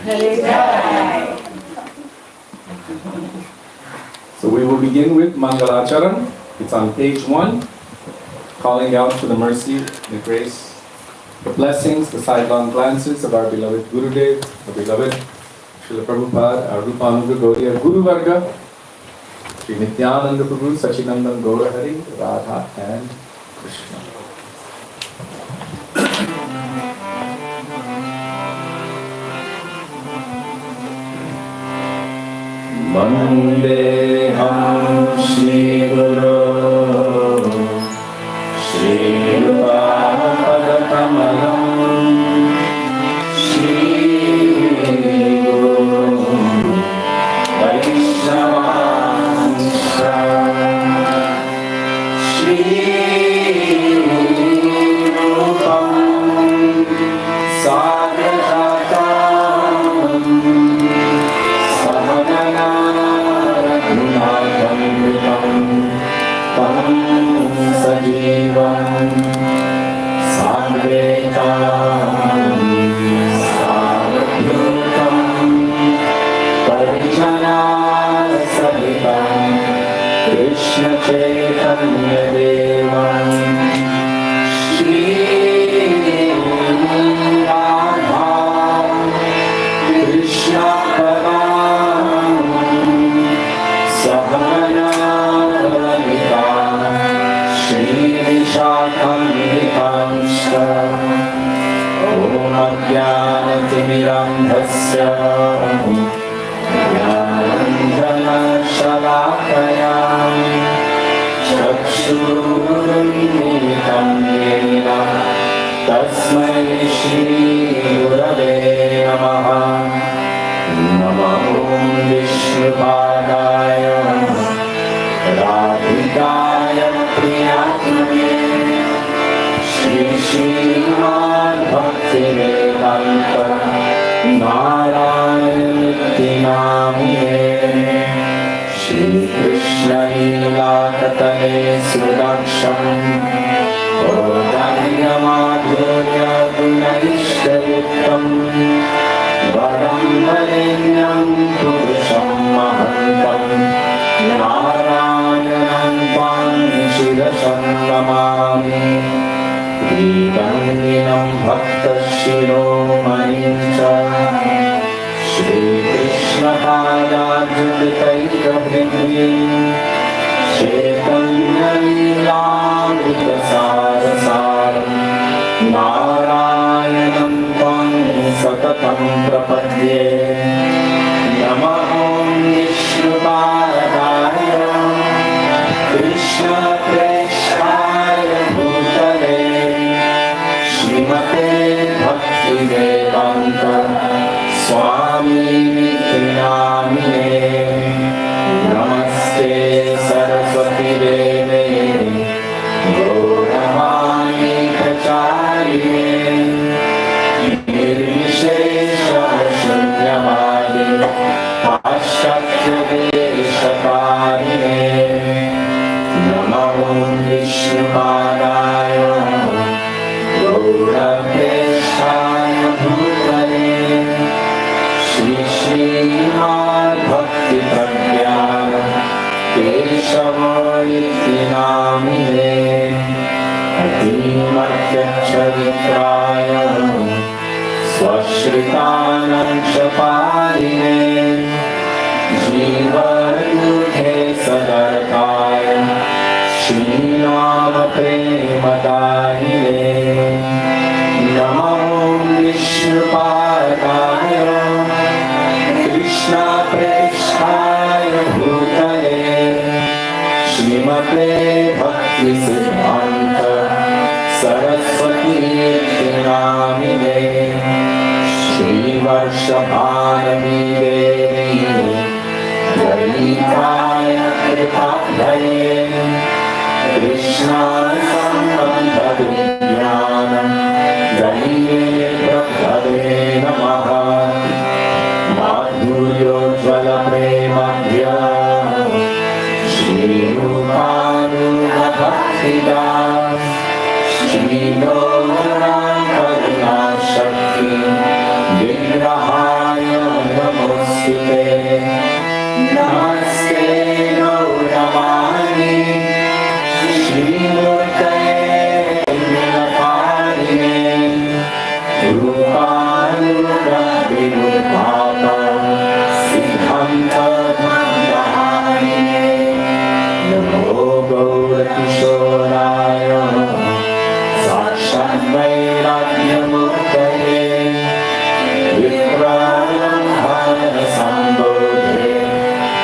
So we will begin with Mangalacharan. It's on page 1, calling out to the mercy, the grace, the blessings, the sidelong glances of our beloved Gurudev, our beloved Srila Prabhupada, our Rupanuga Gaudiya Guru Varga, Sri Nityananda Prabhu, Sachinandan Gaurahari, Radha and Krishna. Vandeham Shri Guru Shri Rupapadakamalam Shri Guru Vaishnavanscha Shri Rupam Sagrajatam Tam Sajivam Samvetam Sarvabhutam Parijana Sahitam Krishna Chaitanya Devam Shri Radha Krishna Padam Sahamana Om Ajnanatimirandhasya Jnananjana Shalakaya Chakshurunmilitam Yena Tasmai Shri Gurave Namaha Namo Vishnupadaya Radhikaya Priyatmane Srimad Bhakti Vedanta Narayana Namine Shri Krishna Lila Katane Sudaksham Odanya Madhurya Gunarishtavutam Vadam Varenyam Purusham Mahantam Narayanam Vanshirasam Namami Vidanginam Bhakta Shiromanincha Shri Krishna Padajuditaika Bhindin Chaitanya Leela Sarasam Narayanam Tam Satatam Prapadye Namaho Vishnupadaya Krishna Preshaya Bhutale Srimate Bhakti Vedanta Swami Nityanamine Namaste Saraswati Deve Gauravani Pracharine Nirvishesha Shunyavadi Paschatya Deshakarine Namo Vishnupadaya Gaurapeshaya Bhutale Shri Srimad Bhakti Pragyana Keshavariti Namine Atimartyacharitraya Swashritanam Chaparine Jivarmukhe Sadarkaya Srinama Premadahine Namo Vishnupadaya Krishna Preshaya Bhutale Srimate Bhakti Siddhanta Saraswati Namine Shri Varshabharami Devi Jaitaya Kripabhaye Krishna Sambandha Vijnanam Jaiye Prabhave Namaha Madhuryo Jvala Premadhya Shri Rupanuga Bhaktida Shri Gaurana Karuna Shakti Vigrahaya Namaste Gauravani Shrimurte Nilaparine Rupanuga Vinupata Siddhanta Dhammaharine Namo Gaura Kishoraya Sakshat Vairagyamurtaye Vipralambhana Sambodhe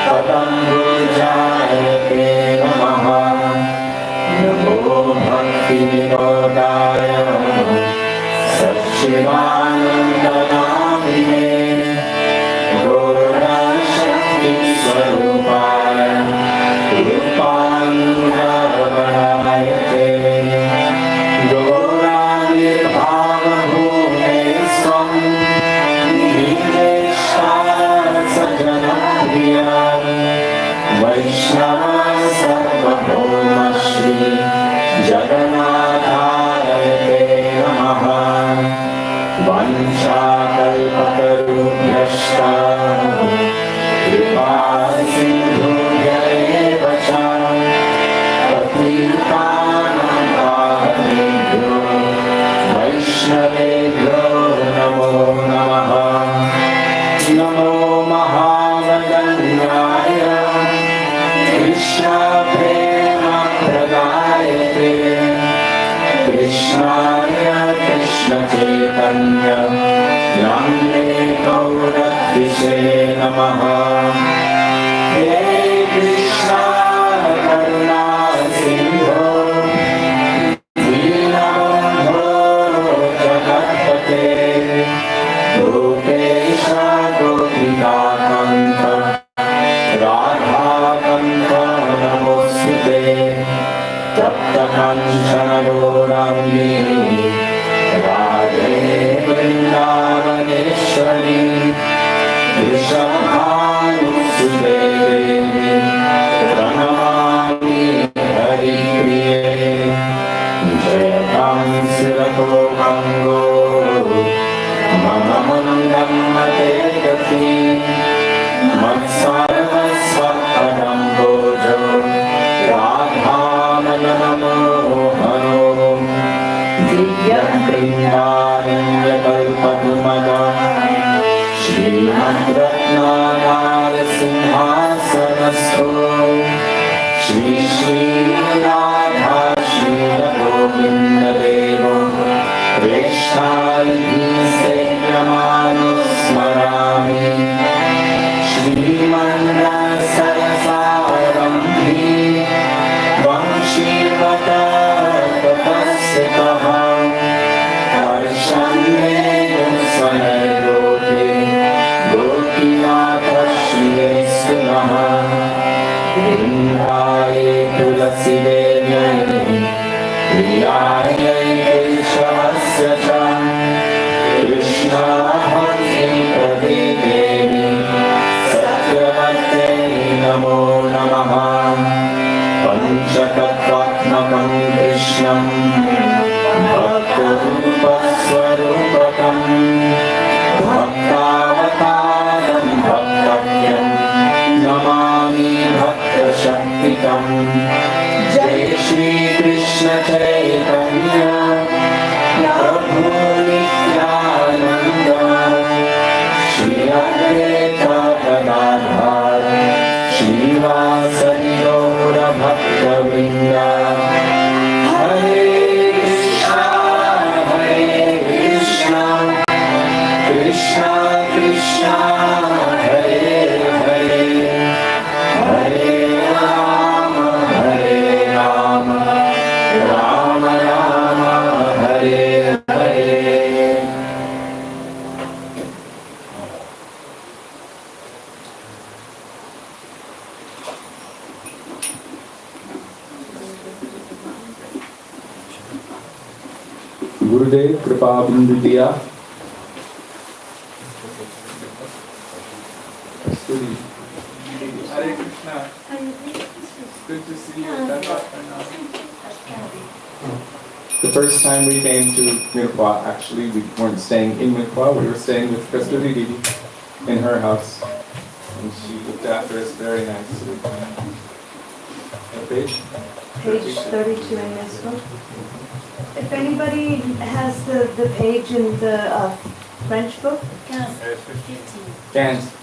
Padambujayate Namaha Namo Bhakti Nirodaya Satchidanandamine Gaura Shakti Swarupaya Rupanuravanayate Gaura Nirbhava Bhune Swam Nideshara Sajanapriya Vaishnava Sarvabhauma Shri Jagannatharayate Namaha Vanchakalpatarubhyashta Kripa Sindhubhya cha Patitanam Pavanebhyo Vaishnavebhyo Namo Namaha Namo Mahavadanyaya Krishna Prema Pradayate Krishnaya Krishna Chaitanya Namne Gauradhishe Namaha He Krishna Karuna Sindho Dinabandho Jagatpate Gopesha Gopika Kanta Radha Kanta Namostute Tapta Kanchana Gaurami Radhe Vrindavaneshwari Vrishabhanusudevi Pranamami Haripriye Jayakam Sirato Gango Mama Mandam Mate Gati Matsarva Svapadam Bojo Radhamanamo Hano Divyam Vrindaranya Kalpatumada Srimad Ratnanara Simhasanasto Shri Shri Radha Shri Govinda Devo Vreshtalhi Sevyamanu Smarami Shrimanda Sarasaramdhi Vamshivata Tapasitaha Harshane Sanayote Gopinatha Shri Sunaha Vrindaye Tulasi Devyani Priyaye Keshavasya cha Krishna Bhakti Prade Devi Satyavate Namo Namaha Panchatattvatmakam Krishnam Bhaktarupaswarupakam Bhaktavataram Bhaktavyam Namami Bhakta-shaktikam Jai Shri Krishna Chaitanya Prabhu Nityananda Shri Advaita Gadadhar Srivasadi Gaura Bhakta-vrinda Hare Krishna Krishna Krishna Hare Hare Hare Rama Rama Rama Hare Hare Gurudev Kripa Bindutiya. Hare Krishna. Good to see you. The first time we came to Mirpur, actually we weren't staying in Mirpur, we were staying with Kishori Didi in her house. And she looked after us very nicely. What page? Page 32 in this book. If anybody has the page in the French book. 15. Can't.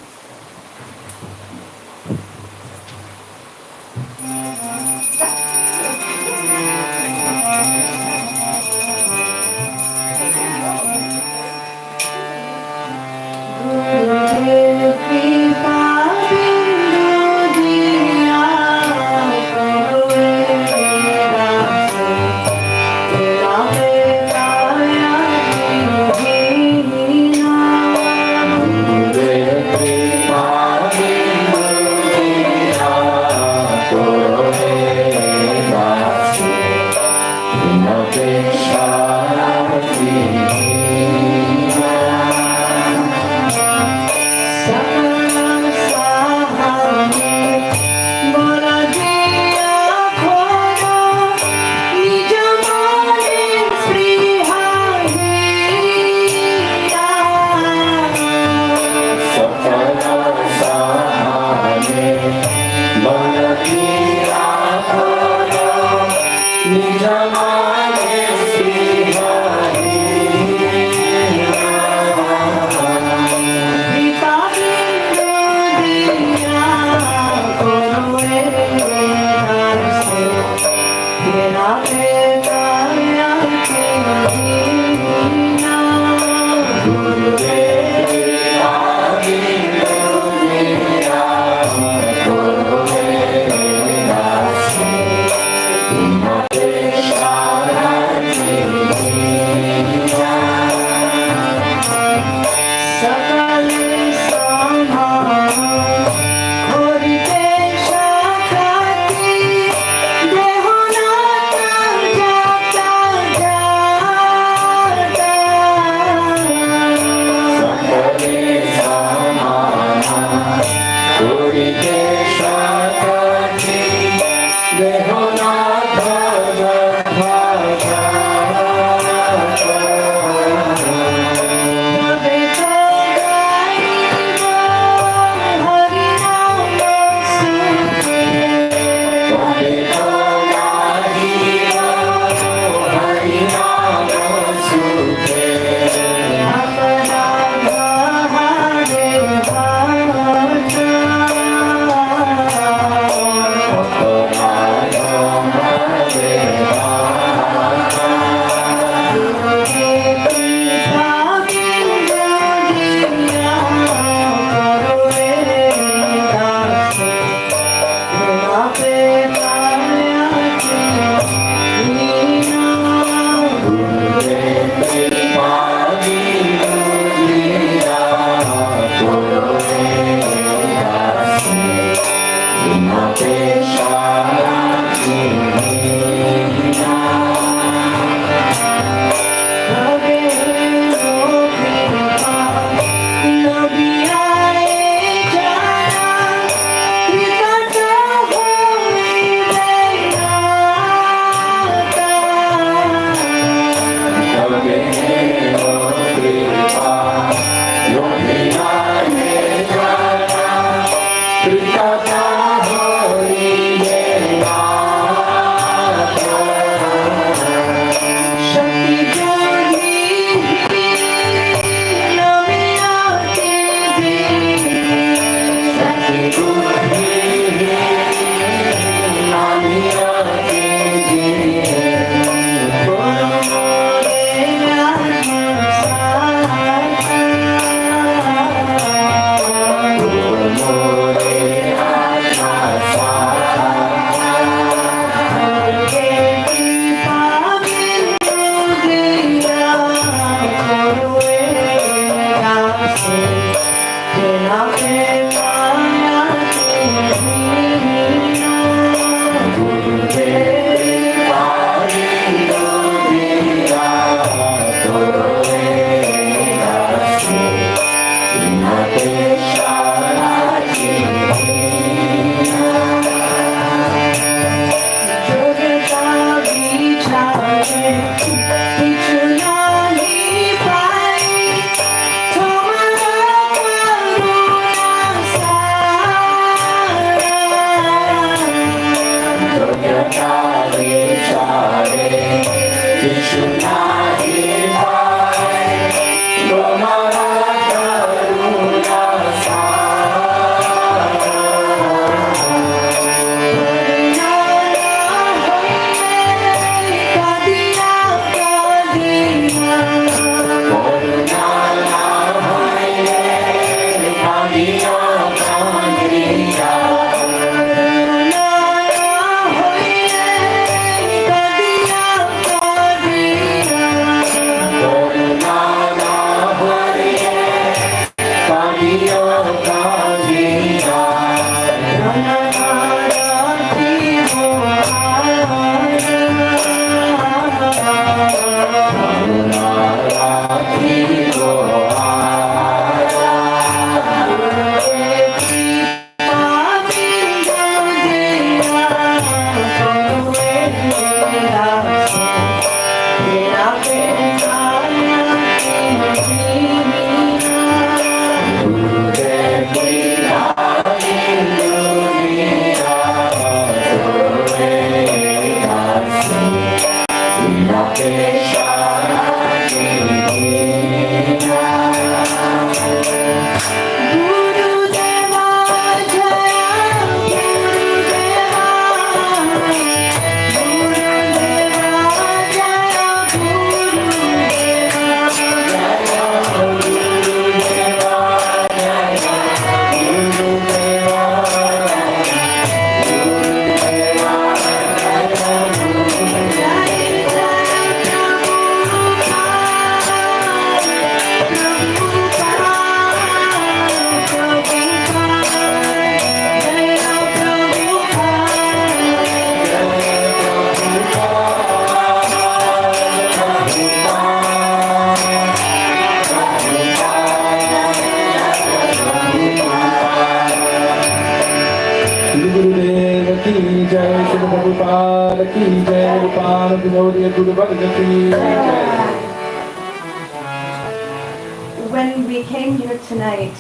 When we came here tonight,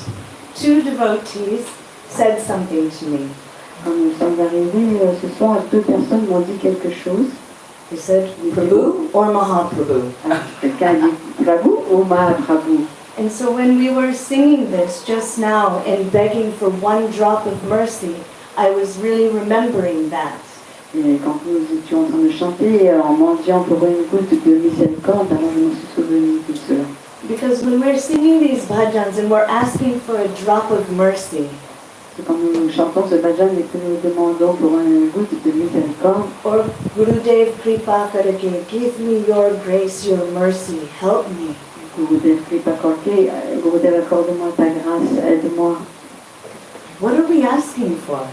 two devotees said something to me. Quand nous sommes arrivés ce soir, deux personnes m'ont dit quelque chose. They said, Prabhu or Mahaprabhu? Quelqu'un a dit Prabhu ou Mahaprabhu. And so when we were singing this just now and begging for one drop of mercy, I was really remembering that. Et quand nous étions en train de chanter en mendiant pour une goutte de miséricorde, alors je me suis souvenu de cela. Because when we're singing these bhajans and we're asking for a drop of mercy, Quand nous chantons ce bhajan et que nous demandons pour une goutte de miséricorde, or Gurudev Kripa Karake, give me your grace, your mercy, help me. Gurudev Kripa Karake, Gurudev accorde-moi ta grâce, aide-moi. What are we asking for?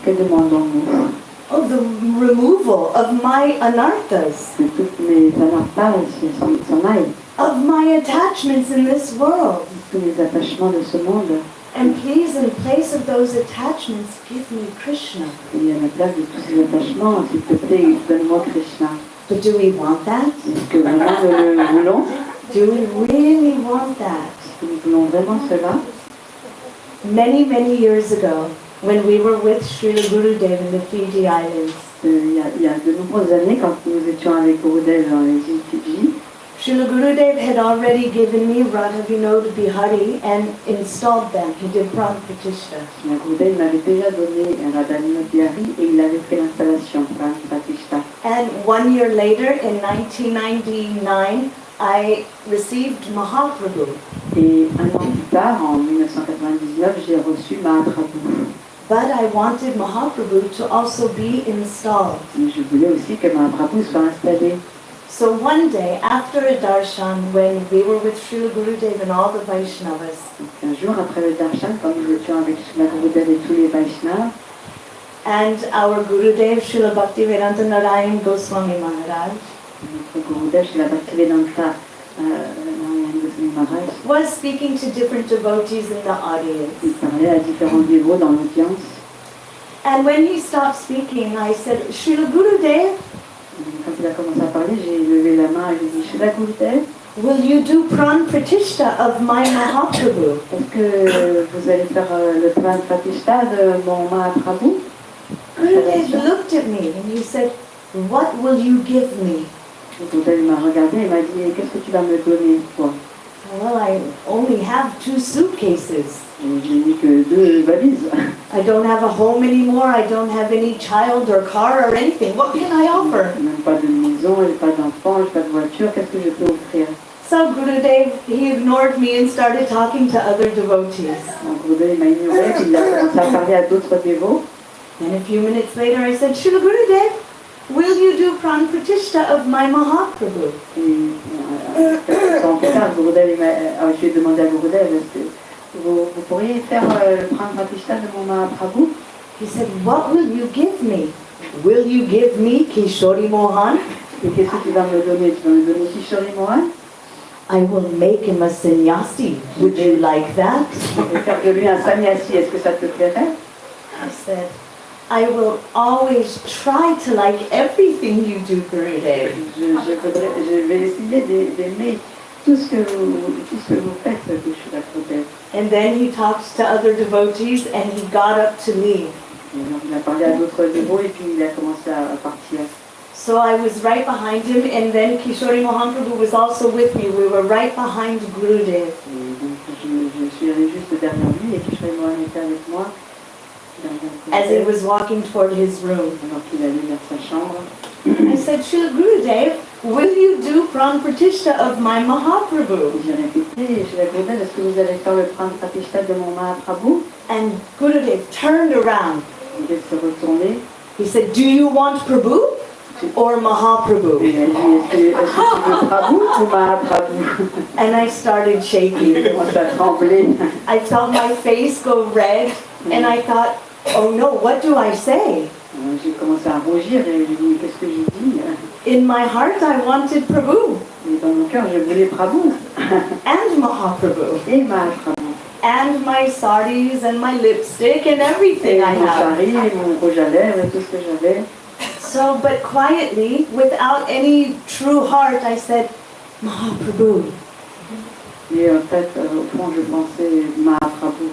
Que demandons-nous? Oh, the removal of my anarthas, Que toutes mes anarthas s'en aillent, of my attachments in this world. tous les attachements de ce monde. And please, in place of those attachments, give me Krishna. Et à la place de tous ces attachements, s'il te plaît, donne-moi Krishna. But do we want that? Est-ce que vraiment nous le voulons? Do we really want that? Est-ce que nous voulons vraiment cela? Many, many years ago, when we were with Srila Gurudev in the Fiji Islands, Il y a de nombreuses années, quand nous étions avec Gurudev dans les îles Fidji, Srila Gurudev had already given me Radha Vinod Bihari and installed them. He did Pran Pratishtha. Gurudev m'avait déjà donné un Radharina Bihari et il avait fait l'installation, Pran Pratishtha. And 1 year later, in 1999, I received Mahaprabhu. Et un an plus tard, en 1999, j'ai reçu Mahaprabhu. But I wanted Mahaprabhu to also be installed. Mais je voulais aussi que Mahaprabhu soit installé. So one day, after a darshan, when we were with Srila Gurudev and all the Vaishnavas, Un jour après le darshan, quand nous étions avec Srila Gurudev et tous les Vaishnavas, and our Gurudev, Srila Bhaktivedanta Narayan Goswami Maharaj, notre Gurudev, Srila Bhaktivedanta Narayan Goswami Maharaj, was speaking to different devotees in the audience. il parlait à différents dévots dans l'audience. And when he stopped speaking, I said, Srila Gurudev, Quand il a commencé à parler, j'ai levé la main et j'ai dit Srila Gurudev, will you do Pran Pratishtha of my Mahaprabhu? est-ce que vous allez faire le Pran Pratishtha de mon Mahaprabhu? Gurudev looked at me and he said, what will you give me? Gurudev m'a regardé et m'a dit qu'est-ce que tu vas me donner toi? Well, I only have 2 suitcases. Et j'ai dit que 2 valises. I don't have a home anymore. I don't have any child or car or anything. What can I offer? J'ai même pas de maison, j'ai pas d'enfant, j'ai pas de voiture, qu'est-ce que je peux offrir? So Gurudev, he ignored me and started talking to other devotees. Donc Gurudev m'a ignoré, puis il a commencé à parler à d'autres dévots. And a few minutes later I said, Srila Gurudev, will you do Pran Pratishtha of my Mahaprabhu? Et quelques temps plus tard, je lui ai demandé à Gurudev, est-ce que vous pourriez faire le prendre pratishtha de mon Mahaprabhu? He said, what will you give me? Will you give me Kishori Mohan? Et qu'est-ce que tu vas me donner? Tu vas me donner Kishori Mohan? I will make him a sannyasi. Would you like that? Je vais faire de lui un sannyasi. Est-ce que ça te plairait? I said, I will always try to like everything you do, Gurudev. Je vais essayer d'aimer tout ce que vous faites, Kishori Mohan. And then he talks to other devotees and he got up to leave. Et donc il a parlé à d'autres dévots et puis il a commencé à partir. So I was right behind him, and then Kishori Mohan Prabhu was also with me. We were right behind Gurudev. Et donc je suis allée juste derrière lui et Kishori Mohan était avec moi. As he was walking toward his room. Alors qu'il allait vers sa chambre. I said, Srila Gurudev, will you do Pran Pratishtha of my Mahaprabhu? J'ai répété, je l'ai demandé, est-ce que vous allez faire le prendre pratishtha de mon Mahaprabhu? And Gurudev turned around. Il s'est retourné. He said, do you want Prabhu or Et il Mahaprabhu? a dit, est-ce que tu veux Prabhu ou Mahaprabhu? And I started shaking. Il commence à trembler. I felt my face go red, and I thought, oh no, what do I say? J'ai commencé à rougir et j'ai dit, qu'est-ce que j'ai dit? In my heart, I wanted Prabhu Et dans mon cœur, je voulais Prabhu and Mahaprabhu. et Mahaprabhu. And my saris and my lipstick and Et everything I mon have. chari, et mon rouge à lèvres et tout ce que j'avais. So, but quietly, without any true heart, I said, Mahaprabhu. Et en fait, au fond, je pensais Mahaprabhu.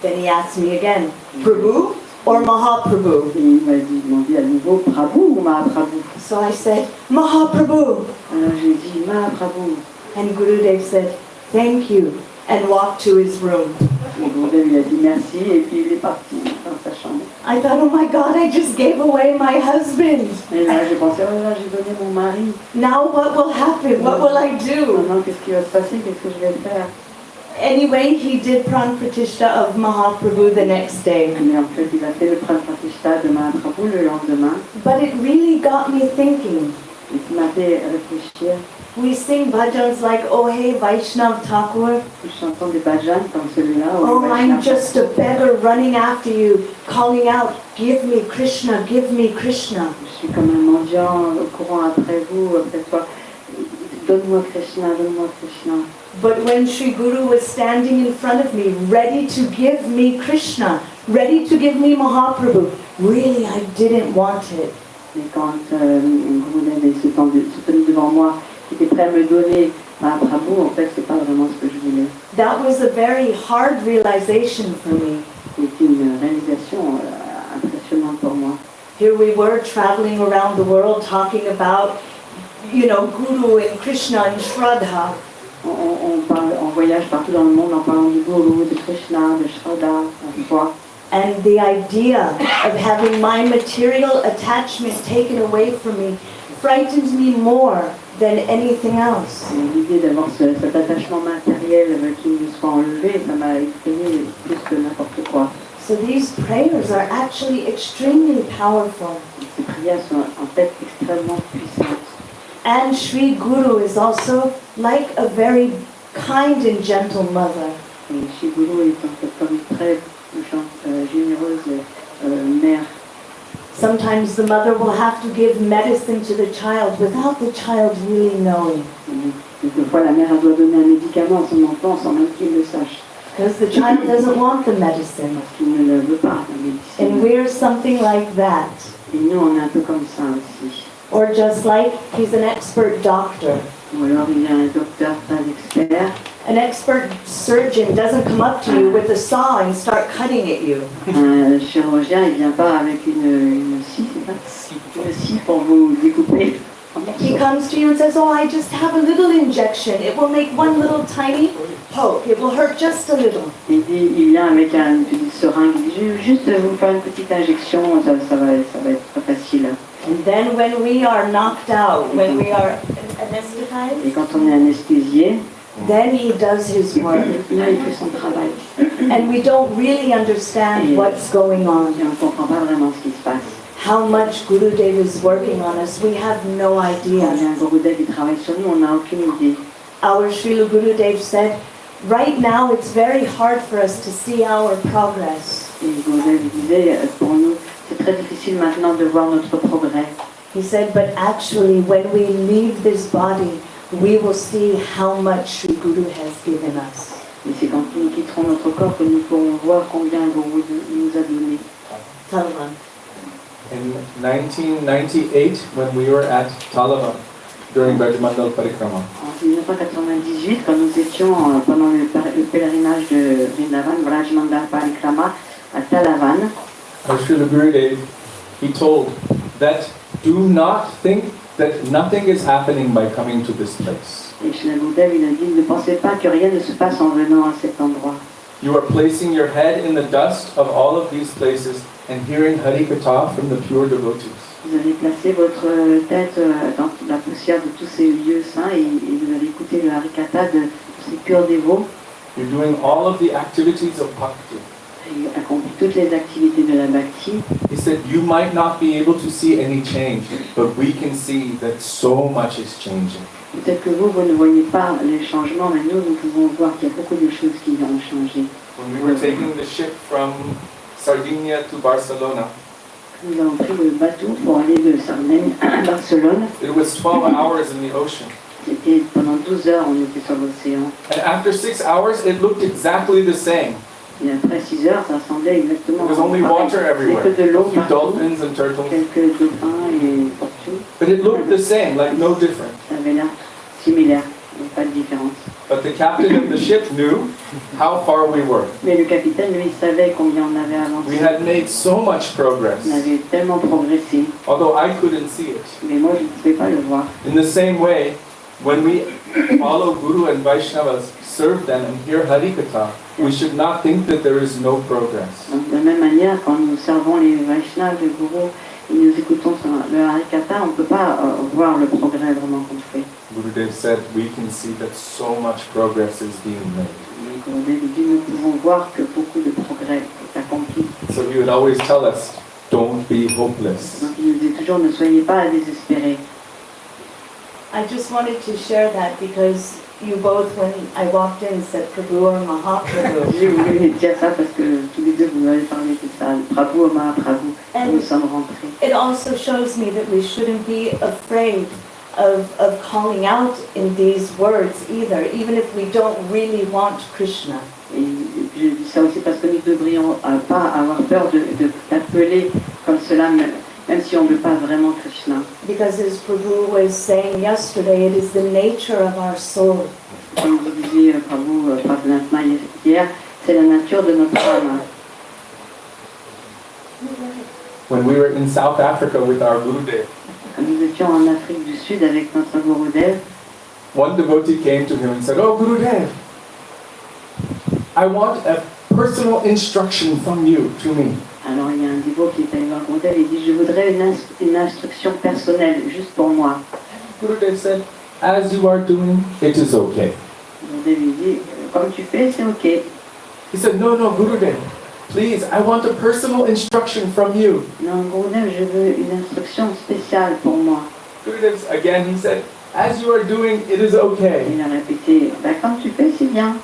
Then he asked me again, Prabhu or Mahaprabhu? Et il m'a demandé à nouveau Prabhu ou Mahaprabhu. So I said, Mahaprabhu. Alors j'ai dit Mahaprabhu. And Gurudev said, thank you, and walked to his room. Et Gurudev lui a dit merci et puis il est parti dans sa chambre. I thought, oh my God, I just gave away my husband. Et là j'ai pensé, oh là j'ai donné mon mari. Now what will happen? What will I do? Maintenant qu'est-ce qui va se passer? Qu'est-ce que je vais faire? Anyway, he did Pran Pratishtha of Mahaprabhu the next day. Mais en fait il a fait le prendre pratishtha de Mahaprabhu le lendemain. But it really got me thinking. Et qui m'a fait réfléchir. We sing bhajans like, oh hey, Vaishnav Thakur. Nous chantons des bhajans comme celui-là. Oh, I'm just a beggar running after you, calling out, give me Krishna, give me Krishna. Je suis comme un mendiant courant après vous, après toi. Donne-moi Krishna, donne-moi Krishna. But when Sri Guru was standing in front of me, ready to give me Krishna, ready to give me Mahaprabhu, really I didn't want it. Mais quand Gurudev se tenait devant moi, qui était prêt à me donner Mahaprabhu, en fait, c'est pas vraiment ce que je voulais. That was a very hard realization for me. C'était une réalisation impressionnante pour moi. Here we were traveling around the world talking about, Guru and Krishna and Shraddha. On voyage partout dans le monde en parlant du Guru, de Krishna, de Shraddha, de foi. And the idea of having my material attachment taken away from me frightens me more than anything else. Et l'idée d'avoir cet attachement matériel qui me soit enlevé, ça m'a effrayé plus que n'importe quoi. So these prayers are actually extremely powerful. Ces prières sont en fait extrêmement puissantes. And Sri Guru is also like a very kind and gentle mother. Et Sri Guru est en fait comme une très généreuse mère. Sometimes the mother will have to give medicine to the child without the child really knowing. Quelquefois, la mère doit donner un médicament à son enfant sans même qu'il le sache. Because the child doesn't want the medicine. Parce qu'il ne le veut pas, la médecine. And we're something like that. Et nous, on est un peu comme ça aussi. Or just like he's an expert doctor. Ou alors, il y a un docteur, un expert. An expert surgeon doesn't come up to you with a saw and start cutting at you. Un chirurgien, il ne vient pas avec une scie, c'est ça? Une scie pour vous découper. He comes to you and says, oh, I just have a little injection. It will make one little tiny poke. It will hurt just a little. Il vient avec une petite seringue. Il dit, je vais juste vous faire une petite injection, ça va être très facile. And then when we are knocked out, when we are anesthetized, Et quand on est anesthésié, then he does his work. là, il fait son travail. And we don't really understand what's going on. Et on ne comprend pas vraiment ce qui se passe. How much Gurudev is working on us, we have no Quand il y a idea. un Gurudev qui travaille sur nous, on n'a aucune idée. Our Srila Gurudev said, right now it's very hard for us to see our progress. Et Gurudev disait, pour nous, c'est très difficile maintenant de voir notre progrès. He said, but actually when we leave this body, we will see how much Sri Guru has given us. Et c'est quand nous quitterons notre corps que nous pourrons voir combien Guru nous a donné. Talman. In 1998, when we were at Talavan during Brajmandal Parikrama, En 1998, quand nous étions pendant le pèlerinage de Vrindavan, Brajmandal Parikrama, à Talavan, our Srila Gurudev, he told that do not think that nothing is happening by coming to this place. et Srila Gurudev, il a dit, ne pensez pas que rien ne se passe en venant à cet endroit. You are placing your head in the dust of all of these places and hearing Hari Katha from the pure devotees. Vous allez placer votre tête dans la poussière de tous ces lieux saints et vous allez écouter le Harikatha de ces purs dévots. You're doing all of the activities of Bhakti. Il accomplit toutes les activités de la Bhakti. He said, you might not be able to see any change, but we can see that so much is changing. Peut-être que vous ne voyez pas les changements, mais nous pouvons voir qu'il y a beaucoup de choses qui ont changé. When we were taking the ship from Sardinia to Barcelona, Nous avons pris le bateau pour aller de Sardaigne à Barcelone. it was 12 hours in the ocean. C'était pendant 12 heures, on était sur l'océan. And after 6 hours, it looked exactly the same. Et après 6 heures, ça semblait exactement There was only pareil. water Il n'y everywhere. avait que de A l'eau few partout, dolphins and turtles. quelques dauphins et tortues. But it looked the same, like no different. Ça avait l'air similaire, il n'y a pas de différence. But the captain of the ship knew how far we were. Mais le capitaine, lui, savait combien on avait avancé. We had made so much progress, On avait tellement progressé, although I couldn't see it. mais moi, je ne pouvais pas le voir. In the same way, when we follow Guru and Vaishnavas, serve them and hear Harikatha, we should not think that there is no progress. Donc, de la même manière, quand nous servons les Vaishnavas, le Guru, et nous écoutons le Harikatha, on ne peut pas voir le progrès vraiment qu'on fait. Gurudev said we can see that so much progress is being made. Mais Gurudev dit, nous pouvons voir que beaucoup de progrès est accompli. So he would always tell us, don't be hopeless. Donc il nous dit toujours, ne soyez pas désespérés. I just wanted to share that because you both, when I walked in, said Prabhu or Mahaprabhu. J'ai voulu dire ça parce que tous les deux, vous avez parlé de ça. Prabhu, Mahaprabhu, nous sommes rentrés. It also shows me that we shouldn't be afraid of calling out in these words either, even if we don't really want Krishna. Et puis je dis ça aussi parce que nous ne devrions pas avoir peur d'appeler comme cela, même si on ne veut pas vraiment Krishna. Because as Prabhu was saying yesterday, it is the nature of our soul. Comme vous disiez, Prabhu, Prabhunathma hier, c'est la nature de notre âme. When we were in South Africa with our Gurudev, Quand nous étions en Afrique du Sud avec notre Gurudev, one devotee came to him and said, oh Gurudev, I want a personal instruction from you to me. alors il y a un dévot qui est allé voir Gurudev et dit, je voudrais une instruction personnelle, juste pour moi. Gurudev said, as you are doing, it is okay. Gurudev lui dit, comme tu fais, c'est ok. He said, no, Gurudev, please, I want a personal instruction from you. Non, Gurudev, je veux une instruction spéciale pour moi. Gurudev, again, he said, as you are doing, it is okay. Il a répété, comme tu fais, c'est bien.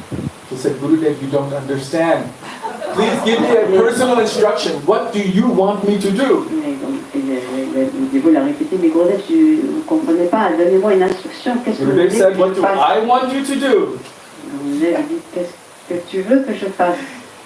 He said, Gurudev, you don't understand. Please give me a personal instruction. What do you want me to do? Mais donc, le dévot l'a répété, mais Gurudev, vous ne comprenez pas, donnez-moi une instruction, qu'est-ce que vous voulez Gurudev said, que what je do fasse? I want you to do? Gurudev a dit, qu'est-ce que tu veux que je fasse?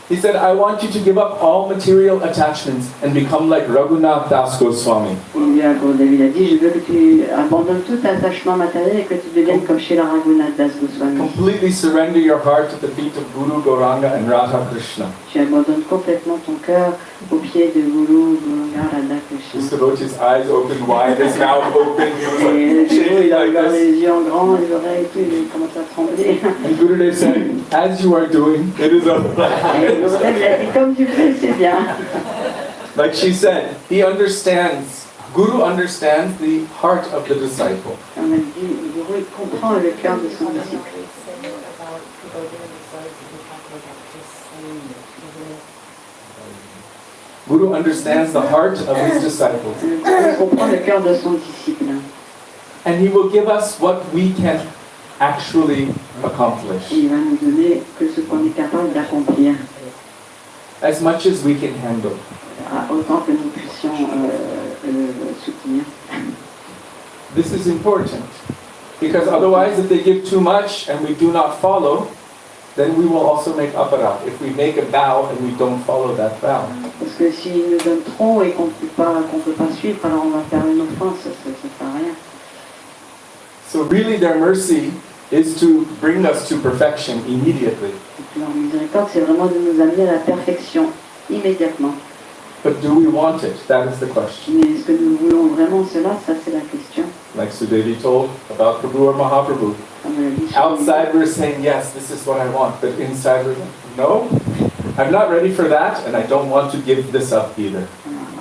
He said, I want you to give up all material attachments and become like Raghunath Das Goswami. Il a dit, je veux que tu abandonnes tout attachement matériel et que tu deviennes comme chez la Raghunath Das Goswami. Completely surrender your heart at the feet of Guru Gauranga and Radha Krishna. Tu abandonnes complètement ton cœur aux pieds de Guru, Gauranga, Radha Krishna. This devotee's eyes opened wide, his mouth open, he was Et le like dévot, shaking il a like ouvert this. les yeux en grand, les oreilles et tout, il commence à trembler. And Gurudev said, as you are doing, it is Et okay. Gurudev, il a dit, comme tu fais, c'est bien. Like she said, he understands, Guru understands the heart of the disciple. On a dit, le Guru, il comprend le cœur de son disciple. Guru understands the heart of his disciples. Le Guru comprend le cœur de son disciple. And he will give us what we can actually accomplish. Et il va nous donner que ce qu'on est capable d'accomplir, As much as we can handle. autant que nous puissions le soutenir. This is important. Because otherwise, if they give too much and we do not follow, then we will also make apara. If we make a vow and we don't follow that vow. Parce que s'ils nous donnent trop et qu'on ne peut pas suivre, alors on va faire une offense, ça ne sert à rien. So really their mercy is to bring us to perfection immediately. Donc leur miséricorde, c'est vraiment de nous amener à la perfection immédiatement. But do we want it? That is the question. Mais est-ce que nous voulons vraiment cela? Ça, c'est la question. Like Sudevi told about Prabhu or Mahaprabhu. Comme l'a dit Outside we're saying, yes, this is what I want. But inside we're like, no, I'm not ready for that and I don't want to give this up either.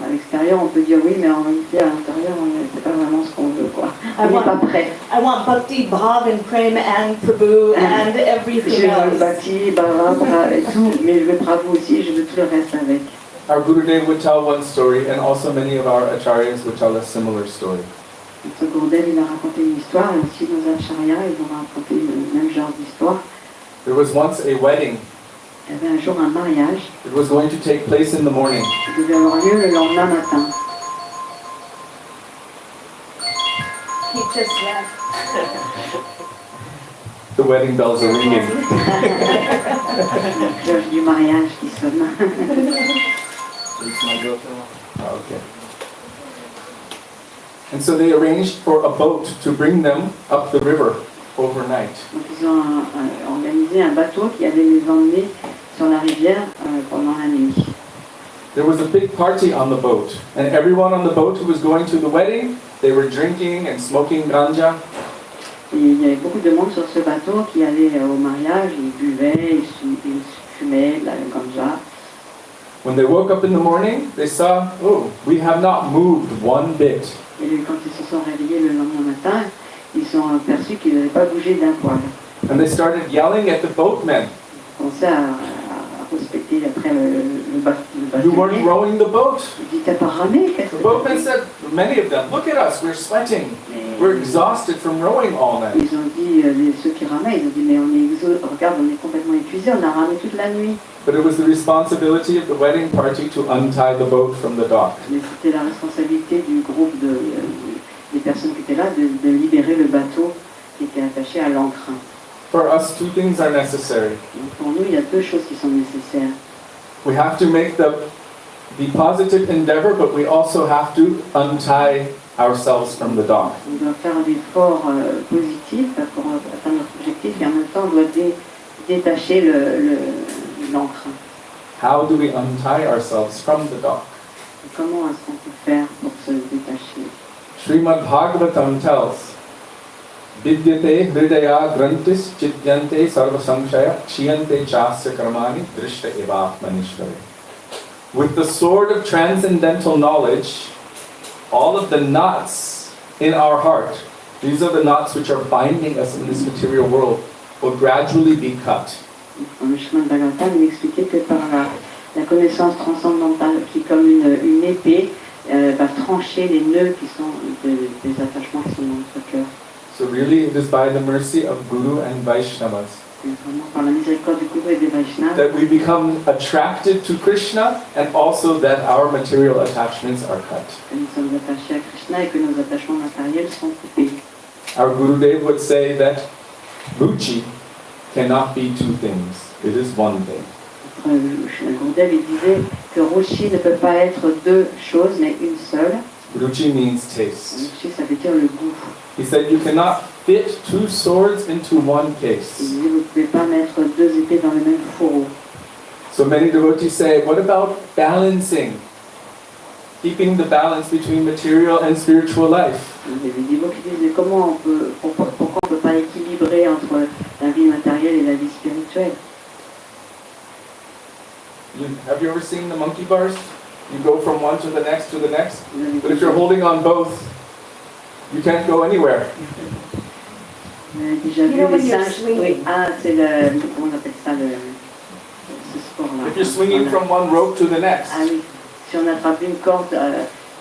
À l'extérieur, on peut dire oui, mais en réalité, à l'intérieur, c'est pas vraiment ce qu'on veut, quoi. On n'est pas prêt. I want Bhakti, Bhav, and Prem, and Prabhu, and everything Je veux else. Bhakti, Bhava, et tout, mais je veux Prabhu aussi, je veux tout le reste avec. Our Gurudev would tell one story and also many of our acharyas would tell a similar story. Notre Gurudev, il a raconté une histoire, et aussi nos acharyas, ils ont raconté le même genre d'histoire. There was once a wedding. Il y avait un jour un mariage, It was going to take place in the morning. qui devait avoir lieu le lendemain matin. He just left. The wedding bells are ringing. La cloche du mariage qui sonne. Okay. And so they arranged for a boat to bring them up the river overnight. Donc ils ont organisé un bateau qui allait les emmener sur la rivière pendant la nuit. There was a big party on the boat, and everyone on the boat who was going to the wedding, they were drinking and smoking ganja. Et il y avait beaucoup de monde sur ce bateau qui allait au mariage, ils buvaient, ils fumaient de la ganja. When they woke up in the morning, they saw, oh, we have not moved one bit. Et quand ils se sont réveillés le lendemain matin, ils sont aperçus qu'ils n'avaient pas bougé d'un poil. And they started yelling at the boatmen. Ils commençaient à respecter après le You weren't bâtonnier. rowing the boat. Ils disaient, t'as pas ramé, qu'est-ce The que boatmen tu fais? said, many of them, look at us, we're sweating. We're exhausted from rowing all night. Ils ont dit, ceux qui ramaient, ils ont dit, mais regarde, on est complètement épuisés, on a ramé toute la nuit. But it was the responsibility of the wedding party to untie the boat from the dock. Mais c'était la responsabilité du groupe des personnes qui étaient là de libérer le bateau qui était attaché à l'ancre. For us, two things are necessary. Donc pour nous, il y a deux choses qui sont nécessaires. We have to make the positive endeavor, but we also have to untie ourselves from the dock. On doit faire l'effort positif pour atteindre notre objectif et en même temps on doit détacher l'ancre. How do we untie ourselves from the dock? Et comment est-ce qu'on peut faire pour se détacher? Srimad Bhagavatam tells, Vidyate hridaya grantis chidyante sarva samshaya chiyante chasya karmani drishta eva manishvare. With the sword of transcendental knowledge, all of the knots in our heart, these are the knots which are binding us in this material world, will gradually be cut. Dans le chemin de Bhagavatam, il expliquait que par la connaissance transcendantale qui est comme une épée va trancher les nœuds qui sont des attachements qui sont dans notre cœur. So really it is by the mercy of Guru and Vaishnavas C'est vraiment par la miséricorde du Guru et des Vaishnavas that we become attracted to Krishna and also that our material attachments are cut. que nous sommes attachés à Krishna et que nos attachements matériels sont coupés. Our Gurudev would say that ruchi cannot be two things, it is one thing. Le Gurudev il disait que Ruchi ne peut pas être deux choses mais une seule. Ruchi means taste. Ruchi ça veut dire le goût. He said you cannot fit two swords into one Il case. disait vous ne pouvez pas mettre deux épées dans le même fourreau. So many devotees say, what about balancing? Keeping the balance between material and spiritual life. Il y a des dévots qui disent comment pourquoi on ne peut pas équilibrer entre la vie matérielle et la vie spirituelle. Have you ever seen the monkey bars? You go from one to the next to the next. But if you're holding on both, you can't go anywhere. Vous avez déjà vu You know when les you're singes? swinging. Oui, c'est comment on appelle ça, ce sport-là. If you're swinging from one rope to the next, Ah oui, si on attrape une corde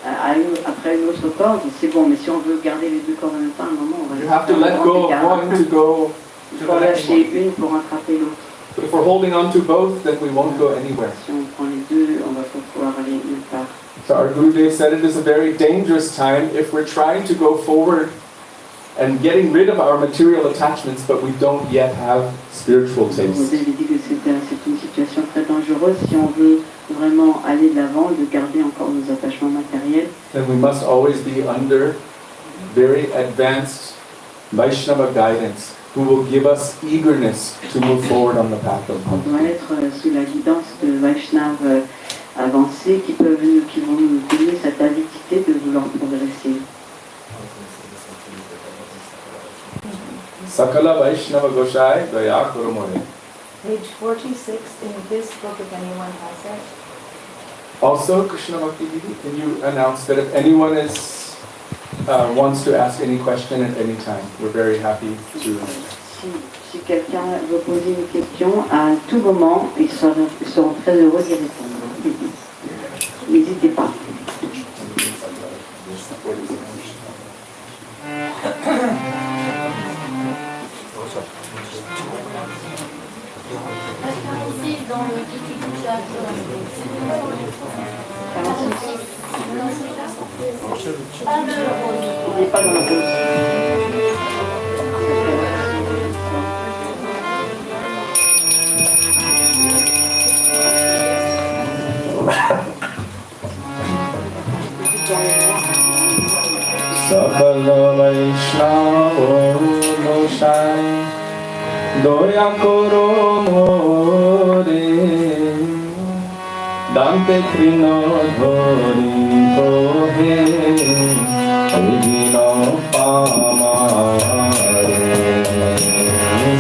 après une autre corde, c'est bon, mais si on veut garder les deux cordes en même temps, à un moment, on va you have to let go of one to go Il faut en lâcher une pour rattraper l'autre. But if we're holding on to both, then we won't go anywhere. Si on prend les deux, on va pas pouvoir aller nulle part. So our Gurudev said it is a very dangerous time if we're trying to go forward and getting rid of our material attachments, but we don't yet have spiritual Vous taste. avez dit que c'est une situation très dangereuse si on veut vraiment aller de l'avant, de garder encore nos attachements matériels. Then we must always be under very advanced Vaishnava guidance, who will give us eagerness to move forward on the path of On doit Bhakti. être sous la guidance de Vaishnavas avancés qui vont nous donner cette avidité de vouloir progresser. Sakala Vaishnava Goshai Daya Kurumore. Page 46 in this book, if anyone has it. Also, Krishna Bhakti Didi, can you announce that if anyone wants to ask any question at any time, we're very happy to. Si quelqu'un veut poser une question, à tout moment, ils seront très heureux d'y répondre. N'hésitez pas. Dans le difficulté Il n'est pas dans la pause. Sakala Vaishnava Goshai Daya Kurumore Dante Krino Dhori Kohe Vino Pamare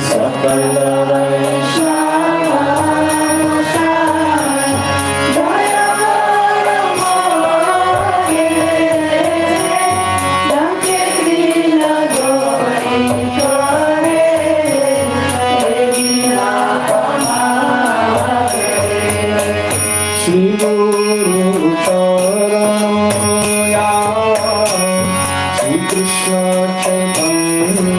Sakala Vaishnava Shri Guru Charanoya Shri Krishna Chaitanya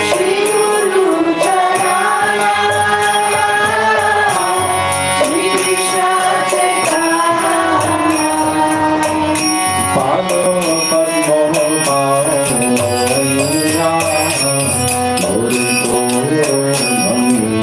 Shri Guru Charanaya Shri Krishna Chaitanya Pada Padma Pavaya Gauri Gauri Shri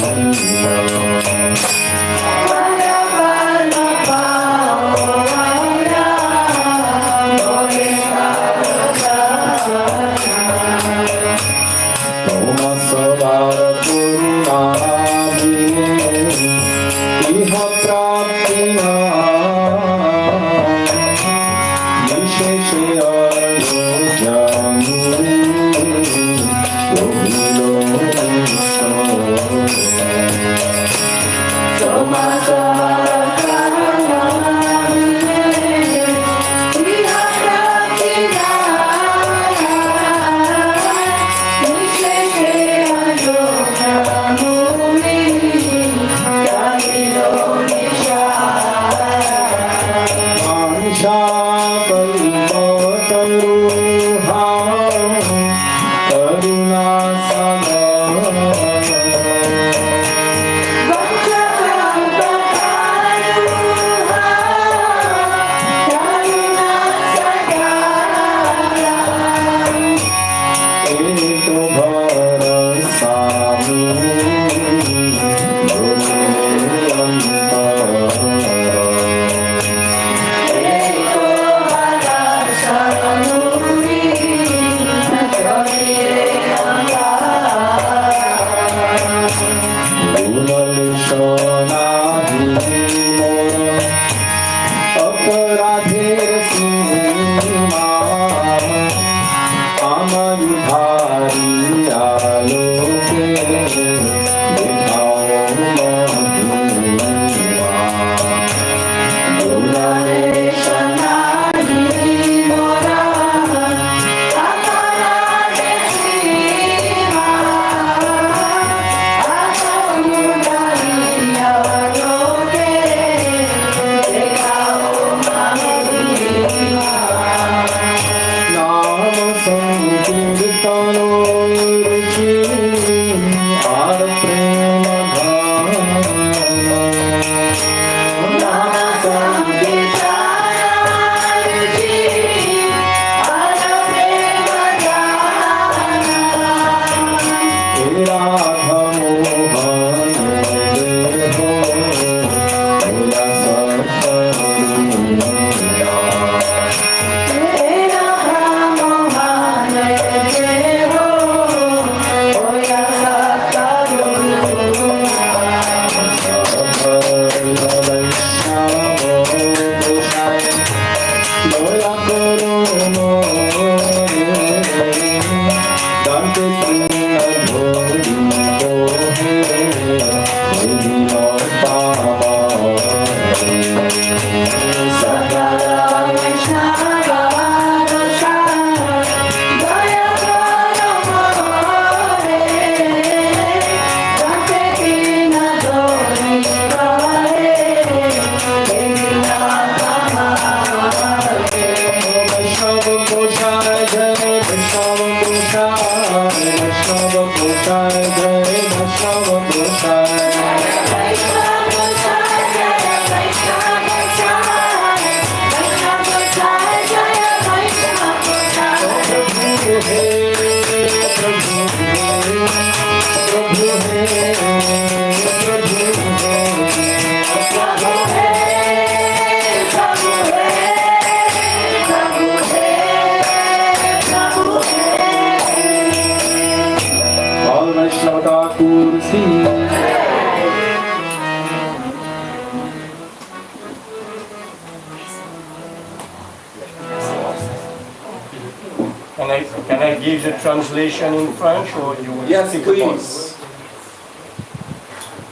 I give the translation in French or you will Yes, speak about it? please.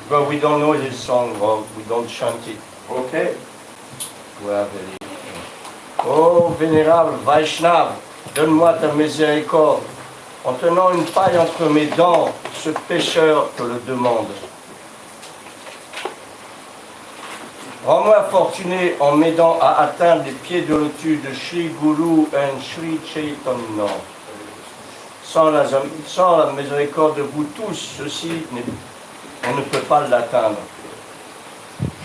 But we don't know this song, or we don't chant it. Okay. We are very... Oh, vénérable Vaishnav, donne-moi ta miséricorde. En tenant une paille entre mes dents, ce pécheur te le demande. Rends-moi fortuné en m'aidant à atteindre les pieds de lotus de Sri Guru et Sri Chaitanya. Sans la miséricorde de vous tous, on ne peut pas l'atteindre.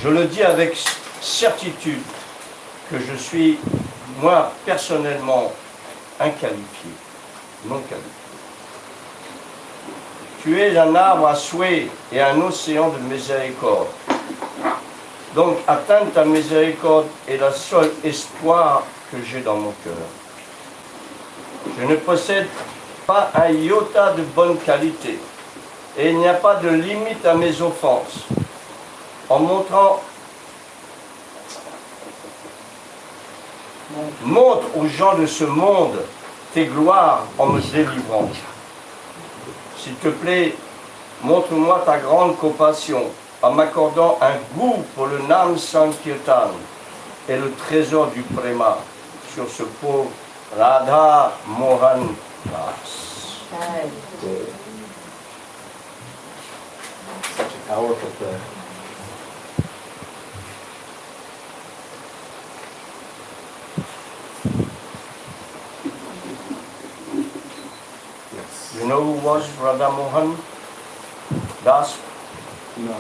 Je le dis avec certitude que je suis, moi, personnellement, inqualifié, non qualifié. Tu es un arbre à souhait et un océan de miséricorde. Donc, atteindre ta miséricorde est le seul espoir que j'ai dans mon cœur. Je ne possède pas un iota de bonne qualité et il n'y a pas de limite à mes offenses. En montre aux gens de ce monde tes gloires en me délivrant. S'il te plaît, montre-moi ta grande compassion en m'accordant un goût pour le Nam Sankirtan et le trésor du Prema sur ce pauvre Radha Mohan Das. Such a powerful prayer. Yes. You know who was Radha Mohan Das? No.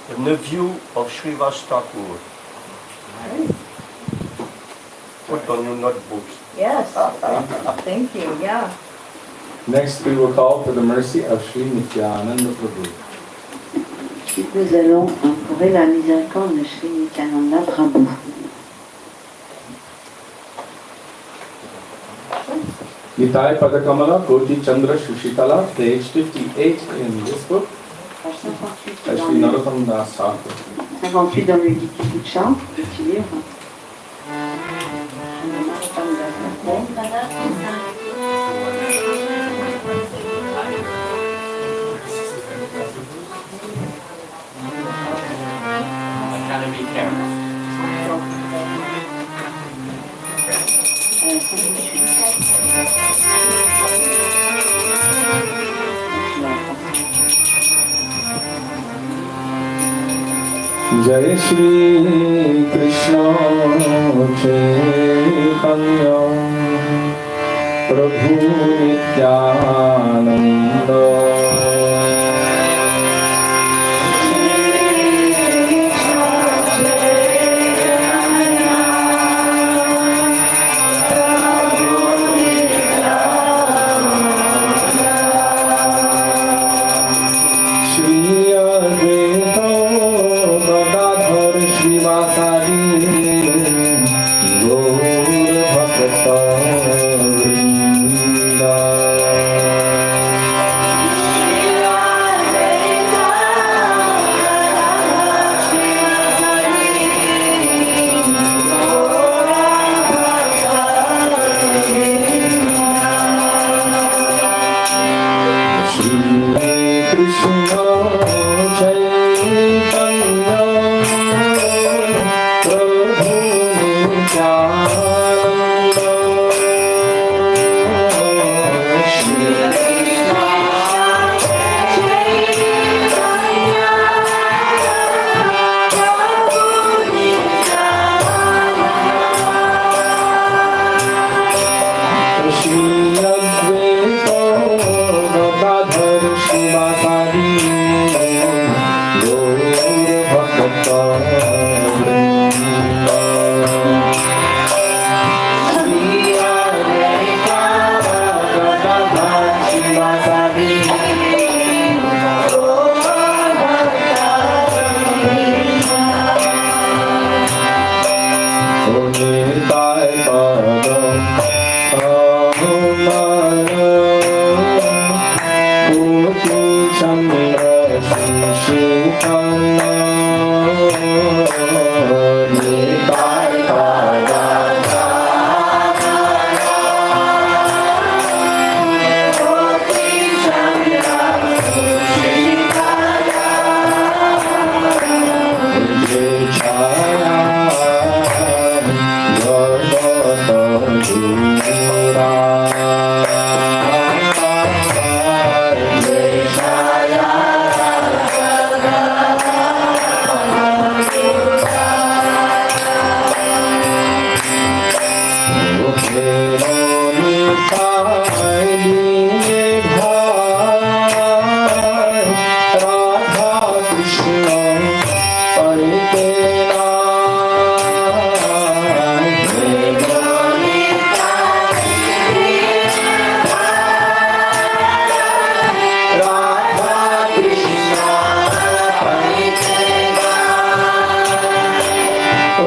The nephew of Srivas Thakur. Put on your notebooks. Yes. Thank you. Yeah. Next, we will call for the mercy of Sri Nityananda Prabhu. Ensuite, nous allons implorer la miséricorde de Sri Nityananda Prabhu. Nitai Padakamala, Koti Chandra Shushitala, page 58 in this book. Page 58 By dans Sri le, Narottam Das Thakur. 58 dans le Gita, petit livre. Gotta be careful. Jai Shri Krishna Chaitanya Prabhu Nityananda Chandra Shri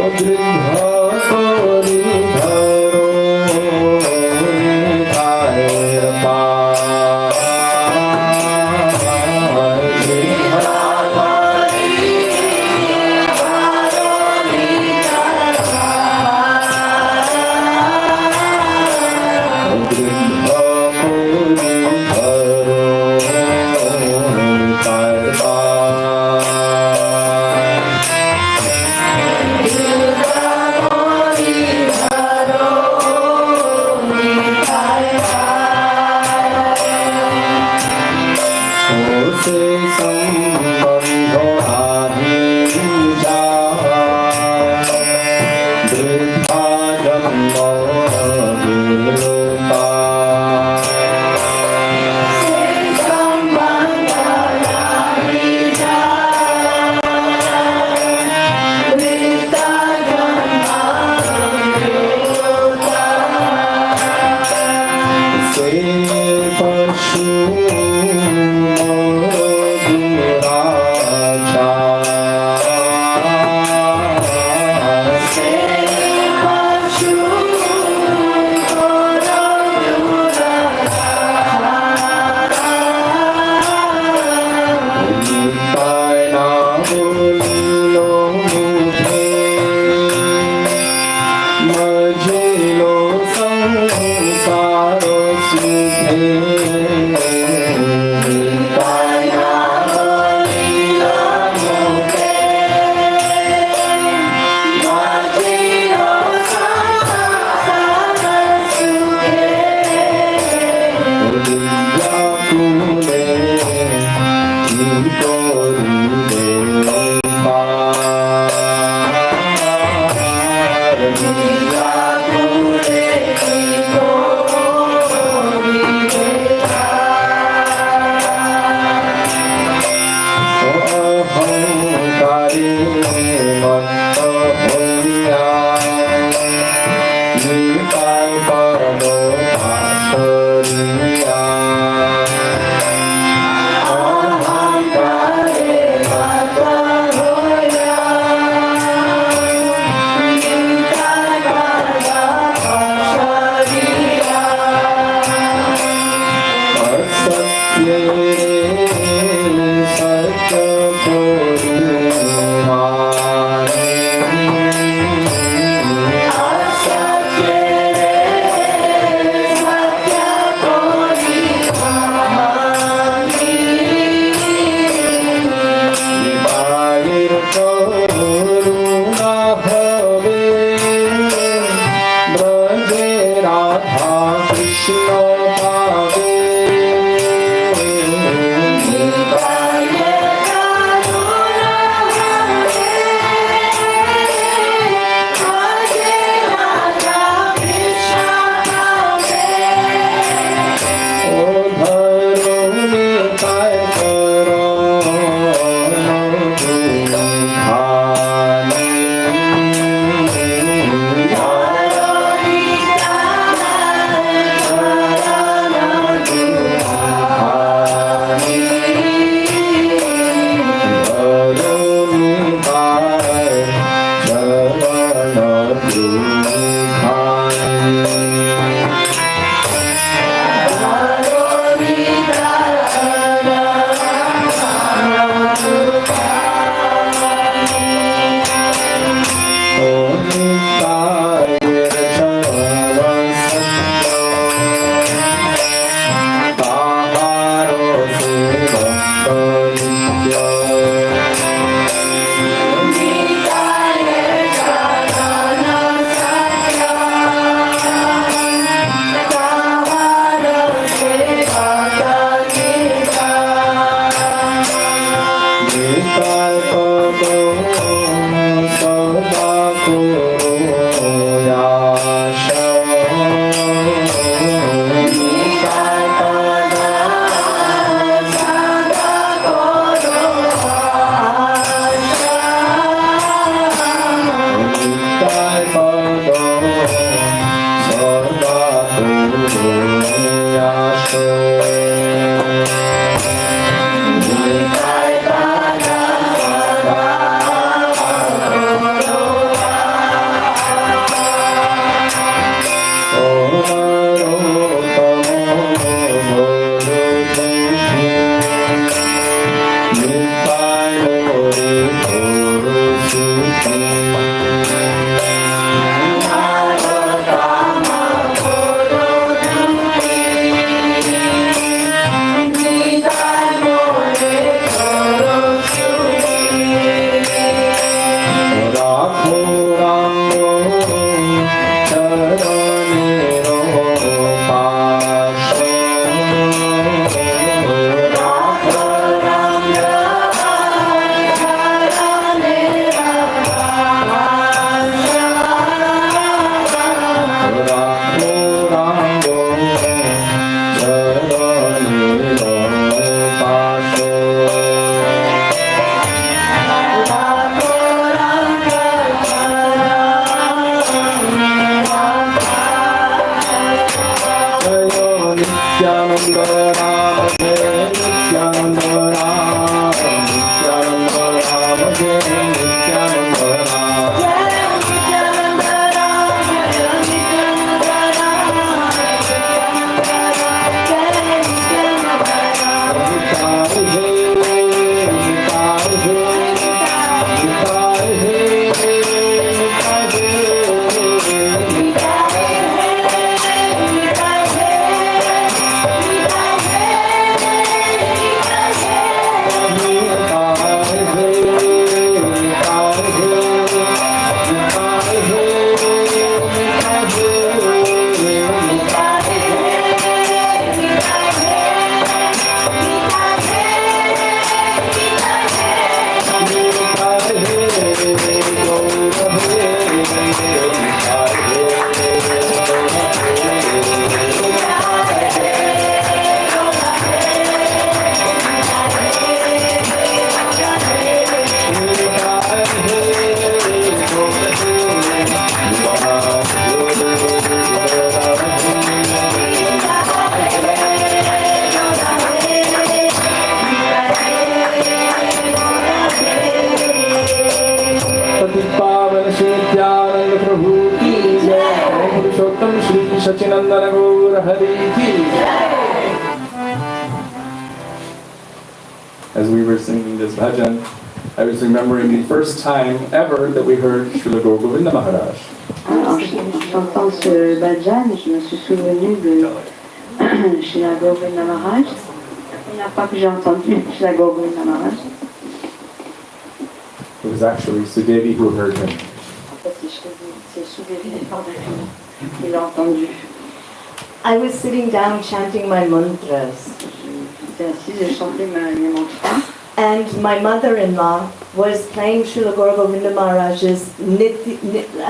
Bye. Sachinandan गौर हरि की. As we were singing this bhajan, I was remembering the first time ever that we heard Srila Gaur Govinda Maharaj. En chantant ce bhajan, je me suis souvenu de Srila Gaur Govinda Maharaj. La première fois que j'ai entendu Srila Gaur Govinda Maharaj, It was actually Sudevi who heard him. en fait c'est Sudevi qui l'a entendu. I was sitting down chanting my mantras, J'étais assise et je chantais mes mantras. and my mother-in-law was playing Srila Gaur Govinda Maharaj's I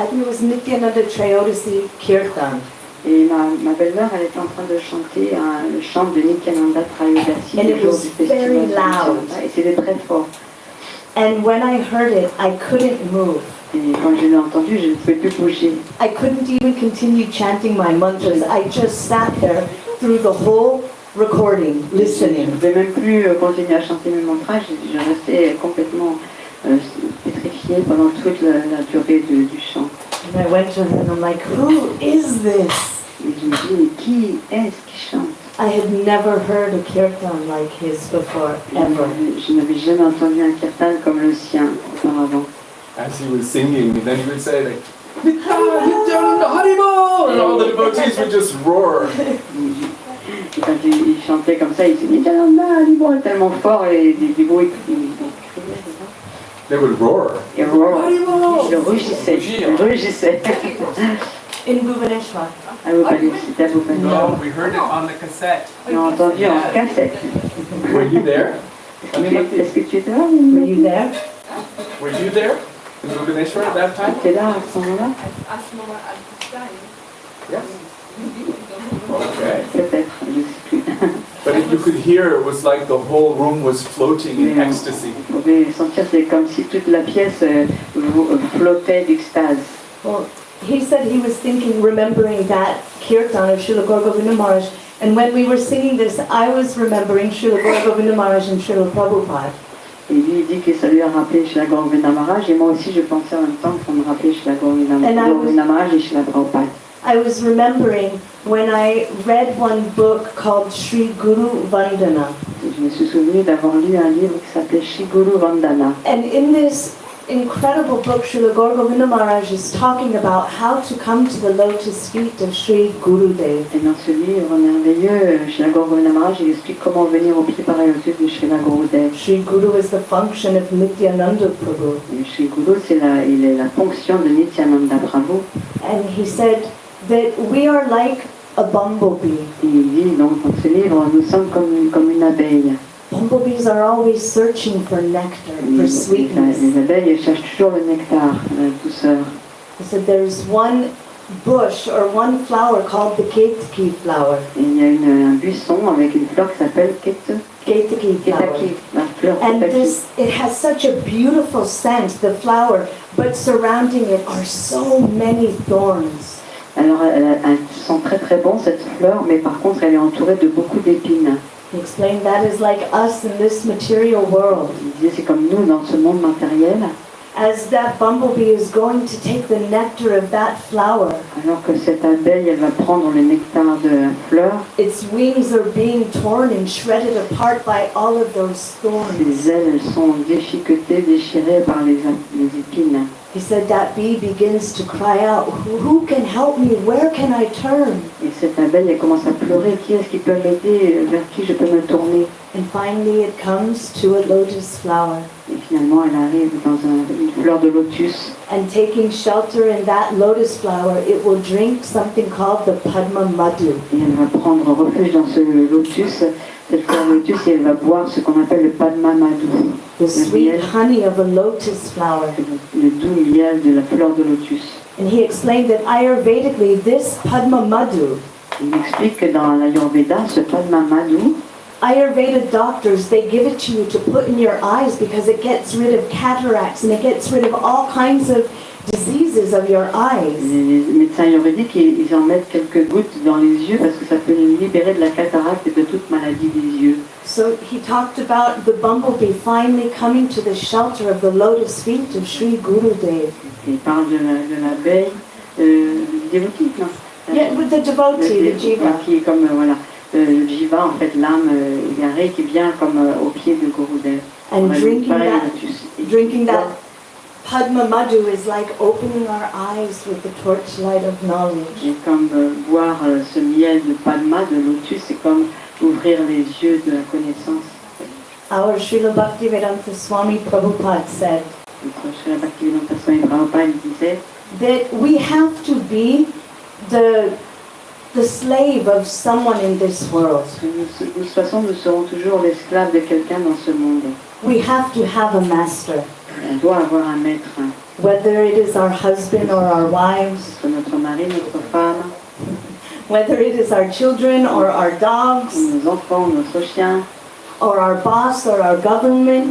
think it was Nityananda Trayodasi Kirtan. Et ma belle-mère, elle était en train de chanter le chant de Nityananda Trayodasi. And it le jour was du festival very de loud. Nityananda. Et c'était très fort. And when I heard it, I couldn't move. Et quand je l'ai entendu, je ne pouvais plus bouger. I couldn't even continue chanting my mantras. I just sat there through the whole recording, Je ne listening. pouvais même plus continuer à chanter mes mantras. Je restais complètement pétrifiée pendant toute la durée du chant. And I went to her and I'm like, who is this? Et je me dis, mais qui est-ce qui chante? I had never heard a kirtan like his before, ever. Je n'avais jamais entendu un kirtan comme le sien auparavant. As he was singing, then he would say like, Nityananda Haribol! And all the devotees would just roar. Et quand il chantait comme ça, il disait Nityananda, Haribol, tellement fort, et des bruits, ils criaient, They would roar. et ils rugissaient. In Bhubaneswar. À Bhubaneswar, c'était à Bhubaneswar. No, we heard it on the cassette. On a entendu en cassette. Were you there? Est-ce que tu étais là? Were you there? Were you there in Bhubaneswar at that time? Tu étais là à ce moment-là? Yes. Okay. Peut-être, je ne sais plus. But if you could hear, it was like the whole room was floating in ecstasy. Vous pouvez sentir, c'est comme si toute la pièce flottait d'extase. Well, he said he was thinking, remembering that kirtan of Srila Gaur Govinda Maharaj. And when we were singing this, I was remembering Srila Gaur Govinda Maharaj and Srila Prabhupada. Et lui, il dit que ça lui a rappelé Srila Gaur Govinda Maharaj, et moi aussi je pensais en même temps que ça me rappelait Srila Gaur Govinda Maharaj et Srila Prabhupada. I was remembering when I read one book called Sri Guru Vandana. Et je me suis souvenu d'avoir lu un livre qui s'appelait Shri Guru Vandana. And in this incredible book, Srila Gaur Govinda Maharaj is talking about how to come to the lotus feet of Sri Gurudev. Et dans ce livre merveilleux, Srila Gaur Govinda Maharaj, il explique comment venir au pied par la lotus de Srila Gurudev. Sri Guru is the function of Nityananda Prabhu. Et Sri Guru, il est la fonction de Nityananda Prabhu. And he said that we are like a bumblebee. Et il dit donc dans ce livre, nous sommes comme une abeille. Bumblebees are always searching for nectar, for sweetness. Les abeilles elles cherchent toujours le nectar, la douceur. He said there's one bush or one flower called the Ketaki flower. Et il y a un buisson avec une fleur qui s'appelle Ketaki flower. Ketaki, la fleur And Ketaki. it has such a beautiful scent, the flower, but surrounding it are so many thorns. Alors elle sent très très bon cette fleur, mais par contre elle est entourée de beaucoup d'épines. He explained that is like us in this material world. Il disait c'est comme nous dans ce monde matériel. As that bumblebee is going to take the nectar of that flower, Alors que cette abeille, elle va prendre le nectar de la fleur, its wings are being torn and shredded apart by all of those thorns. ses ailes elles sont déchiquetées, déchirées par les épines. He said that bee begins to cry out, who can help me? Where can I turn? Et cette abeille, elle commence à pleurer. Qui est-ce qui peut m'aider? Vers qui je peux me tourner? And finally it comes to a lotus flower. Et finalement, elle arrive dans une fleur de lotus. And taking shelter in that lotus flower, it will drink something called the Padma Madhu. Et elle va prendre refuge dans ce lotus, cette fleur de lotus, et elle va boire ce qu'on appelle le Padma Madhu. The sweet honey of a lotus flower. Le doux miel de la fleur de lotus. And he explained that Ayurvedically, this Padma Madhu, Il explique que dans l'Ayurveda, ce Padma Madhu, Ayurveda doctors, they give it to you to put in your eyes because it gets rid of cataracts and it gets rid of all kinds of diseases of your eyes. les médecins ayurvédiques, ils en mettent quelques gouttes dans les yeux parce que ça peut les libérer de la cataracte et de toute maladie des yeux. So he talked about the bumblebee finally coming to the shelter of the lotus feet of Sri Gurudev. Il parle de l'abeille, dévotique, non? Yeah, with the devotee, the jiva. Qui est comme, voilà, le jiva, en fait, l'âme égarée qui vient comme au pied de Gurudev. And Voilà, drinking pareil, that, lotus. drinking that Padma Madhu is like opening our eyes with the torchlight of knowledge. Et comme boire ce miel de Padma, de lotus, c'est comme ouvrir les yeux de la connaissance. Our Srila Bhaktivedanta Swami Prabhupada said Notre Srila Bhaktivedanta Swami Prabhupada disait that we have to be the slave of someone in this world. que de toute façon, nous serons toujours l'esclave de quelqu'un dans ce monde. We have to have a master, On doit avoir un maître, whether it is our husband or our wives, soit notre mari, notre femme, whether it is our children or our dogs, ou nos enfants, notre chien, or our boss or our government.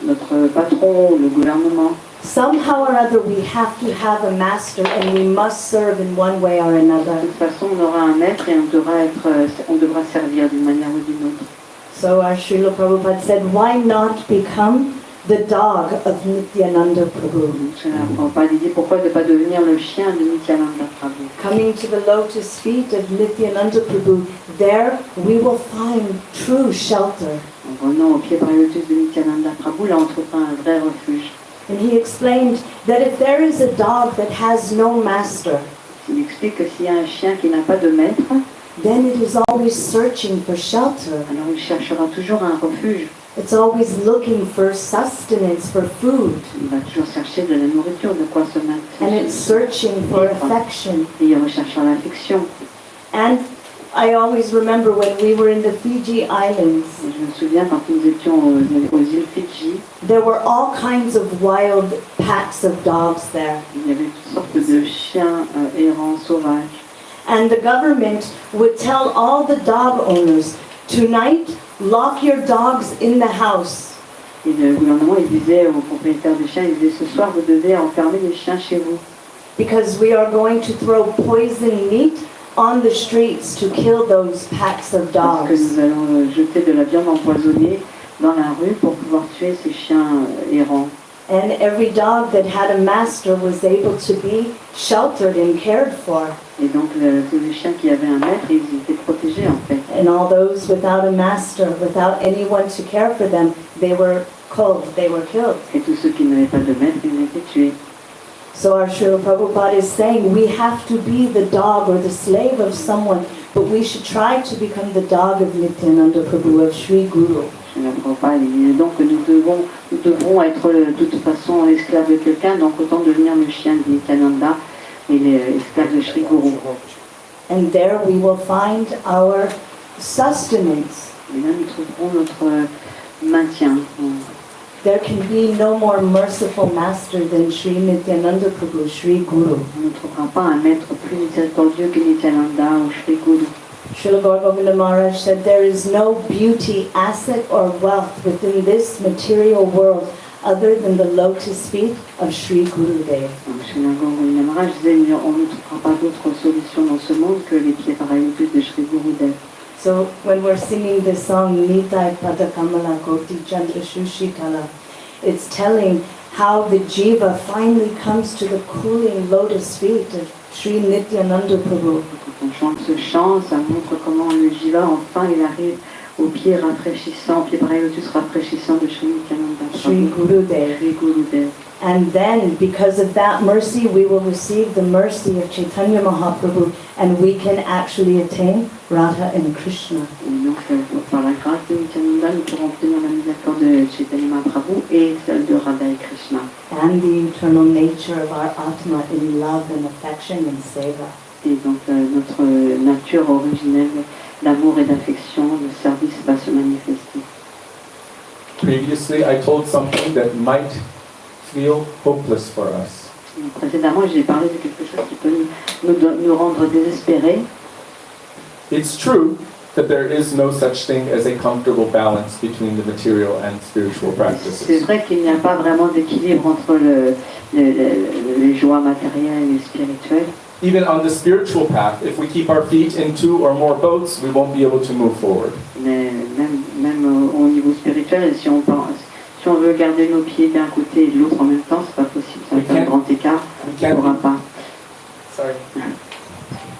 notre patron, le gouvernement. Somehow or other we have to have a master and we must serve in one way or De another. toute façon, on aura un maître et on devra servir d'une manière ou d'une autre. So our Srila Prabhupada said, why not become the dog of Nityananda Prabhu? Srila Prabhupada dit pourquoi ne pas devenir le chien de Nityananda Prabhu. Coming to the lotus feet of Nityananda Prabhu, there we will find true shelter. En venant au pied par le lotus de Nityananda Prabhu, là on trouvera un vrai refuge. And he explained that if there is a dog that has no master, Il explique que s'il y a un chien qui n'a pas de maître, then it is always searching for shelter. alors il cherchera toujours un refuge. It's always looking for sustenance, for food. Il va toujours chercher de la nourriture, de quoi se mettre. And it's searching for affection. Et il recherchera l'affection. And I always remember when we were in the Fiji Islands, Et je me souviens quand nous étions aux îles Fidji, there were all kinds of wild packs of dogs there. il y avait toutes sortes de chiens errants, sauvages. And the government would tell all the dog owners, tonight, lock your dogs in the house. Et le gouvernement, il disait aux propriétaires des chiens, il disait ce soir vous devez enfermer les chiens chez vous. Because we are going to throw poison meat on the streets to kill those packs of Parce que dogs. nous allons jeter de la viande empoisonnée dans la rue pour pouvoir tuer ces chiens errants. And every dog that had a master was able to be sheltered and cared for. Et donc les chiens qui avaient un maître, ils étaient protégés en fait. And all those without a master, without anyone to care for them, they were killed, they were killed. Et tous ceux qui n'avaient pas de maître, ils étaient tués. So our Srila Prabhupada is saying we have to be the dog or the slave of someone, but we should try to become the dog of Nityananda Prabhu, of Sri Guru. La Prabhupada dit donc que nous devrons être de toute façon esclaves de quelqu'un, donc autant devenir le chien de Nityananda et les esclaves de Sri Guru. And there we will find our sustenance. Et là, nous trouverons notre maintien. There can be no more merciful master than Sri Nityananda Prabhu, Sri Guru. On ne trouvera pas un maître plus miséricordieux que Nityananda ou Sri Guru. Srila Gaura Govinda Maharaj said there is no beauty, asset or wealth within this material world other than the lotus feet of Sri Gurudev. Sri Govinda Maharaj disait on ne trouvera pas d'autre solution dans ce monde que les pieds pareils de Sri Gurudev. So when we're singing this song, Nitai Padakamala Koti Chandra Shushikala, it's telling how the jiva finally comes to the cooling lotus feet of Sri Nityananda Prabhu. Quand on chante ce chant, ça montre comment le jiva, enfin, il arrive aux pieds rafraîchissants, pieds pareils lotus rafraîchissants de Sri Nityananda Prabhu. Sri Gurudev. Sri Gurudev. And then, because of that mercy, we will receive the mercy of Chaitanya Mahaprabhu, and we can actually attain Radha and Krishna. Et donc, par la grâce de Nityananda, nous pourrons obtenir la miséricorde de Chaitanya Mahaprabhu et celle de Radha et Krishna. And the eternal nature of our Atma in love and affection and seva. Et donc, notre nature originelle d'amour et d'affection, de service va se manifester. Previously, I told something that might feel hopeless for us. Précédemment, j'ai parlé de quelque chose qui peut nous rendre désespérés. It's true that there is no such thing as a comfortable balance between the material and spiritual C'est practices. vrai qu'il n'y a pas vraiment d'équilibre entre les joies matérielles et spirituelles. Even on the spiritual path, if we keep our feet in 2 or more boats, we won't be able to move forward. Mais même au niveau spirituel, si on veut garder nos pieds d'un côté et de l'autre en même temps, c'est pas possible. Ça fait un grand écart. On ne pourra pas. Sorry.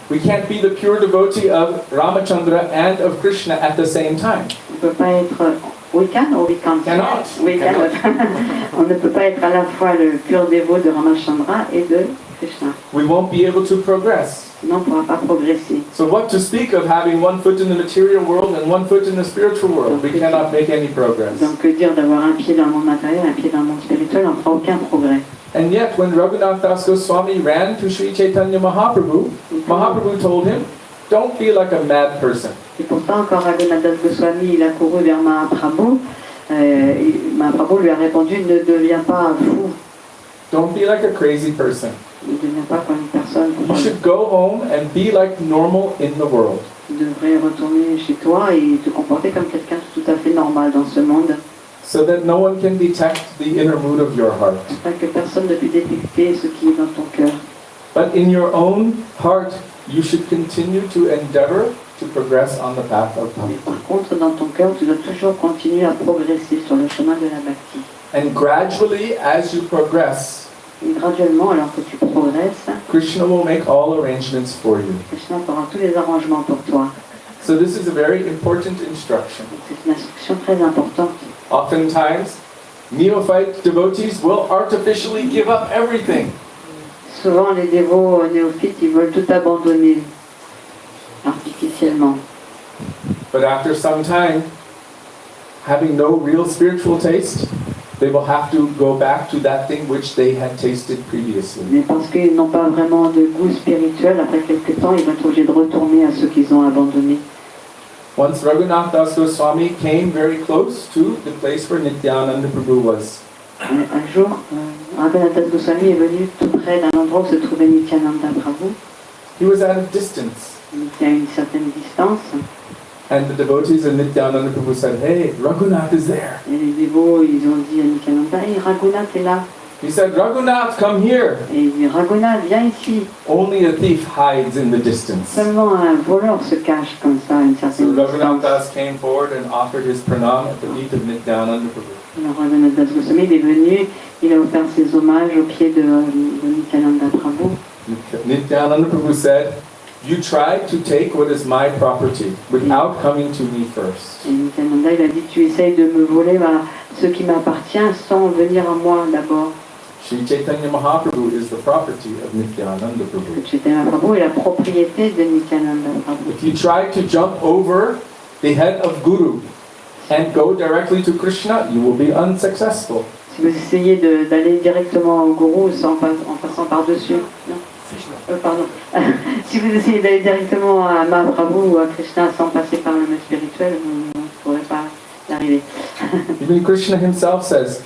We can't be the pure devotee of Ramachandra and of Krishna at the same time. On ne peut pas être. We can or we can't. Cannot. We cannot. On ne peut pas être à la fois le pur dévot de Ramachandra et de Krishna. We won't be able to progress. Sinon, on ne pourra pas progresser. So what to speak of having one foot in the material world and one foot in the spiritual world? We cannot make any progress. Donc, que dire d'avoir un pied dans le monde matériel, un pied dans le monde spirituel, on ne fera aucun progrès. And yet, when Raghunath Das Goswami ran to Sri Chaitanya Mahaprabhu, Mahaprabhu told him, don't be like a mad person. Et pourtant, quand Raghunath Das Goswami il a couru vers Mahaprabhu, Mahaprabhu lui a répondu, ne deviens pas fou, Don't be like a crazy person. ne deviens pas comme une personne. You should go home and be like normal in the world. Tu devrais retourner chez toi et te comporter comme quelqu'un de tout à fait normal dans ce monde, So that no one can detect the inner mood of your heart. afin que personne ne puisse détecter ce qui est dans ton cœur. But in your own heart, you should continue to endeavor to progress on the path of Mais Bhakti. par contre, dans ton cœur, tu dois toujours continuer à progresser sur le chemin de la Bhakti. And gradually, as you progress, Et graduellement, alors que tu progresses, Krishna will make all arrangements for you. Krishna fera tous les arrangements pour toi. So this is a very important instruction. Donc, c'est une instruction très importante. Oftentimes, neophyte devotees will artificially give up everything. Souvent, les dévots néophytes, ils veulent tout abandonner artificiellement. But after some time, having no real spiritual taste, they will have to go back to that thing which they had tasted previously. Mais parce qu'ils n'ont pas vraiment de goût spirituel, après quelques temps, ils vont être obligés de retourner à ce qu'ils ont abandonné. Once Raghunath Das Goswami came very close to the place where Nityananda Prabhu was. Un jour, Raghunath Das Goswami est venu tout près d'un endroit où se trouvait Nityananda Prabhu. He was at a distance. Il était à une certaine distance. And the devotees of Nityananda Prabhu said, hey, Raghunath is there. Et les dévots, ils ont dit à Nityananda, hey, Raghunath est là. He said, Raghunath, come here. Et il dit, Raghunath, viens ici. Only a thief hides in the distance. Seulement un voleur se cache comme ça à une So certaine Raghunath distance. Das came forward and offered his pranam at the feet of Nityananda Prabhu. Alors Raghunath Das Goswami il est venu, il a offert ses hommages au pied de Nityananda Prabhu. Nityananda Prabhu said, You tried to take what is my property without coming to me first. Et Nityananda, il a dit, tu essayes de me voler ce qui m'appartient sans venir à moi d'abord. Sri Chaitanya Mahaprabhu is the property of Nityananda Prabhu. Chaitanya Prabhu est la propriété de Nityananda Prabhu. If you try to jump over the head of Guru and go directly to Krishna, you will be unsuccessful. Si vous essayez d'aller directement au gourou en passant par-dessus, pardon. Si vous essayez d'aller directement à Mahaprabhu ou à Krishna sans passer par le monde spirituel, vous ne pourrez pas y arriver. Even Krishna himself says,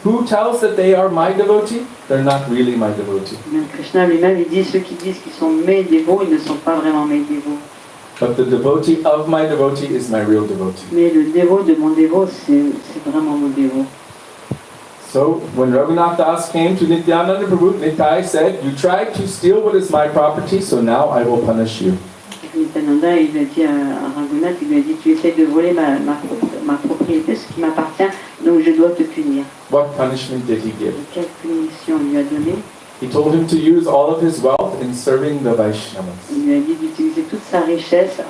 who tells that they are my devotee? They're not really my devotee. Même Krishna lui-même, il dit, ceux qui disent qu'ils sont mes dévots, ils ne sont pas vraiment mes dévots. But the devotee of my devotee is my real devotee. Mais le dévot de mon dévot, c'est vraiment mon dévot. So when Raghunath Das came to Nityananda Prabhu, Nitai said, you tried to steal what is my property, so now I will punish you. Nityananda, il a dit à Raghunath, il lui a dit, tu essaies de voler ma propriété, ce qui m'appartient, donc je dois te punir. What punishment did he give? Quelle punition il lui a donné? He told him to use all of his wealth in serving the Vaishnavas. Il lui a dit d'utiliser toute sa richesse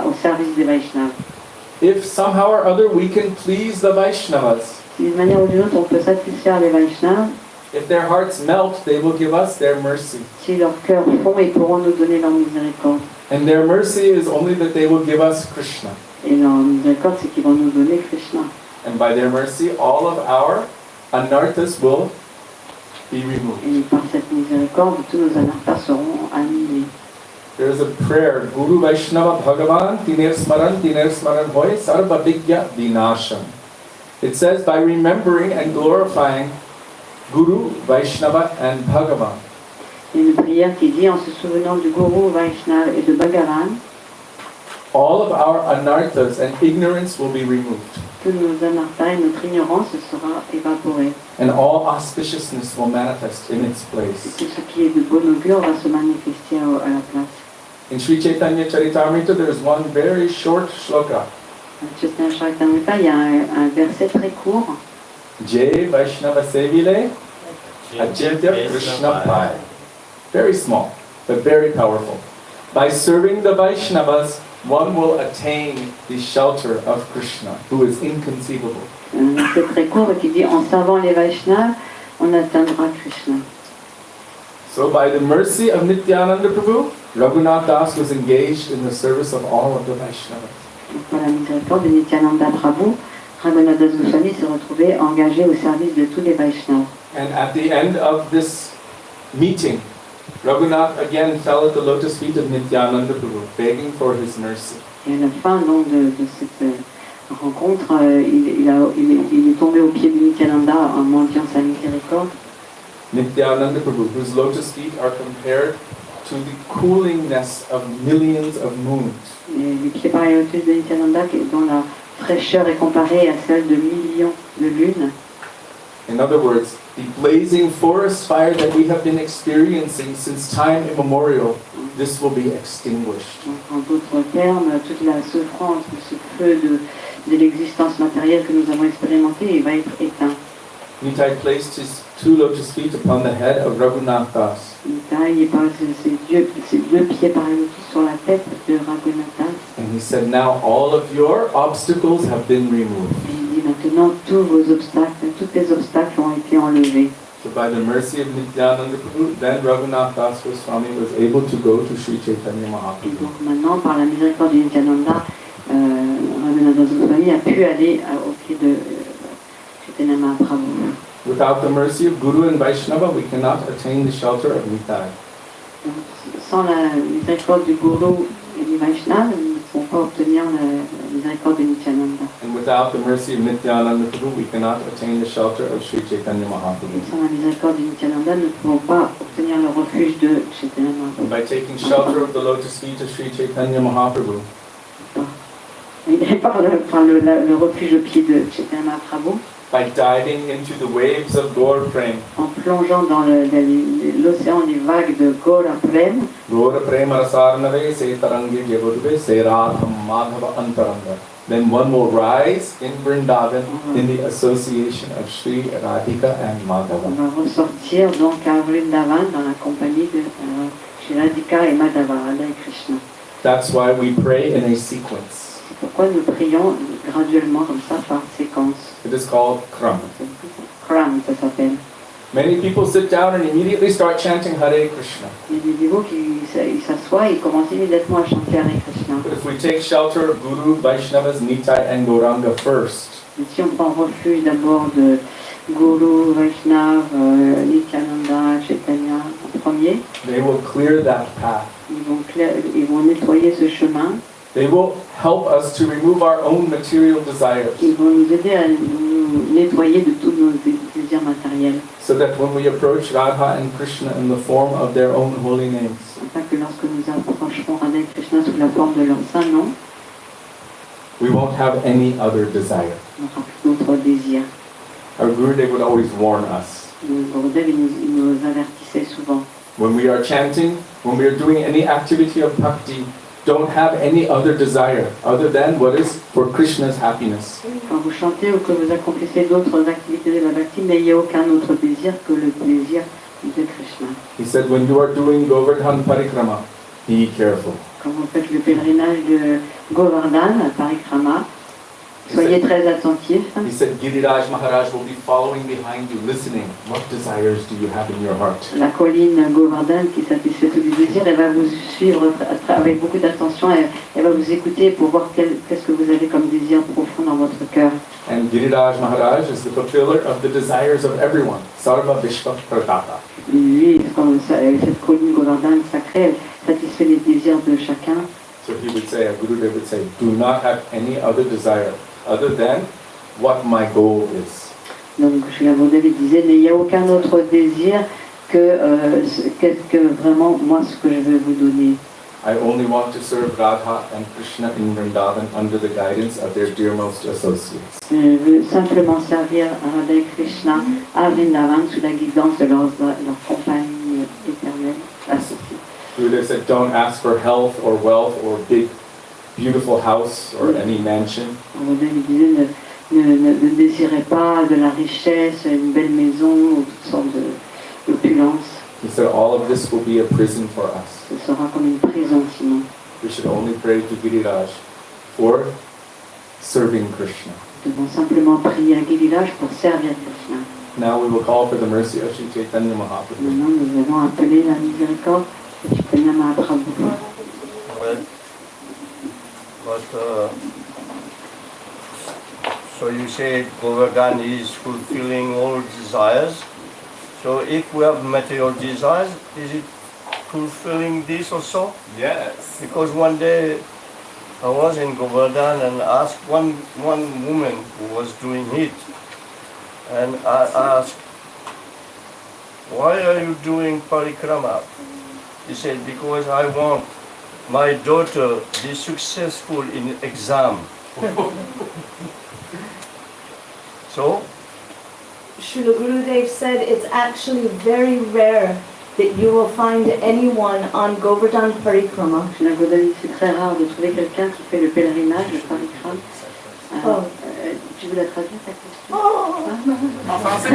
au service des Vaishnavas. If somehow or other we can please the Vaishnavas, Si d'une manière ou d'une autre on peut satisfaire les Vaishnavas, if their hearts melt, they will give us their mercy. si leurs cœurs font, ils pourront nous donner leur miséricorde. And their mercy is only that they will give us Krishna. Et leur miséricorde, c'est qu'ils vont nous donner Krishna. And by their mercy, all of our anarthas will be removed. Et par cette miséricorde, tous nos anarthas seront annihilés. There is a prayer, Guru Vaishnava Bhagavan Tiner Smaran Hoy Sarva Vigya Vinasham. It says, by remembering and glorifying Guru, Vaishnava and Bhagavan, Il y a une prière qui dit, en se souvenant du Guru, Vaishnava et de Bhagavan, all of our anarthas and ignorance will be removed. tous nos anarthas et notre ignorance sera évaporée. And all auspiciousness will manifest in its Et place. tout ce qui est de bon augure va se manifester à la place. In Sri Chaitanya Charitamrita, there is one very short shloka. Dans Chaitanya Charitamrita, il y a un verset très court. Jai Vaishnava Sevile Achintya Krishna Pai. Very small, but very powerful. By serving the Vaishnavas, one will attain the shelter of Krishna, who is inconceivable. Un verset très court qui dit, en servant les Vaishnavas, on atteindra Krishna. So by the mercy of Nityananda Prabhu, Raghunath Das was engaged in the service of all of the Vaishnavas. Donc, par la miséricorde de Nityananda Prabhu, Raghunath Das Goswami s'est retrouvé engagé au service de tous les Vaishnavas. And at the end of this meeting, Raghunath again fell at the lotus feet of Nityananda Prabhu, begging for his mercy. Et à la fin donc, de cette rencontre, il est tombé au pied de Nityananda en mendiant sa miséricorde. Nityananda Prabhu, whose lotus feet are compared to the coolingness of millions of moons. Et les pieds pareils au pied de Nityananda, dont la fraîcheur est comparée à celle de millions de lunes. In other words, the blazing forest fire that we have been experiencing since time immemorial, this will be extinguished. Donc, en d'autres termes, toute la souffrance de ce feu de l'existence matérielle que nous avons expérimenté, il va être éteint. Nitai placed his two lotus feet upon the head of Raghunath Das. Il pose ses deux pieds pareils sur la tête de Raghunath Das. And he said, now all of your obstacles have been removed. Et il dit maintenant tous vos obstacles, tous tes obstacles ont été enlevés. So by the mercy of Nityananda Prabhu, then Raghunath Das Goswami was able to go to Sri Chaitanya Et Mahaprabhu. donc maintenant, par la miséricorde de Nityananda, Raghunath Das Goswami a pu aller au pied de Chaitanya Mahaprabhu. Without the mercy of Guru and Vaishnava, we cannot attain the shelter of Nitai. Donc, sans la miséricorde du Guru et du Vaishnava, nous ne pouvons pas obtenir la miséricorde de Nityananda. And without the mercy of Nityananda Prabhu, we cannot attain the shelter of Sri Chaitanya Et Mahaprabhu. sans la miséricorde de Nityananda, nous ne pouvons pas obtenir le refuge de Chaitanya And Mahaprabhu. by taking shelter of the lotus feet of Sri Chaitanya Mahaprabhu, Et par le refuge au pied de Chaitanya Mahaprabhu, by diving into the waves of Gaur Prem, en plongeant dans l'océan des vagues de Gora Prem, Gaur Prema Rasarnave Se Tarangi Yavudve Se Radham Madhava Antaranga, then one will rise in Vrindavan in the association of Sri Radhika and on Madhava. va ressortir donc à Vrindavan dans la compagnie de Shri Radhika et Madhava, Radha et Krishna. That's why we pray in a sequence. C'est pourquoi nous prions graduellement comme ça par séquence. It is called Kram. Kram, ça s'appelle. Many people sit down and immediately start chanting Hare Krishna. Il y a des dévots qui s'assoient et commencent immédiatement à chanter Hare Krishna. But if we take shelter of Guru, Vaishnavas, Nitai, and Gauranga first, Et si on prend refuge d'abord de Guru, Vaishnav, Nityananda, Chaitanya en premier, they will clear that path. ils vont nettoyer ce chemin. They will help us to remove our own material desires, Ils vont nous aider à nous nettoyer de tous nos désirs matériels. so that when we approach Radha and Krishna in the form of their own holy names, Afin que lorsque nous approcherons Radha et Krishna sous la forme de leur saint nom, we won't have any other desire. on n'aura plus d'autres désirs. Our Gurudev would always warn us. Le Gurudev, il nous avertissait souvent. When we are chanting, when we are doing any activity of bhakti, don't have any other desire other than what is for Krishna's happiness. Quand vous chantez ou que vous accomplissez d'autres activités de la bhakti, n'ayez aucun autre désir que le plaisir de Krishna. He said, when you are doing Govardhan Parikrama, be careful. Quand vous faites le pèlerinage de Govardhan à Parikrama, soyez très attentifs. He said, Giriraj Maharaj will be following behind you, listening. What desires do you have in your heart? La colline Govardhan qui satisfait tous les désirs, elle va vous suivre avec beaucoup d'attention, elle va vous écouter pour voir qu'est-ce que vous avez comme désir profond dans votre cœur. And Giriraj Maharaj is the fulfiller of the desires of everyone. Sarva Vishva Pratapa. Lui, cette colline Govardhan sacrée, elle satisfait les désirs de chacun. So he would say, Gurudev would say, do not have any other desire other than what my goal is. Donc, Sri Gurudev disait, n'ayez aucun autre désir que vraiment moi ce que je veux vous donner. I only want to serve Radha and Krishna in Vrindavan under the guidance of their dearmost associates. Je veux simplement servir Radha et Krishna à Vrindavan sous la guidance de leur compagnie éternelle associée. Gurudev said, don't ask for health or wealth or big, beautiful house or any mansion. Gurudev disait, ne désirez pas de la richesse, une belle maison ou toutes sortes d'opulences. He said, all of this will be a prison for us. Ce sera comme une prison sinon. We should only pray to Giriraj for serving Krishna. Nous devons simplement prier à Giriraj pour servir Krishna. Now we will call for the mercy of Sri Chaitanya Mahaprabhu. Maintenant, nous allons appeler la miséricorde de Chaitanya Mahaprabhu. Ouais. But, so you say Govardhan is fulfilling all desires. So if we have material desires, is it fulfilling this also? Yes. Because one day I was in Govardhan and asked one woman who was doing it, and I asked, why are you doing parikrama? He said, because I want my daughter to be successful in exam. So, Srila Gurudev said it's actually very rare that you will find anyone on Govardhan Parikrama. Sri Gurudev, c'est très rare de trouver quelqu'un qui fait le pèlerinage, le parikrama. Tu veux la traduire ta question? En français.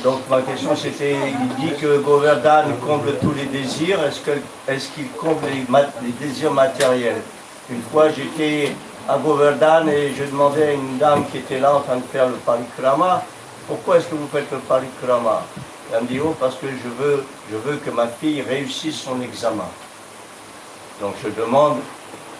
Donc ma question c'était, il dit que Govardhan comble tous les désirs, est-ce qu'il comble les désirs matériels? Une fois j'étais à Govardhan et je demandais à une dame qui était là en train de faire le parikrama, pourquoi est-ce que vous faites le parikrama? Elle me dit, oh parce que je veux que ma fille réussisse son examen. Donc je demande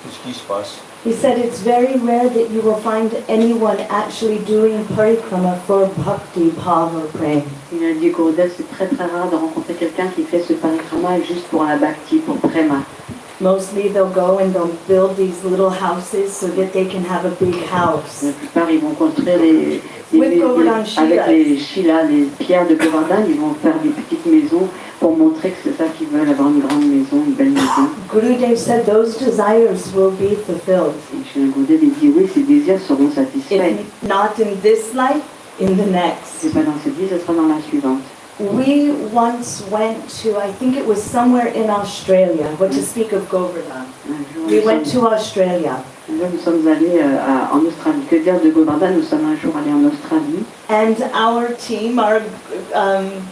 ce qui se passe. He said it's very rare that you will find anyone actually doing parikrama for bhakti, bhava, prem. Il a dit Gurudev, c'est très très rare de rencontrer quelqu'un qui fait ce parikrama juste pour la bhakti, pour prema. Mostly they'll go and they'll build these little houses so that they can have a big house. La plupart, ils vont construire With Govardhan avec les shilas, les pierres de Govardhan, ils vont faire des petites maisons pour montrer que c'est ça qu'ils veulent, avoir une grande maison, une belle maison. Gurudev said those desires will be fulfilled. Et Sri Gurudev, il dit oui, ces désirs seront satisfaits. If not in this life, in the next. C'est pas dans cette vie, ce sera dans la suivante. We once went to, I think it was somewhere in Australia, what to speak of Govardhan. We went to Australia. Un jour, nous sommes allés en Australie. Que dire de Govardhan? Nous sommes un jour allés en Australie. And our team, our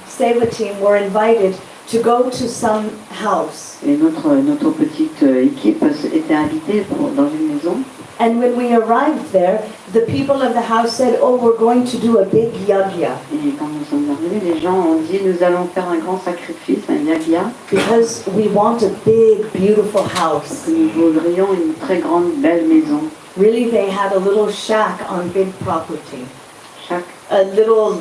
Seva team, were invited to go to some house. Et notre petite équipe était invitée dans une maison. And when we arrived there, the people of the house said, "Oh, we're going to do a big yagya Et quand nous sommes arrivés, les gens ont dit nous allons faire un grand sacrifice, un yagya, because we want a big, beautiful house." que nous voudrions une très grande, belle maison. Really, they had a little shack on big property. Chaque A little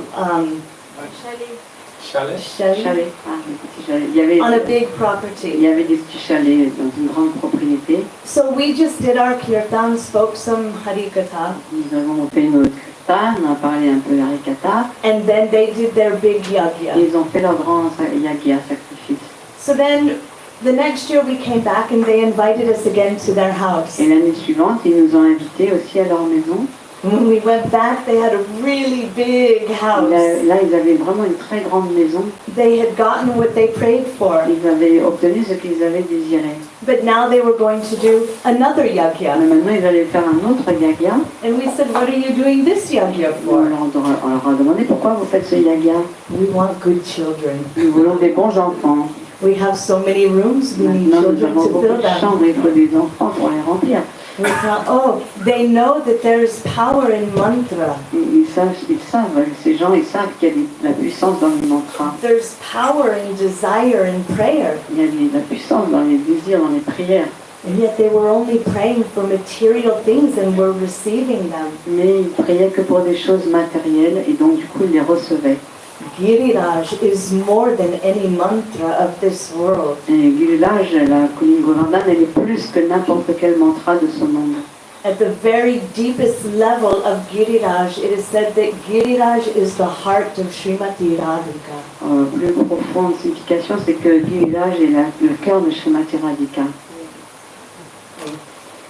Chalet? chalet, des petits chalets. on a big Il property. y avait des petits chalets dans une grande propriété. So we just did our kirtan, spoke some harikatha, Nous avons fait notre kirtan, on a parlé un peu harikata, and then they did their big et yagya. ils ont fait leur grand yagya, sacrifice. So then the next year we came back and they invited us again to their house. Et l'année suivante, ils nous ont invités aussi à leur maison. When we went back, they had a really big house. Là, ils avaient vraiment une très grande maison. They had gotten what they prayed for, Ils avaient obtenu ce qu'ils avaient désiré. but now they were going to do another Mais yagya. maintenant, ils allaient faire un autre yagya. And we said, "What are you doing this yagya On for?" leur a demandé pourquoi vous faites ce yagya. We want good children. Nous voulons des bons enfants. We have so many rooms, we need Maintenant, nous children avons to beaucoup fill de them. chambres, il faut des enfants pour les remplir. We thought, oh, they know that there is power in mantra. Ils savent, ces gens, ils savent qu'il y a la puissance dans les mantras. There's power in desire in prayer. Il y a la puissance dans les désirs, dans les prières. And yet they were only praying for material things and were receiving them. Mais ils priaient que pour des choses matérielles et donc du coup ils les recevaient. Giriraj is more than any mantra of this world. Et Giriraj, la colline Govardhan, elle est plus que n'importe quel mantra de ce monde. At the very deepest level of Giriraj, it is said that Giriraj is the heart of Srimati Radhika. Plus profonde signification, c'est que Giriraj est le cœur de Srimati Radhika.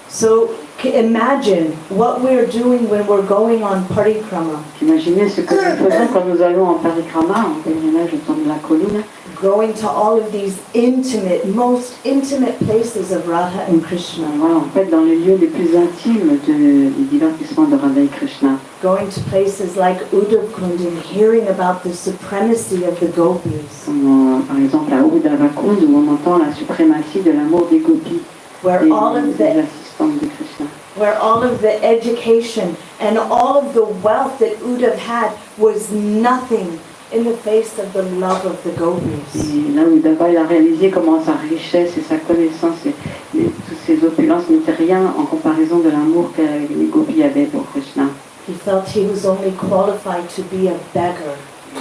So imagine what we're doing when we're going on parikrama, Imaginez ce que nous faisons quand nous allons en parikrama, en pèlerinage autour de la colline, going to all of these intimate, most intimate places of Radha and Krishna, voilà, en fait dans les lieux les plus intimes du divertissement de Radha et Krishna. going to places like Uddhav Kund and hearing about the supremacy of the gopis, Comme, par exemple à Uddhava Kund où on entend la suprématie de l'amour des gopis where et all of des the assistantes de Krishna. where all of the education and all of the wealth that Uddhav had was nothing in the face of the love of the gopis. Et là où Uddhava il a réalisé comment sa richesse et sa connaissance et toutes ces opulences n'étaient rien en comparaison de l'amour que les gopis avaient pour Krishna. He felt he was only qualified to be a beggar.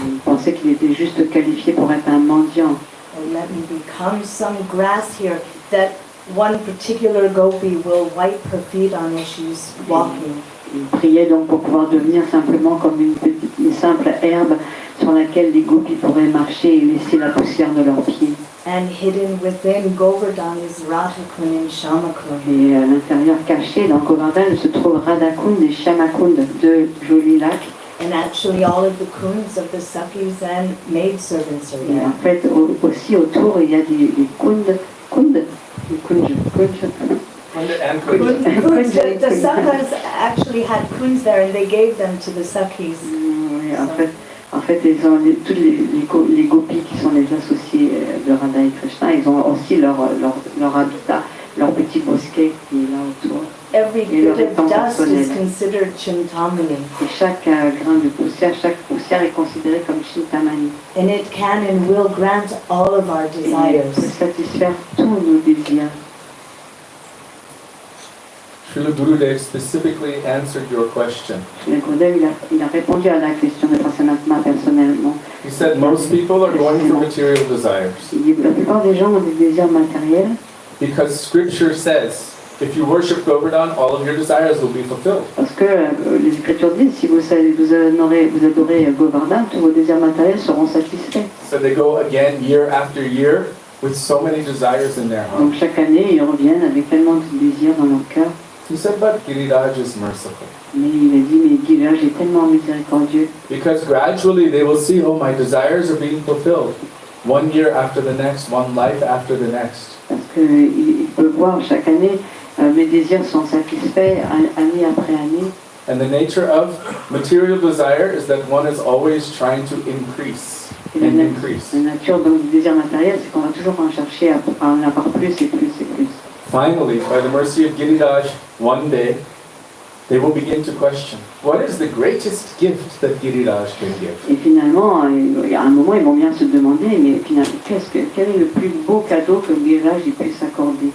Il pensait qu'il était juste qualifié pour être un mendiant. And let me become some grass here that one particular gopi will wipe her feet on as she's walking. Il priait donc pour pouvoir devenir simplement comme une simple herbe sur laquelle les gopis pourraient marcher et laisser la poussière de leurs pieds. And hidden within Govardhan is Radhakund and Shamakund. Et à l'intérieur caché dans Govardhan se trouvent Radhakund et Shamakund, deux jolis lacs. And actually all of the kunds of the Sakis and maidservants are Et there. en fait aussi autour il y a des kunds, And Kunds, the Sakas actually had kunds there and they gave them to the Sakis. Oui, en fait, ils ont tous les gopis qui sont les associés de Radha et Krishna, ils ont aussi leur habitat, leur petit bosquet qui est là autour. Every Et le bit of rectangle dust is personnel. considered Chintamani. Et chaque grain de poussière, chaque poussière est considérée comme Chintamani. And it can and will grant all of our Et il desires. peut satisfaire tous nos désirs. Srila Gurudev specifically answered your question. Le Gurudev, il a répondu à la question de Prasanatma personnellement. He said most people are going for material desires Il dit, la plupart des gens ont des désirs matériels because scripture says if you worship Govardhan, all of your desires will be fulfilled. parce que les Écritures disent si vous adorez Govardhan, tous vos désirs matériels seront satisfaits. So they go again year after year with so many desires in their heart. Donc chaque année, ils reviennent avec tellement de désirs dans leur cœur. He said, but Giriraj is merciful. Mais il a dit, mais Giriraj est tellement miséricordieux. Because gradually they will see, oh, my desires are being fulfilled. One year after the next, one life after the next. Parce qu'il peut voir chaque année, mes désirs sont satisfaits année après année. And the nature of material desire is that one is always trying to increase. Et and increase. la nature donc, du désir matériel, c'est qu'on va toujours en chercher à en avoir plus et plus et plus. Finally, by the mercy of Giriraj, one day, they will begin to question, what is the greatest gift that Giriraj can give? Et finalement, il y a un moment, ils vont bien se demander, mais finalement, quel est le plus beau cadeau que Giriraj puisse accorder?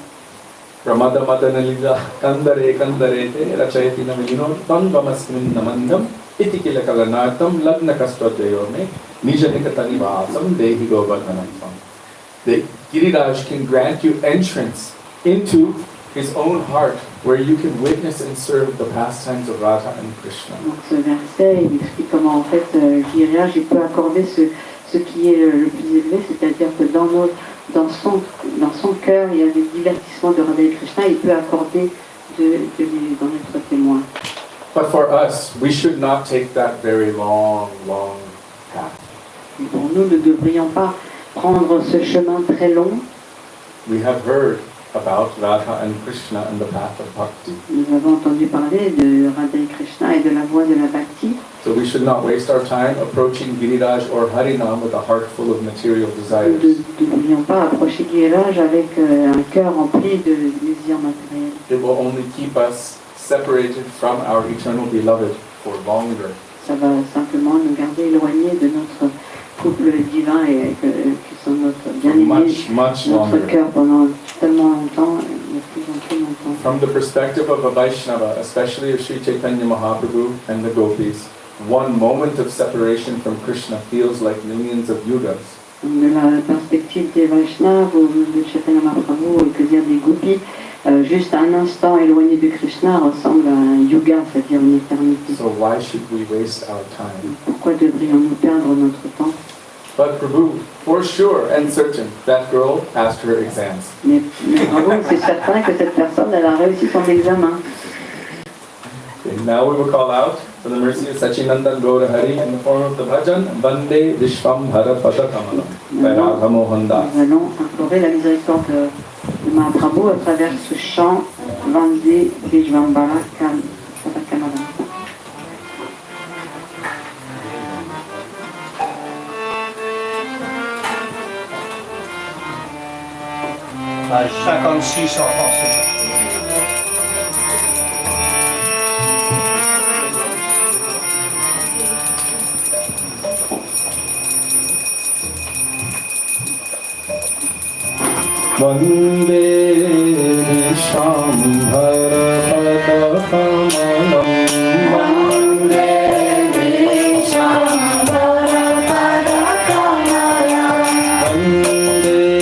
Ramada Madanalila Kandare Kandarete Rachayati Namalino Tanvamasmin Namandam Itikila Kalanatam Lagna Kastratayome Nijanikatani Vasam Dehi Govardhanam. The Giriraj can grant you entrance into his own heart where you can witness and serve the pastimes of Radha and Krishna. Donc ce verset, il explique comment en fait Giriraj il peut accorder ce qui est le plus élevé, c'est-à-dire que dans son cœur, il y a des divertissements de Radha et Krishna, il peut accorder d'en être témoin. But for us, we should not take that very long path. Et pour nous, ne devrions pas prendre ce chemin très long. We have heard about Radha and Krishna and the path of Bhakti. Nous avons entendu parler de Radha et Krishna et de la voie de la Bhakti. So we should not waste our time approaching Giriraj or Harinam with a heart full of material Nous desires. ne devrions pas approcher Giriraj avec un cœur rempli de désirs matériels. It will only keep us separated from our eternal beloved for longer. Ça va simplement nous garder éloignés de notre couple divin et qui sont notre bien-aimé, Much notre longer. cœur pendant tellement longtemps, de plus en plus longtemps. From the perspective of a Vaishnava, especially of Sri Chaitanya Mahaprabhu and the gopis, one moment of separation from Krishna feels like millions of yugas. De la perspective des Vaishnavas ou de Chaitanya Mahaprabhu et que dire des gopis, juste un instant éloigné de Krishna ressemble à un yuga, c'est-à-dire une éternité. So why should we waste our time? Pourquoi devrions-nous perdre notre temps? But Prabhu, for sure and certain, that girl passed her exams. Mais bravo, c'est certain que cette personne, elle a réussi son examen. Okay, now we will call out for the mercy of Sachinandan Gaura Hari in the form of the bhajan, Vande Vishwam Bhara Pada Kamalam, by Radha Mohan Das. Nous allons implorer la miséricorde de Mahaprabhu à travers ce chant Vande Vishwambara Kamalam. Page 56 en français. Vande Vishwambhara Pada Kamalam, Vande Vishwambara Pada Kamalam. Vande Vishwambhara Pada Kamalam, Vande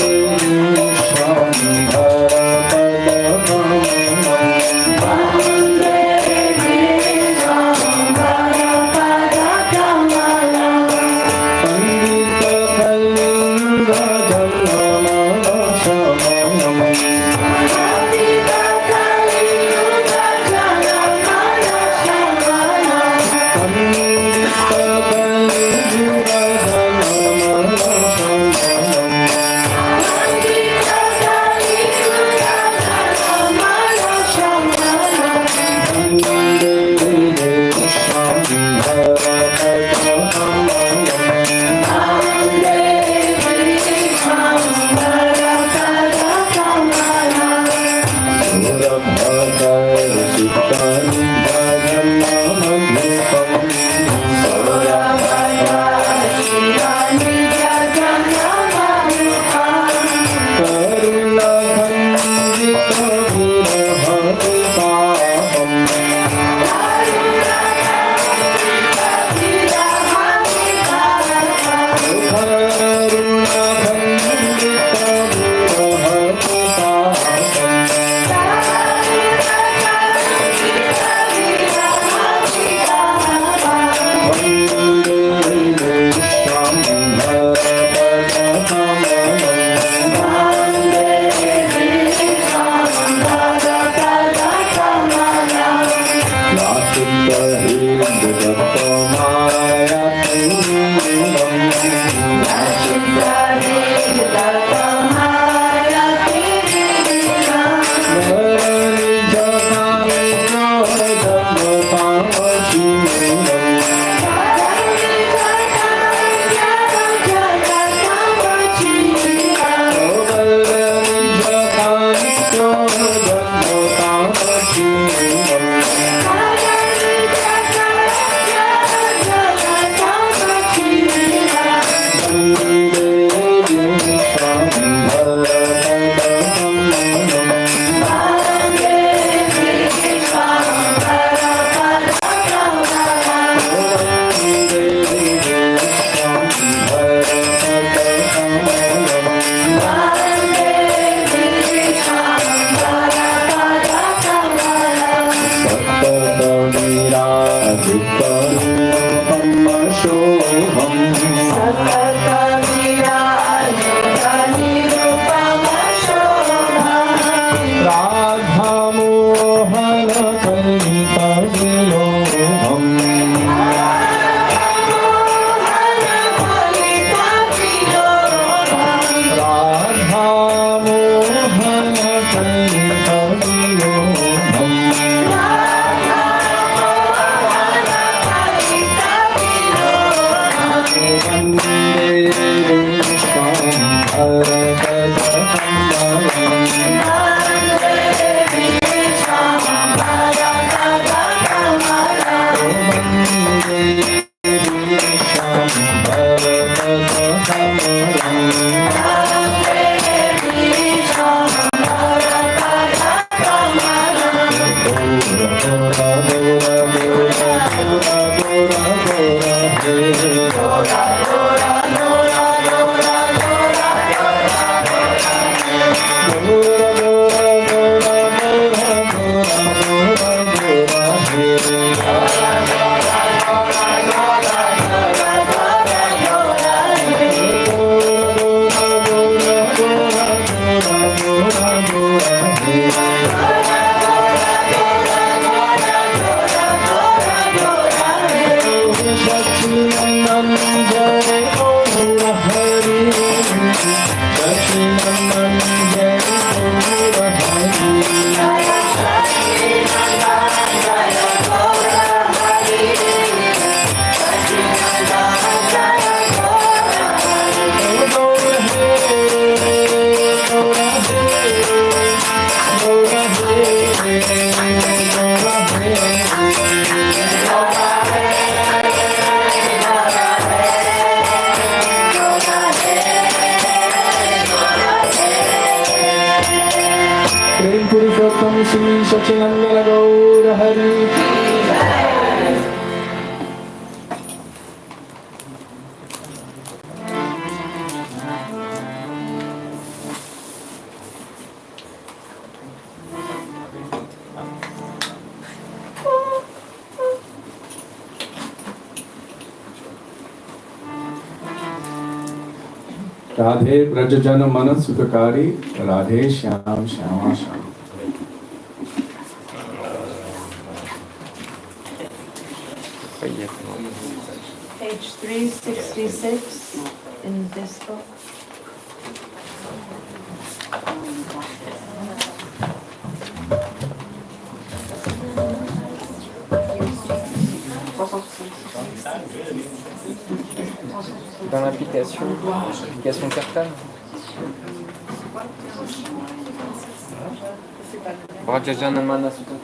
Vishwambara Pada Kamalam. Pandita Kalinga Jalama Shamanam, Pandita Kaliyuga Jalamaya Shamalam. Pandita Kalinga Jalama Shamanam. Pandita Kaliyuga Jalamaya Shamalam. Vande Vishwambhara Pada Kamalam, Vande Vishwambara Pada Kamalam. Surabhadra Chittani Bhajanamamnipam, Surabhadra Shirani Jagannamarupam. Karunakhandita Virahadipaham, Karunakhandita Virahadipaham. Vande Vishwambhara Pada Kamalam, Natika Hridata Maya Tinam, Narani Jakani Jodham Pavashinam, प्रेम पुरुषोत्तम श्री सच्चिदानंद गौर हरि राधे ब्रज जन मन सुखकारी Radhe Shyam Shyama Shyam Page 366 in this book. Dans l'application Cartal. Rajajanamana Sutta.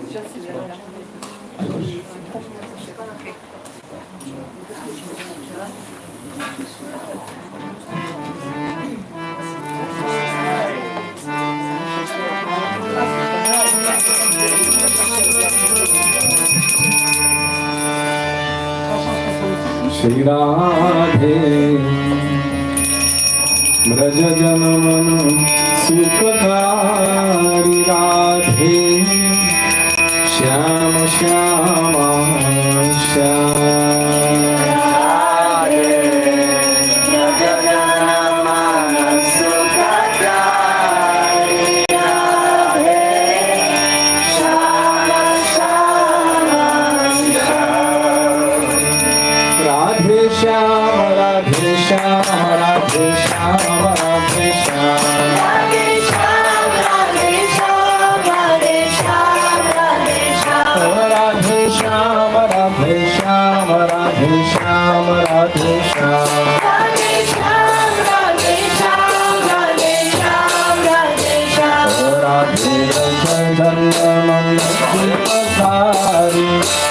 Shri Radhe Braj जन मन सुखकारी राधे श्याम श्यामा श्याम राधे श्याम राधे श्याम राधे श्याम राधे श्याम राधे श्याम राधे श्याम राधे श्याम राधे श्याम राधे श्याम राधे श्याम राधे श्याम राधे श्याम राधे श्याम राधे श्याम राधे रंजन मन सुखकारी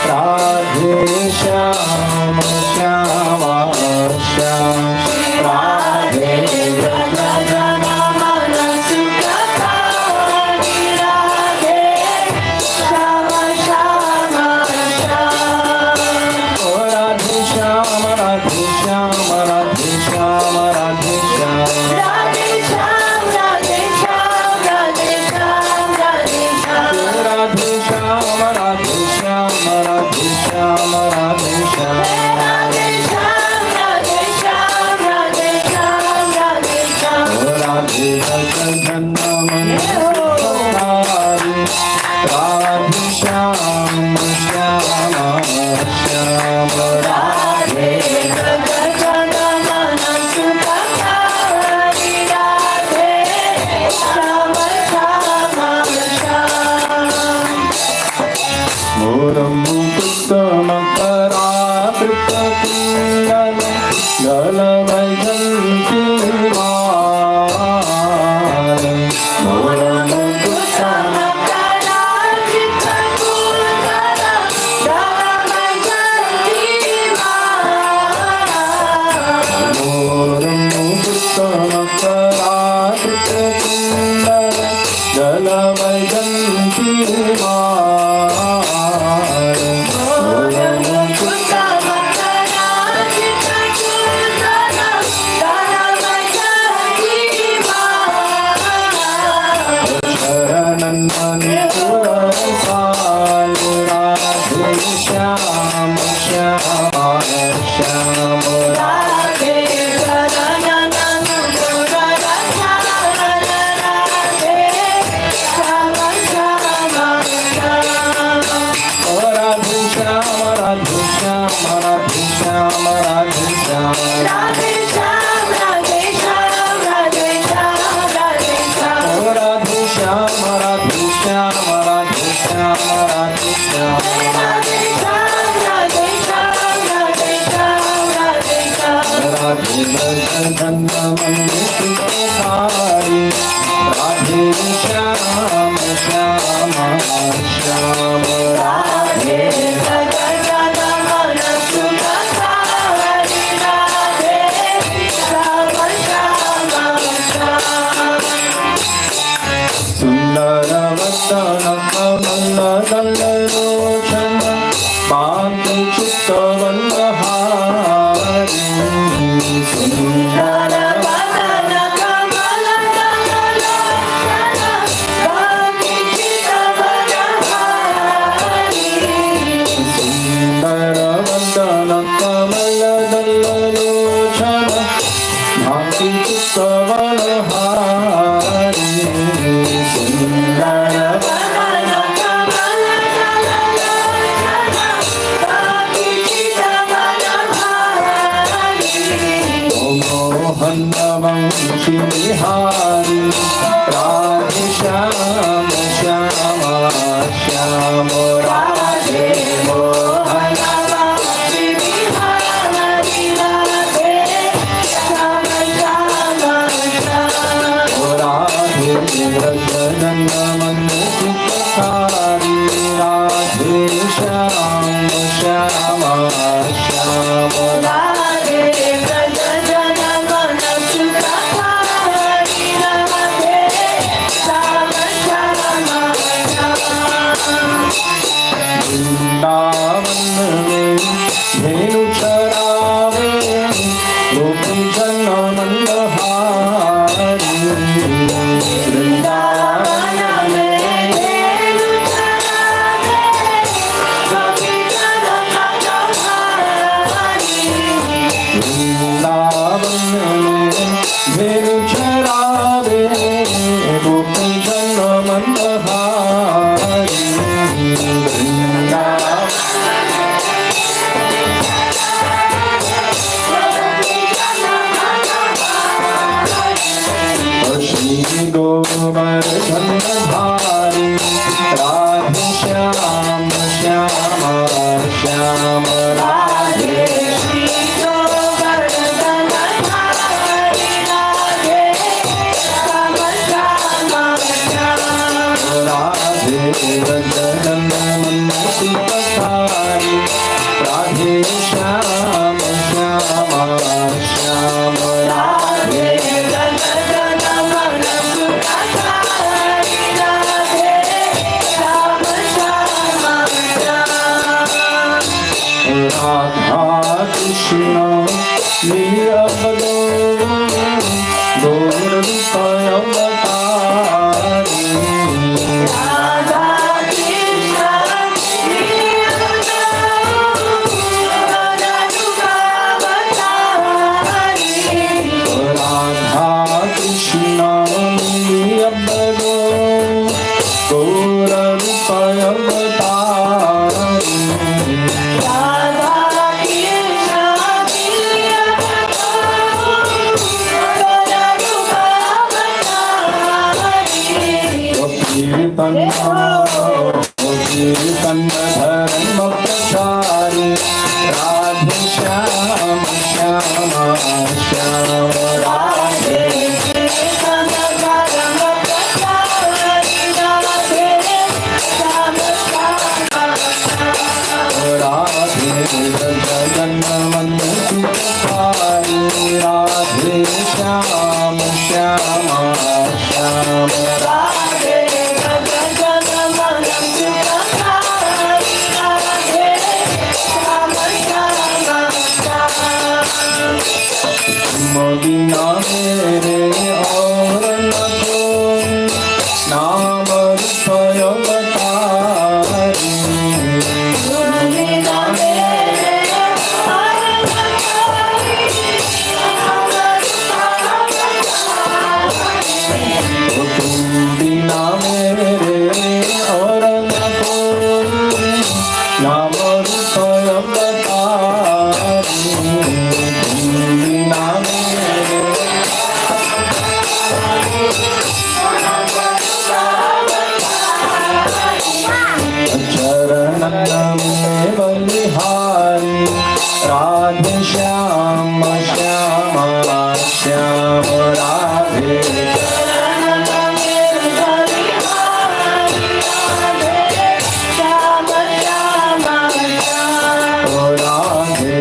राधे श्याम श्याम श्याम राधे रंजन मन सुखकारी राधे श्याम श्याम श्याम राधे श्याम राधे श्याम राधे श्याम राधे श्याम राधे श्याम राधे श्याम राधे श्याम राधे श्याम राधे श्याम राधे श्याम राधे श्याम राधे श्याम राधे श्याम राधे श्याम राधे श्याम राधे श्याम राधे रंजन मन सुखकारी राधे श्याम श्याम श्याम राधे रंजन मन सुखकारी राधे श्याम श्याम श्याम मोरम पुस्तमकरावृतकुण्डल दलवैजन्ती सुंदर जलवैजंती श्याम श्याम श्याम राधे श्याम श्याम श्याम राधे सुंदर वदन कमल दललोचन कांति चित्तवल्लहारी सुंदर वदन कमल दललोचन कांति चित्तवल्लहारी सुंदर वदन कमल दललोचन कांति चित्तवल्लहारी वंशी बिहारी राधे श्याम श्याम श्याम राधे मोहन वंशी बिहारी राधे श्याम श्याम श्याम राधे रजन मन सुखकारी राधे श्याम श्याम श्याम राधे वृंदावन में धेनु चरावे गोपी जन मंदहारी वृंदावन में धेनु चरावे गोपी जन मंदहारी वृंदावन में धेनु चरावे गोपी जन मंदहारी गोवर्धन धारी राधे श्याम श्याम श्याम राधे गोवर्धन धारी राधे श्याम श्याम श्याम राधे रंजन मन सुखकारी राधे श्याम श्याम श्याम राधे राधा कृष्ण लीला बलो गौर रूपय अवतारी राधा कृष्ण लीला बलो गौर रूपय अवतारी राधा कृष्ण लीला बलो गौर रूपय अवतारी कीर्तन धर्म प्रचारी राधे श्याम श्याम श्याम राधे कीर्तन धर्म प्रचारी राधे श्याम श्याम राधे जगन मन सुखारी Radhe Shyam Shyam Shyam Radhe Gadagada Manam Sukakari Radhe Shyam Shyam Medina मेरे और न कोई नाम स्वयं बतारी Mudina mere तुम बिना मेरे और न कोई नाम स्वयं बतारी तुम बिना मेरे चरण में बलिहारी राधे श्याम श्याम श्याम राधे राधे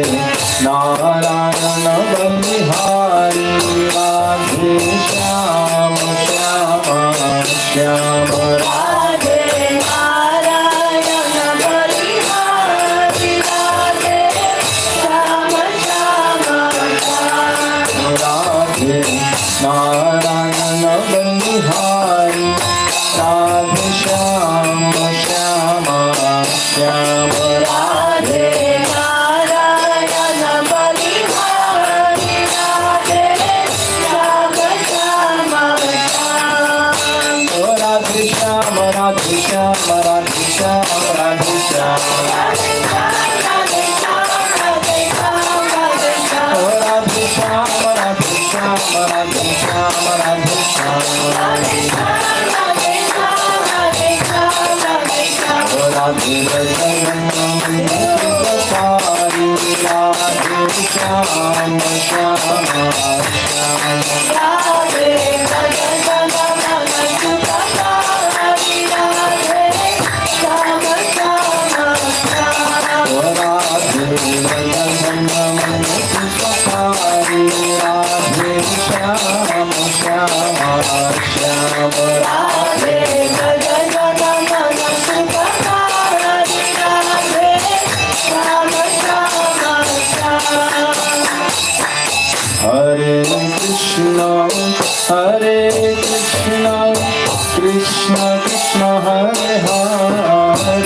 नारायण बलिहारी Radhe Shyam Shyam Shyam Radhe Narayana Bharihari Radhe Shama Shama Radhe Narayan बलिहारी Radhe Shyam Shyam Shyam Radhe Narayana Bharihari Radhe Shama Shama Radhe Shyam Radhe Shyam Radhe Shyam Radhe Shyam Radhe Shyam Radhe Shyam Radhe Shyam Radhe Shyam Radhe सारी राधे श्याम श्याम श्याम राधे सारी राधे श्याम श्याम श्याम राधे हरे Krishna Krishna Krishna Hare Hare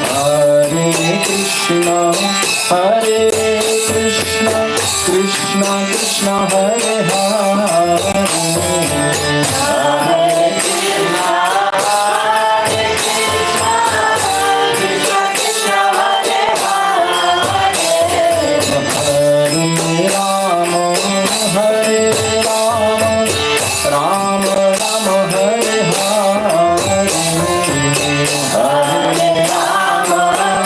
Hare Krishna, Hare Krishna, Krishna Krishna, Hare Hare. Hare Ram Ram Ram Hare Hare Hare Ram Hare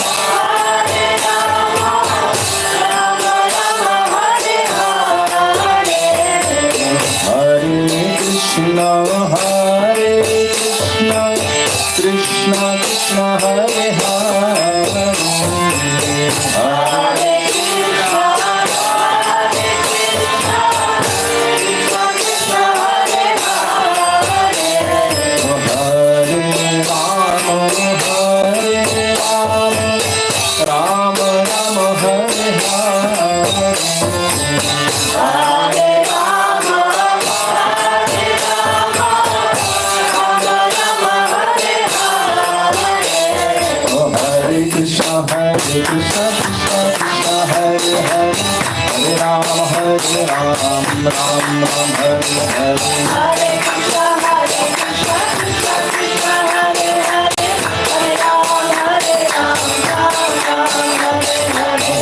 Krishna Krishna Krishna Hare Hare Hare Ram Ram Ram Hare Hare Hare Hare Krishna Krishna Krishna Hare Hare Hare Hare Ram Ram Hare Hare Hare Krishna Krishna Krishna Hare Hare Hare Ram Ram Ram Hare Hare Hare Krishna, Krishna Krishna, Hare Hare, Hare Ram, Ram Ram, Hare Hare.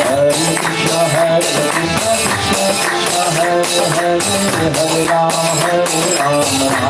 Hare Krishna Krishna Krishna Hare Hare Hare Ram Ram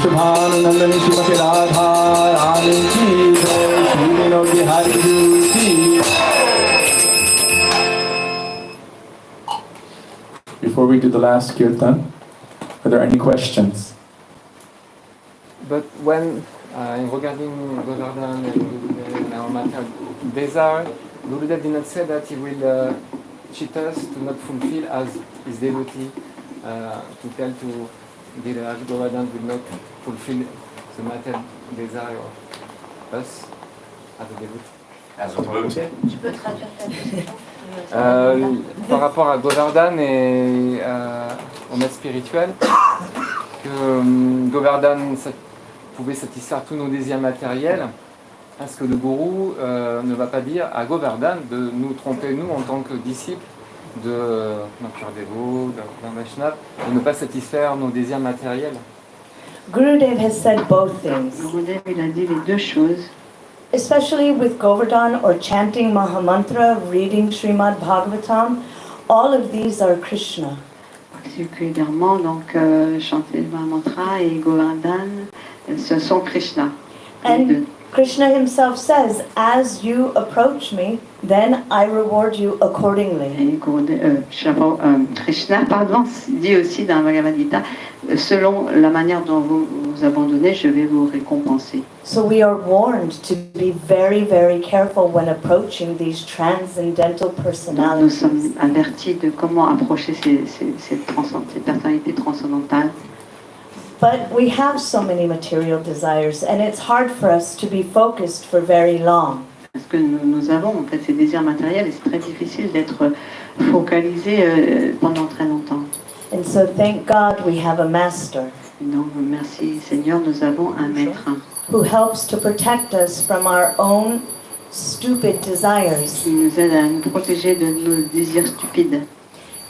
Subhananandani Shrimati Radha Rani ki jai, Shri Vinodi Hari Guru ki. Before we do the last kirtan, are there any questions? But when, regarding Govardhan and Gurudev, our matter, Desire, Gurudev did not say that he will cheat us to not fulfill as his devotee, to tell to Giriraj Govardhan will not fulfill the material desire of us as a devotee. As a devotee. Tu peux traduire ta question Par rapport à Govardhan et au maître spirituel, que Govardhan pouvait satisfaire tous nos désirs matériels, est-ce que le gourou ne va pas dire à Govardhan de nous tromper, nous, en tant que disciples de notre dévot, d'un Vaishnava, et ne pas satisfaire nos désirs matériels? Gurudev has said both things. Gurudev, il a dit les deux choses. Especially with Govardhan or chanting Mahamantra, reading Srimad Bhagavatam, all of these are Krishna. Particulièrement, donc, chanter le Mahamantra et Govardhan, ce sont Krishna. And Krishna himself says, as you approach me, then I reward you accordingly. Et Krishna, dit aussi dans la Bhagavad Gita, selon la manière dont vous vous abandonnez, je vais vous récompenser. So we are warned to be very, very careful when approaching these transcendental Donc, nous personalities. sommes avertis de comment approcher ces personnalités transcendantales. But we have so many material desires, and it's hard for us to be focused for very long. Parce que nous avons en fait ces désirs matériels et c'est très difficile d'être focalisé pendant très longtemps. And so thank God we have a master Et donc merci Seigneur, nous avons un maître who helps to protect us from our own stupid desires. qui nous aide à nous protéger de nos désirs stupides.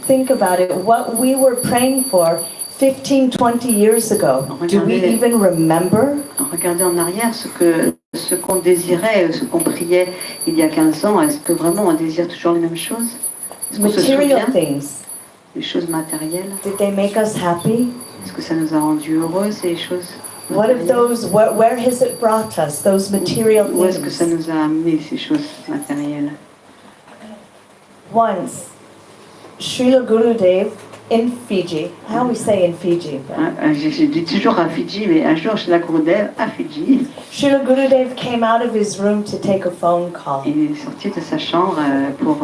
Think about it, what we were praying for 15, 20 years ago. Do we even remember? Regardez en arrière ce qu'on désirait, ce qu'on priait il y a 15 ans. Est-ce que vraiment on désire toujours les mêmes choses? Est-ce qu'on se Material souvient things. des choses matérielles? Did they make us happy? Est-ce que ça nous a rendus heureux, ces choses What if those, where has it brought us, those material Où est-ce que ça things? nous a amené, ces choses matérielles? Once, Srila Gurudev in Fiji. I always say in Fiji. But Je dis toujours à Fidji, mais un jour, Srila Gurudev à Fidji, Srila Gurudev came out of his room to take a phone call. il est sorti de sa chambre pour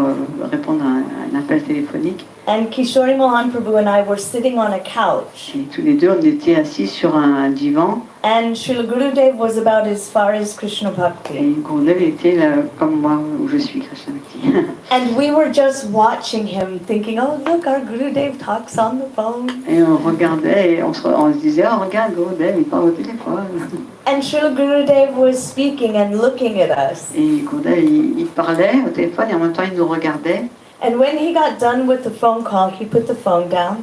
répondre à un appel téléphonique. And Kishori Mohan Prabhu and I were sitting on a couch. Et tous les deux, on était assis sur un divan. And Srila Gurudev was about as far as Krishna Et Bhakti. Gurudev était là, comme moi, où je suis, Krishna Bhakti. And we were just watching him, thinking, oh, look, our Gurudev talks on the phone. Et on regardait, et on se disait, oh, regarde, Gurudev, il parle au téléphone. And Srila Gurudev was speaking and looking at us. Et Gurudev, il parlait au téléphone et en même temps, il nous regardait. And when he got done with the phone call, he put the phone down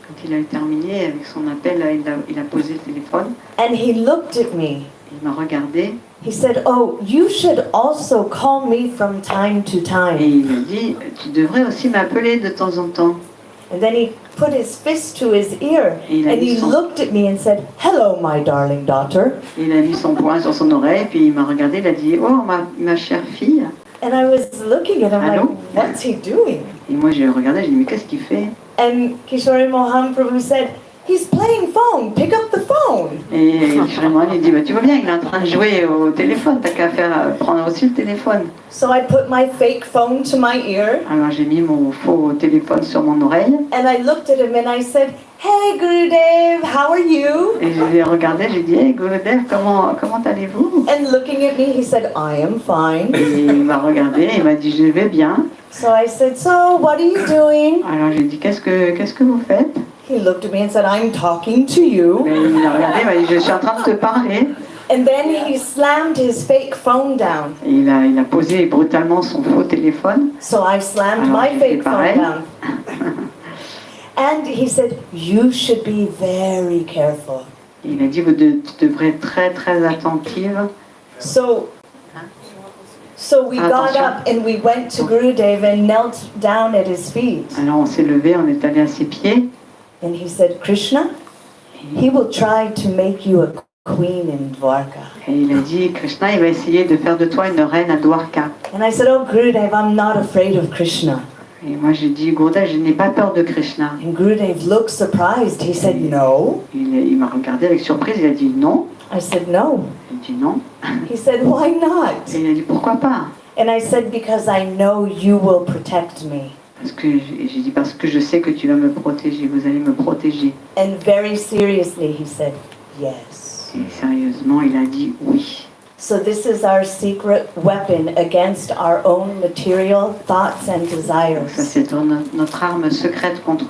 Quand il a terminé avec son appel, il a posé le téléphone. and he looked at me. Il m'a regardé He said, oh, you should also call me from time to et time. il m'a dit, tu devrais aussi m'appeler de temps en temps. And then he put his fist to his ear Et il a and mis he son- looked at me and said, hello, my darling daughter. Il a mis son poing sur son oreille, puis il m'a regardé, il a dit, oh, ma chère fille. And I was looking at him like, Hello? what's he doing? Et moi, je regardais, j'ai dit, mais qu'est-ce qu'il fait? And Kishori Mohan Prabhu said, he's playing phone, pick up the phone. Et Shriman, il dit, bah, tu vois bien, il est en train de jouer au téléphone, t'as qu'à prendre aussi le téléphone. So I put my fake phone to my ear Alors j'ai mis mon faux téléphone sur mon oreille, and I looked at him and I said, hey Gurudev, how are you? et je l'ai regardé, j'ai dit, hey Gurudev, comment allez-vous? And looking at me, he said, I am fine. Et il m'a regardé, il m'a dit, je vais bien. So I said, so what are you doing? Alors j'ai dit, qu'est-ce que vous faites? He looked at me and said, I'm talking to you. Mais il m'a regardé, il m'a dit, je suis en train de te parler. And then he slammed his fake phone down. Et il a posé brutalement son faux téléphone. So I slammed Alors, my j'ai fait fake phone pareil. down. And he said, you should be very careful. Et il a dit, vous devrez être très très attentive. So we got Attention. up and we went to Gurudev and knelt down at his feet. Alors on s'est levé, on est allé à ses pieds. And he said, Krishna, he will try to make you a queen in Dwarka. Et il a dit, Krishna, il va essayer de faire de toi une reine à Dwarka. And I said, oh Gurudev, I'm not afraid of Krishna. Et moi j'ai dit, Gurudev, je n'ai pas peur de Krishna. And Gurudev looked surprised. He said, no. Il m'a regardé avec surprise, il a dit non. I said, no. J'ai dit non. He said, why not? Et il a dit, pourquoi pas? And I said, because I know you will protect me. Parce que j'ai dit, parce que je sais que tu vas me protéger, vous allez me protéger. And very seriously, he said, yes. Et sérieusement, il a dit oui. So this is our secret weapon against our own material thoughts and Donc ça, desires. c'est notre arme secrète contre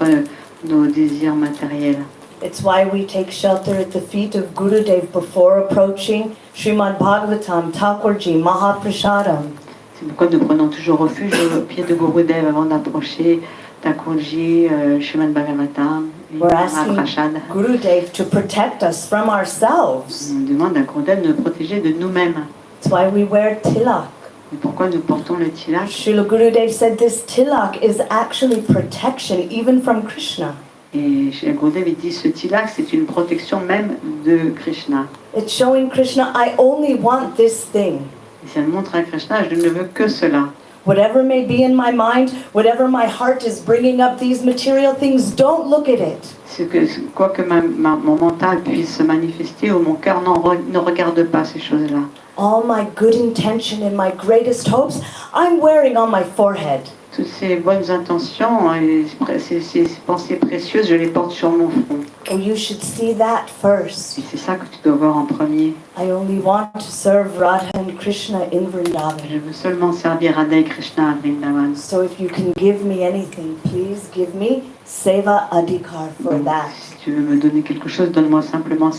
nos désirs matériels. It's why we take shelter at the feet of Gurudev before approaching Srimad Bhagavatam, Thakurji, Mahaprasadam. C'est pourquoi nous prenons toujours refuge au pied de Gurudev avant d'approcher Thakurji, Srimad Bhagavatam, et We're asking Mahaprasad. Gurudev to protect us from ourselves. On demande à Gurudev de nous protéger de nous-mêmes. That's why we wear tilak. Et pourquoi nous portons le tilak? Srila Gurudev said this tilak is actually protection even from Krishna. Et chez Gurudev, il dit ce tilak, c'est une protection même de Krishna. It's showing Krishna, I only want this thing. Et ça montre à Krishna, je ne veux que cela. Whatever may be in my mind, whatever my heart is bringing up these material things, don't look at it. Quoi que mon mental puisse se manifester ou mon cœur ne regarde pas ces choses-là. All my good intention and my greatest hopes, I'm wearing on my forehead. Toutes ces bonnes intentions, et ces pensées précieuses, je les porte sur mon front. Oh, you should see that first. Et c'est ça que tu dois voir en premier. I only want to serve Radha and Krishna in Vrindavan. Je veux seulement servir Radha et Krishna à Vrindavan. So if you can give me anything, please give me Seva Adhikar for Donc, that. si tu veux me donner quelque chose, donne-moi simplement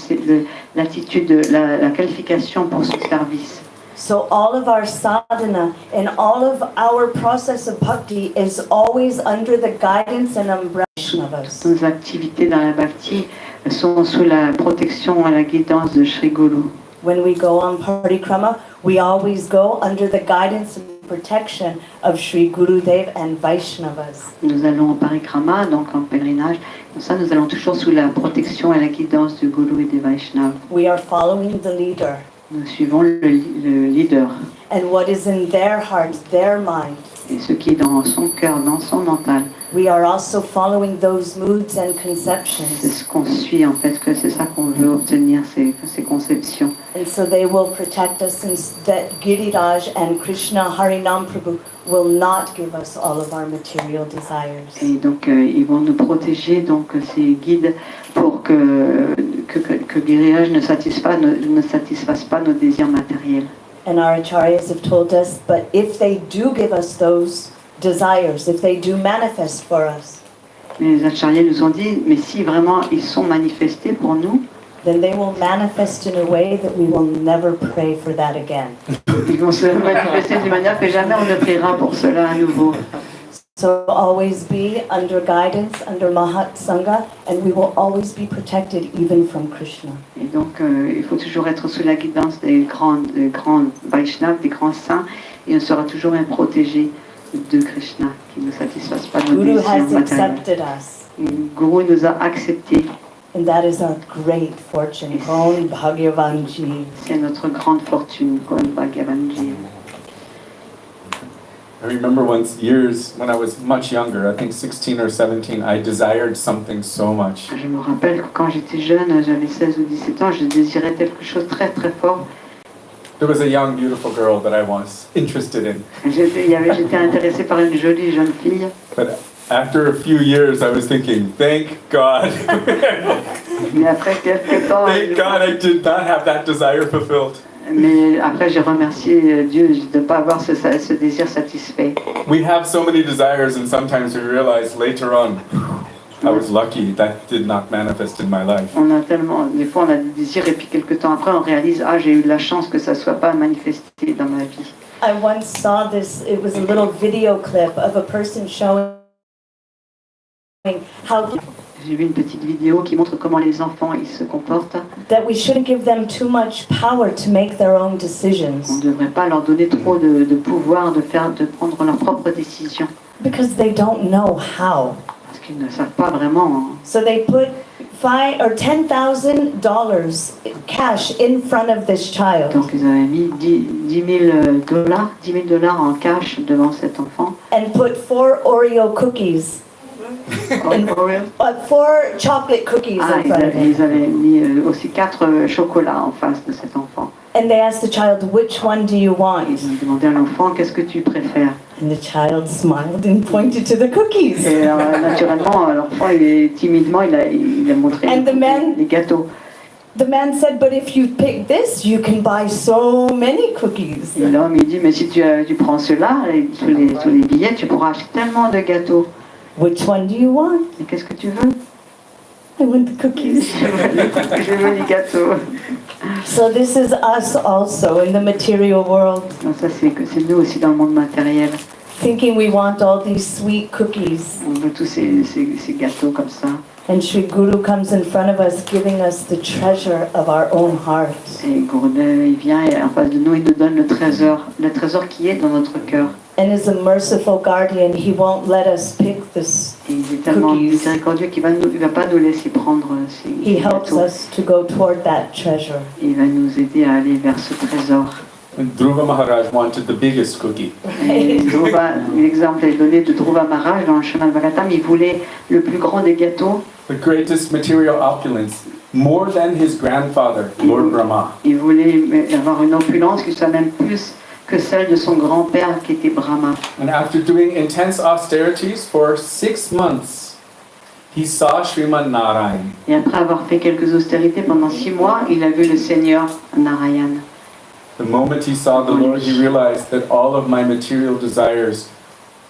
l'attitude, la qualification pour ce service. So all of our sadhana and all of our process of bhakti is always under the guidance and umbrella of us. Nos activités dans la bhakti sont sous la protection et la guidance de Sri Guru. When we go on parikrama, we always go under the guidance and protection of Sri Gurudev and Vaishnavas. Nous allons en parikrama, donc en pèlerinage. Comme ça, nous allons toujours sous la protection et la guidance du Guru et des Vaishnavas. We are following the leader. Nous suivons le leader. And what is in their heart, their mind, et ce qui est dans son cœur, dans son mental. We are also following those moods and C'est conceptions. ce qu'on suit en fait, que c'est ça qu'on veut obtenir, ces conceptions. And so they will protect us, and that Giriraj and Krishna Harinam Prabhu will not give us all of our material desires. Et donc ils vont nous protéger, donc ces guides, pour que Giriraj ne satisfasse pas nos désirs matériels. And our acharyas have told us, but if they do give us those desires, if they do manifest for us, Les acharyas nous ont dit, mais si vraiment ils sont manifestés pour nous, then they will manifest in a way that we will never pray for that again. ils vont se manifester d'une manière que jamais on ne priera pour cela à nouveau. So always be under guidance, under Mahat Sangha, and we will always be protected even from Krishna. Et donc il faut toujours être sous la guidance des grands Vaishnavas, des grands saints, et on sera toujours bien protégé de Krishna, qui ne satisfasse pas nos Guru désirs has matériels. accepted us, Le Guru nous a acceptés, and that is our great fortune. Om Bhagavanji. c'est notre grande fortune, comme Bhagavanji. I remember once, years when I was much younger, I think 16 or 17, I desired something so much. Je me rappelle que quand j'étais jeune, j'avais 16 ou 17 ans, je désirais quelque chose de très très fort. There was a young, beautiful girl that I was interested in. J'étais intéressée par une jolie jeune fille. But after a few years, I was thinking, thank God. Mais après quelques temps, Thank God I did not have that desire fulfilled. mais après j'ai remercié Dieu de ne pas avoir ce désir satisfait. We have so many desires, and sometimes we realize later on, I was lucky that did not manifest in my life. On a tellement, des fois on a des désirs et puis quelques temps après on réalise, j'ai eu de la chance que ça ne soit pas manifesté dans ma vie. I once saw this, it was a little video clip of a person showing how J'ai vu une petite vidéo qui montre comment les enfants ils se comportent. that we shouldn't give them too much power to make their own On decisions ne devrait pas leur donner trop de pouvoir de prendre leurs propres décisions because they don't know how. parce qu'ils ne savent pas vraiment. So they put $5,000 or $10,000 cash in front of this child Donc ils avaient mis $10 000 en cash devant cet enfant. and put 4 Oreo cookies, And 4 chocolate cookies in front of him. ils avaient mis aussi 4 chocolats en face de cet enfant. And they asked the child, which one do you want? Ils ont demandé à l'enfant, qu'est-ce que tu préfères? And the child smiled and pointed to the cookies. Et naturellement, l'enfant, timidement, il a montré And the man- les gâteaux. The man said, but if you pick this, you can buy so many cookies. Et l'homme, il dit, mais si tu prends cela, tous les billets, tu pourras acheter tellement de gâteaux. Which one do you want? Et qu'est-ce que tu veux? I want the cookies. Je veux les gâteaux. So this is us also in the material world, Donc ça, c'est nous aussi dans le monde matériel. thinking we want all these sweet cookies. On veut tous ces gâteaux comme ça. And Sri Guru comes in front of us, giving us the treasure of our own hearts. Et Gurudev, il vient et en face de nous, il nous donne le trésor qui est dans notre cœur. And as a merciful guardian, he won't let us pick this. Et il est tellement Cookies. miséricordieux qu'il va pas nous laisser prendre ces He helps gâteaux. us to go toward that treasure. Il va nous aider à aller vers ce trésor. And Dhruva Maharaj wanted the biggest cookie. Et l'exemple est donné de Dhruva Maharaj dans le chemin de Bhagavatam. Il voulait le plus grand des gâteaux. The greatest material opulence, more than his grandfather, Lord Brahma. Il voulait avoir une opulence qui soit même plus que celle de son grand-père qui était Brahma. And after doing intense austerities for 6 months, he saw Sriman Narayan. Et après avoir fait quelques austérités pendant 6 mois, il a vu le Seigneur Narayan. The moment he saw the Lord, he realized that all of my material desires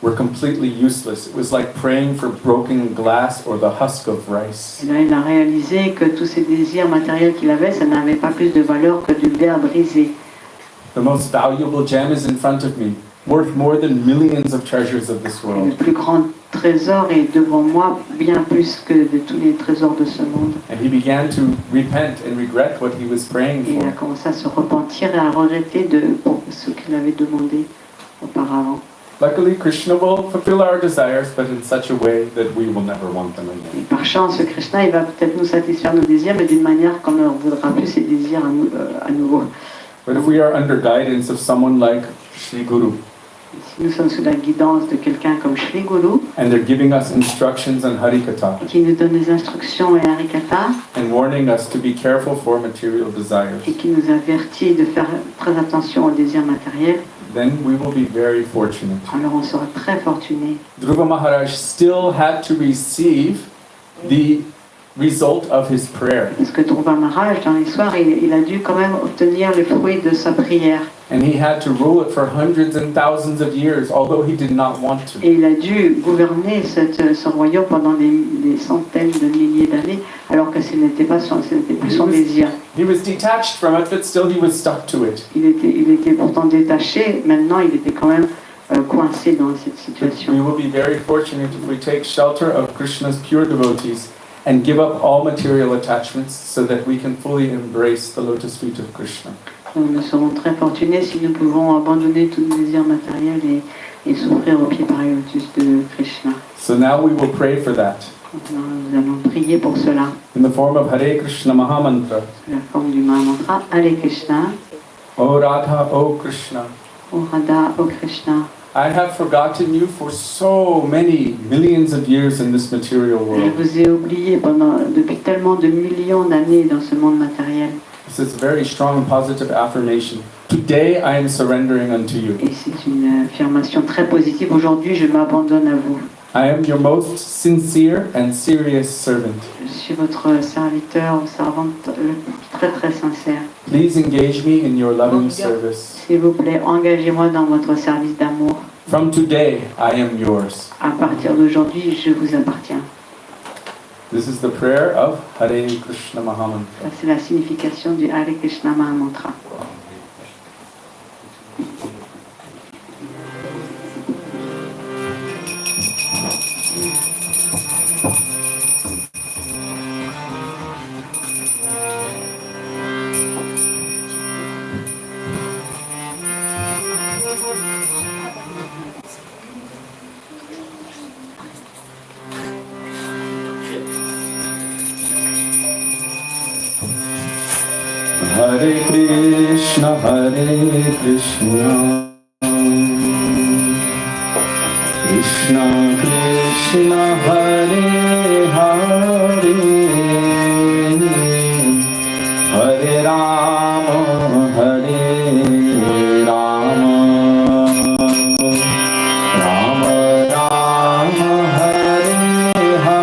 were completely useless. It was like praying for broken glass or the husk of rice. Et là, il a réalisé que tous ces désirs matériels qu'il avait, ça n'avait pas plus de valeur que du verre brisé. The most valuable gem is in front of me, worth more than millions of treasures of this Le world. plus grand trésor est devant moi, bien plus que de tous les trésors de ce monde. And he began to repent and regret what he was praying Et il a for. commencé à se repentir et à regretter pour ce qu'il avait demandé auparavant. Luckily, Krishna will fulfill our desires, but in such a way that we will never want them Et again. par chance, Krishna, il va peut-être nous satisfaire nos désirs, mais d'une manière qu'on ne voudra plus ces désirs à nouveau. But if we are under guidance of someone like Sri Guru, Si nous sommes sous la guidance de quelqu'un comme Shri Guru, and they're giving us instructions on Harikatha qui nous donne des instructions et harikata, and warning us to be careful for material desires, et qui nous avertit de faire très attention aux désirs matériels, then we will be very fortunate. alors on sera très fortuné. Dhruva Maharaj still had to receive the result of his prayer, Parce que Dhruva Maharaj, dans l'histoire, il a dû quand même obtenir le fruit de sa prière. and he had to rule it for hundreds and thousands of years, although he did not want to. Et il a dû gouverner ce royaume pendant des centaines de milliers d'années, alors que ce n'était plus son désir. He was detached from it, but still he was stuck to it. Il était pourtant détaché, maintenant il était quand même coincé dans cette situation. We will be very fortunate if we take shelter of Krishna's pure devotees and give up all material attachments so that we can fully embrace the lotus feet of Krishna. Nous serons très fortunés si nous pouvons abandonner tout désir matériel et souffrir au pied par les lotus de Krishna. So now we will pray for that Maintenant, nous allons prier pour cela. in the form of Hare Krishna Mahamantra. Sous la forme du Mahamantra, Hare Krishna, O Radha, O Krishna, O Radha, O Krishna. I have forgotten you for so many millions of years in this material Je world. vous ai oublié depuis tellement de millions d'années dans ce monde matériel. This is a very strong positive affirmation. Today I am surrendering unto you. Et c'est une affirmation très positive. Aujourd'hui, je m'abandonne à vous. I am your most sincere and serious servant. Je suis votre serviteur ou servante très très sincère. Please engage me in your loving service. S'il vous plaît, engagez-moi dans votre service d'amour. From today I am yours. À partir d'aujourd'hui, je vous appartiens. This is the prayer of Hare Krishna Mahamantra. Ça, c'est la signification du Hare Krishna Mahamantra. Hare Krishna, Krishna Krishna, Hare Hare, Hare Rama, Hare Rama, Rama Rama, Hare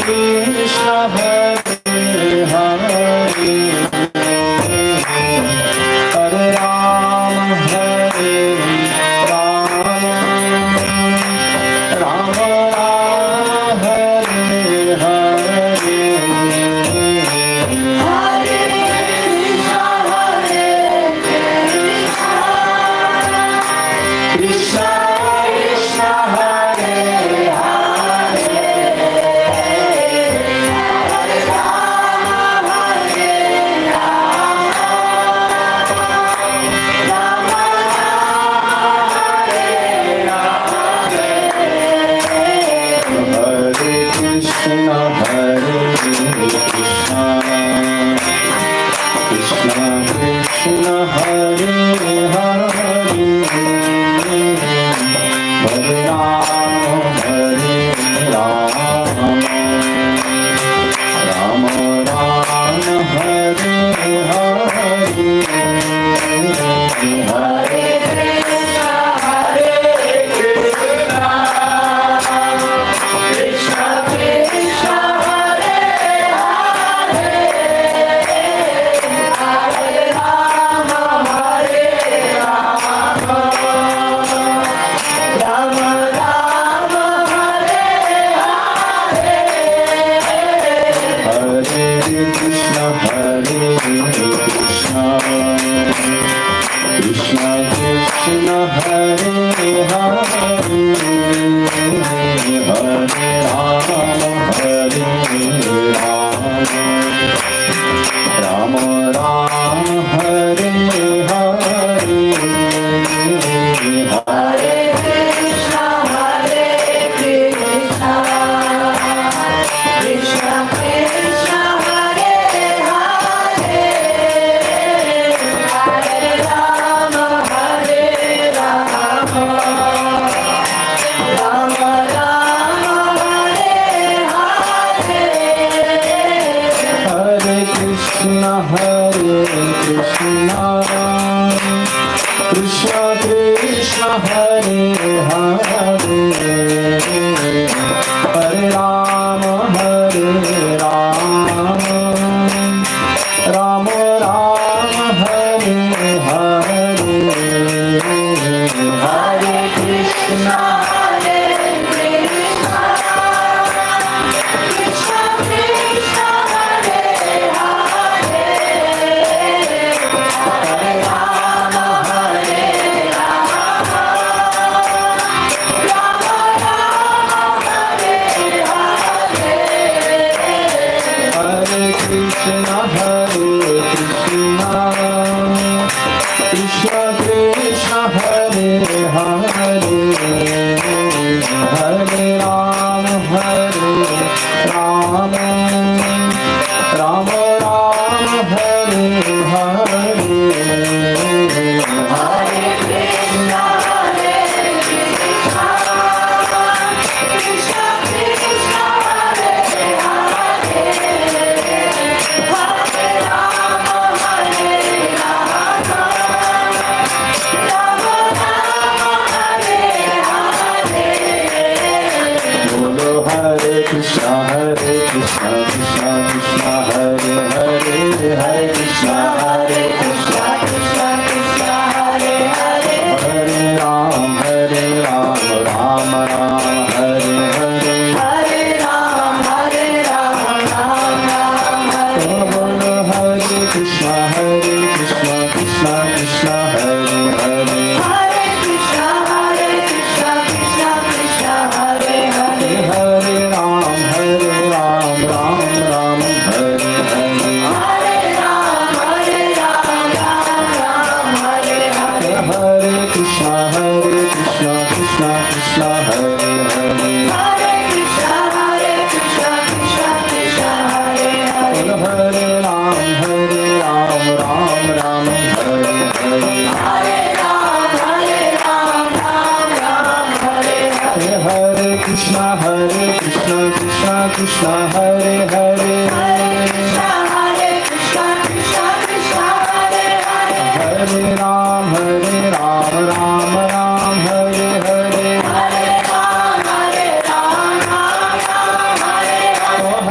Krishna Hare Hare Hare Ram Hare Ram Ram Ram Hare Hare Krishna Krishna Hare Krishna Hare Krishna Krishna Krishna Hare Hare Hare Ram Ram Ram Hare Hare Hare Krishna Krishna Hare Hare Hare Ram Ram Hare Hare Hare Krishna Krishna Krishna Hare Hare Hare Ram Ram Ram Hare Hare Hare Krishna Krishna Krishna Hare Hare Hare Ram Ram Ram Hare Hare Hare Krishna Krishna Hare Krishna Krishna Krishna Hare Hare Hare Ram Ram Ram Ram Hare Hare Hare Krishna Hare Krishna Krishna Krishna Hare Hare Hare Krishna Krishna Krishna Hare Hare Hare Ram Ram Ram Hare Hare Hare Ram Ram Hare Bolo Hare Krishna Krishna Krishna Hare Hare Hare Krishna Krishna Krishna Hare Hare Hare Ram Ram Ram Hare Hare Hare Ram Ram Hare Hare Hare Krishna Krishna Krishna Hare Hare Hare Krishna Krishna Krishna Hare Hare Hare Ram Ram Hare Hare Hare Ram Hare Hare Krishna Krishna Hare Hare Hare Krishna Krishna Hare Hare Hare Ram Ram Hare Hare Hare Ram Hare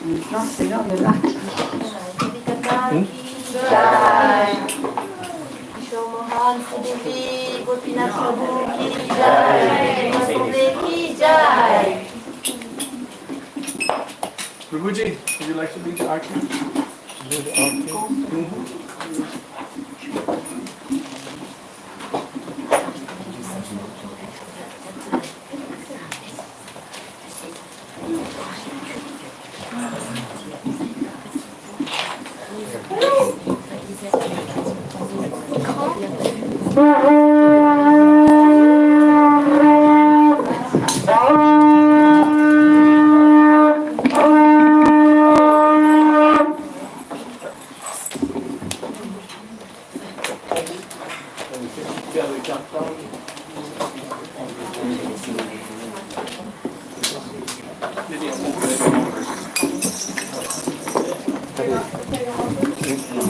Maintenant, c'est l'heure de l'acte. Kishori Mohan, Sudevi, Gopinath Prabhu ki jai, Prabhubet ki jai. Prabhuji, would you like to lead the arti?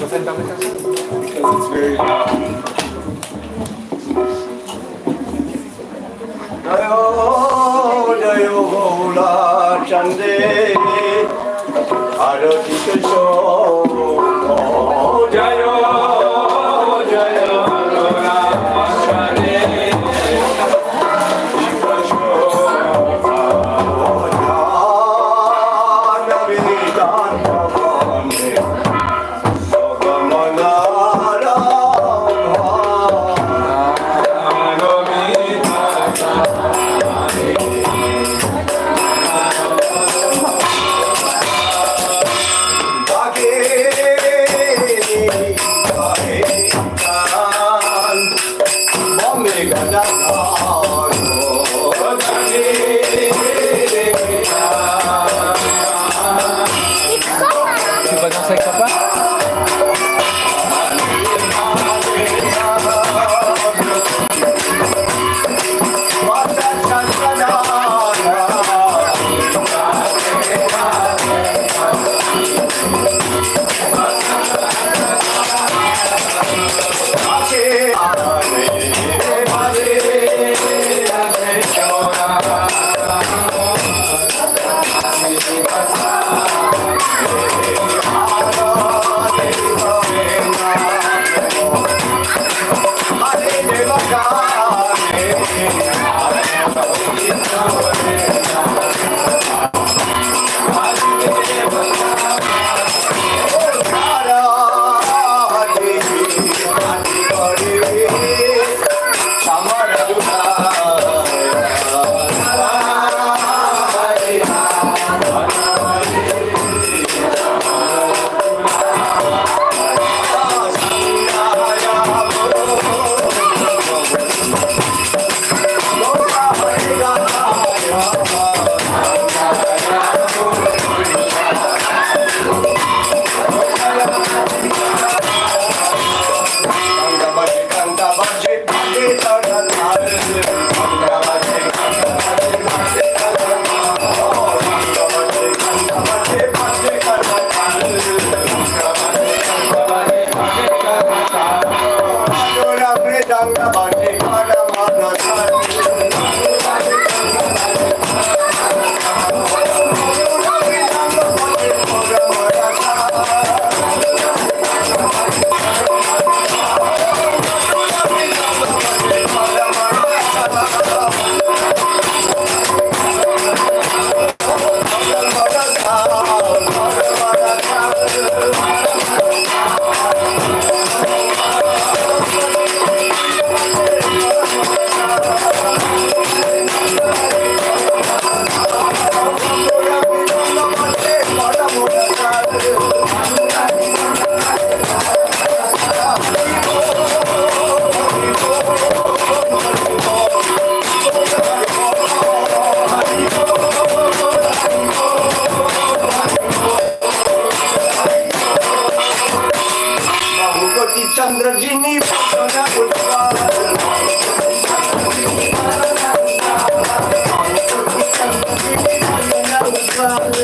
Because it's very Jayo Jayo Gaura Chande Arati Kishore Jayo Jayo Gaura Chande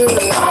Radhe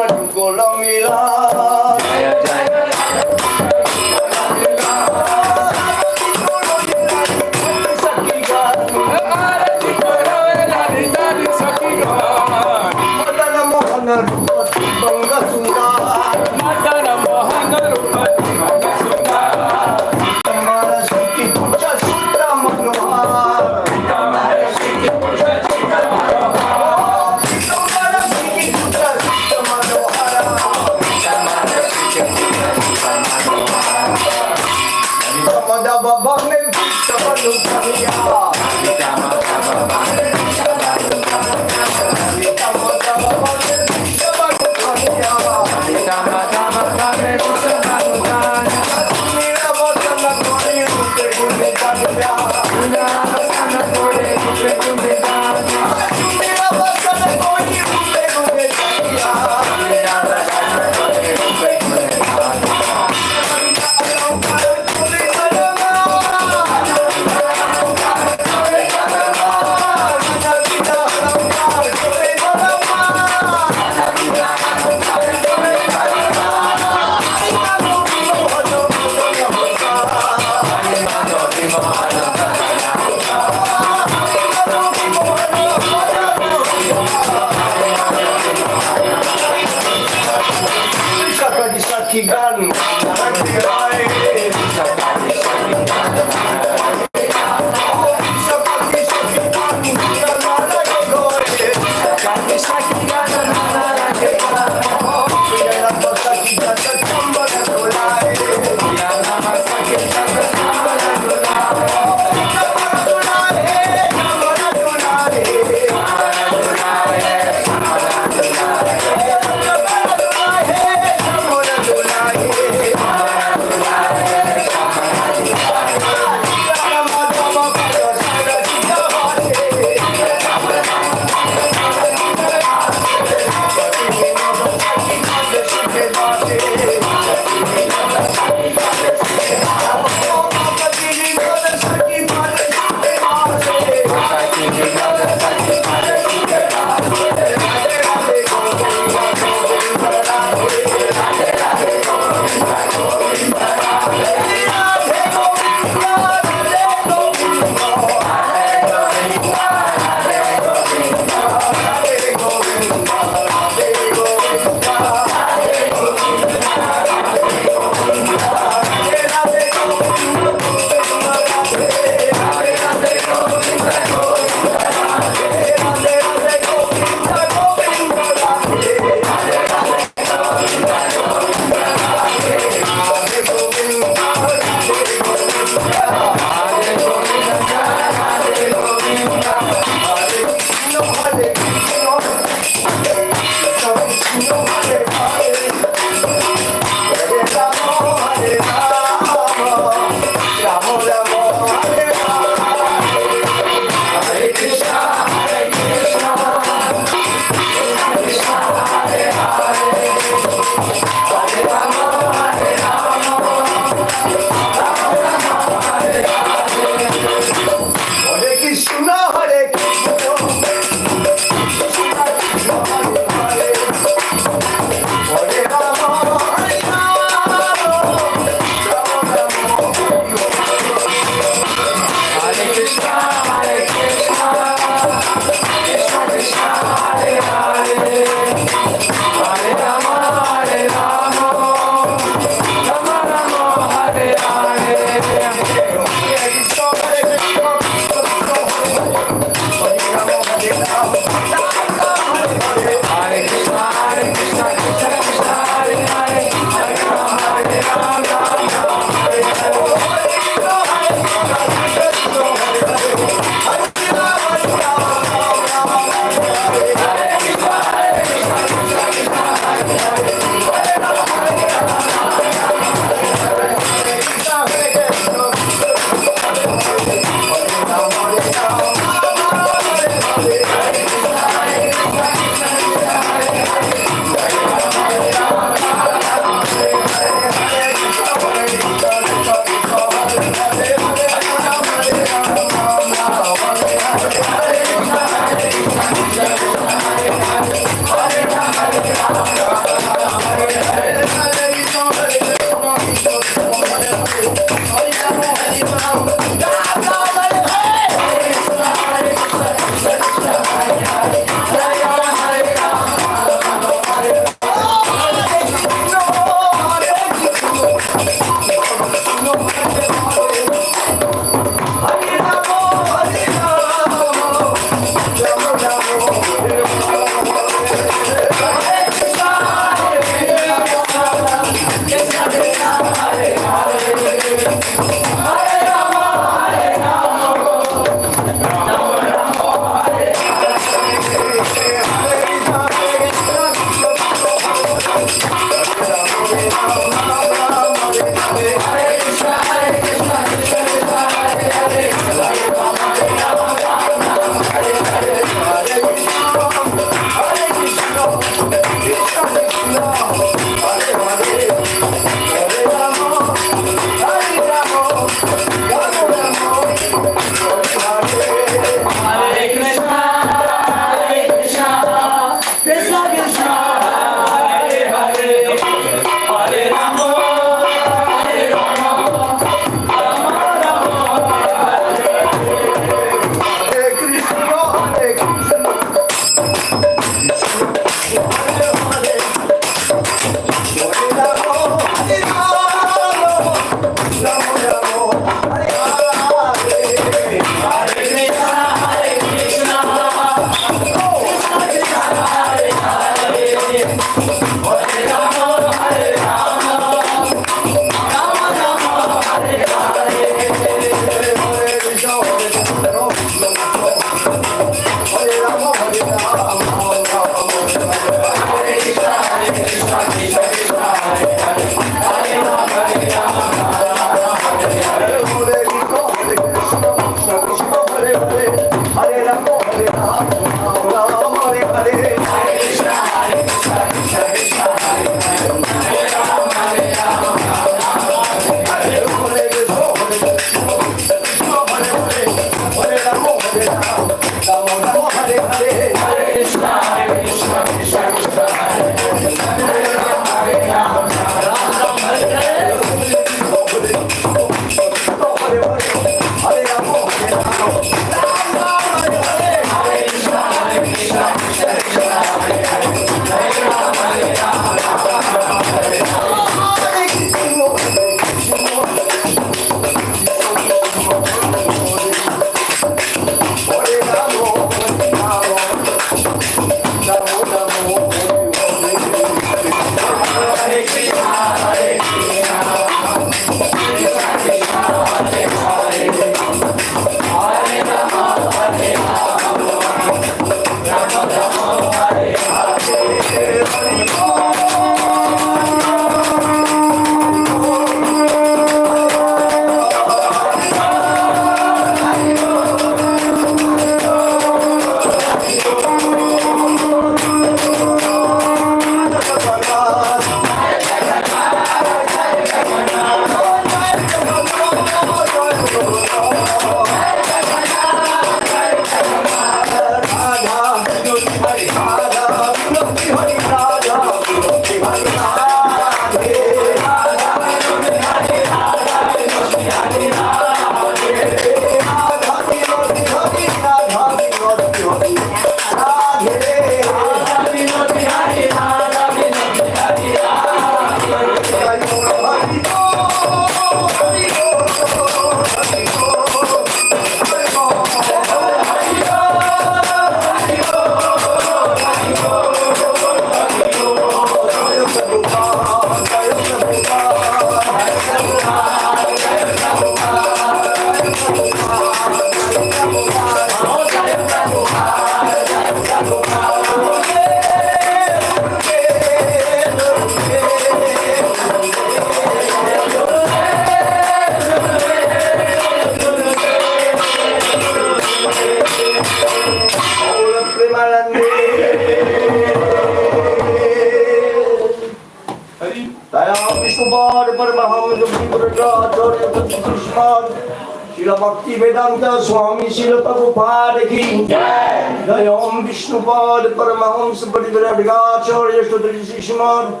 Srila Bhakti Vedanta Swami Srila Prabhupada ki Jai Om Vishnupad Paramahamsa Parivrajacharya Shtadri Shishmad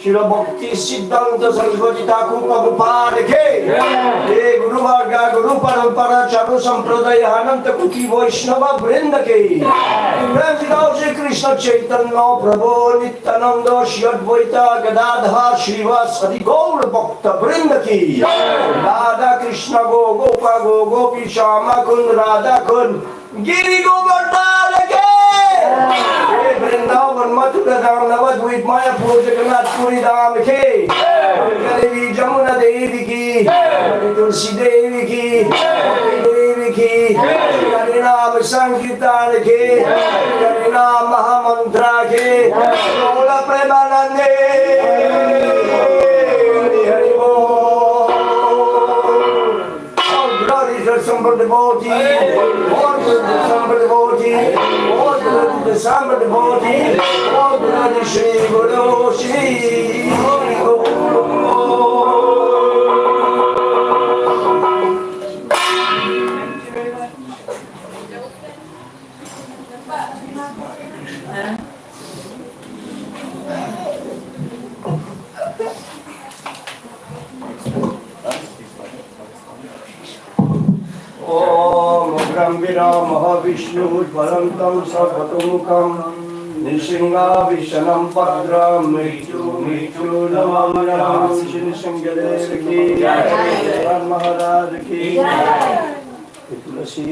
Srila Bhakti Siddhanta Saraswati Thakur Prabhupada ki Jai Guru Varga Guru Parampara Charu Sampradaya Ananta Kuti Vaishnava Vrinda ki Prem Shri Krishna Chaitanya Prabhu Nityananda Shri Advaita Gadadha Srivasadi Gaur Bhakta Vrinda ki Radha Krishna Go Gopa Go Gopi Shama Kun Radha Kun Giri Govardhan ki Vrindavan Mathura Dham Navadvip Mayapur Jagannath Puri Dham ki Devi Jamuna Devi ki Tulsi Devi ki Devi ki Harinam Sankirtan ki Harinam Mahamantra ki Lola Premanande Hari Bol All glory to somebody devotee All glory to somebody devotee All glory to somebody devotee All glory to Shri Guru Shri Guru Om Brahmira Mahavishnu Parantam Sarvatomukam Nishinga Vishanam Padram Mrityu Namamanam Shri Shangadev ki Ram Maharaj ki Tulasi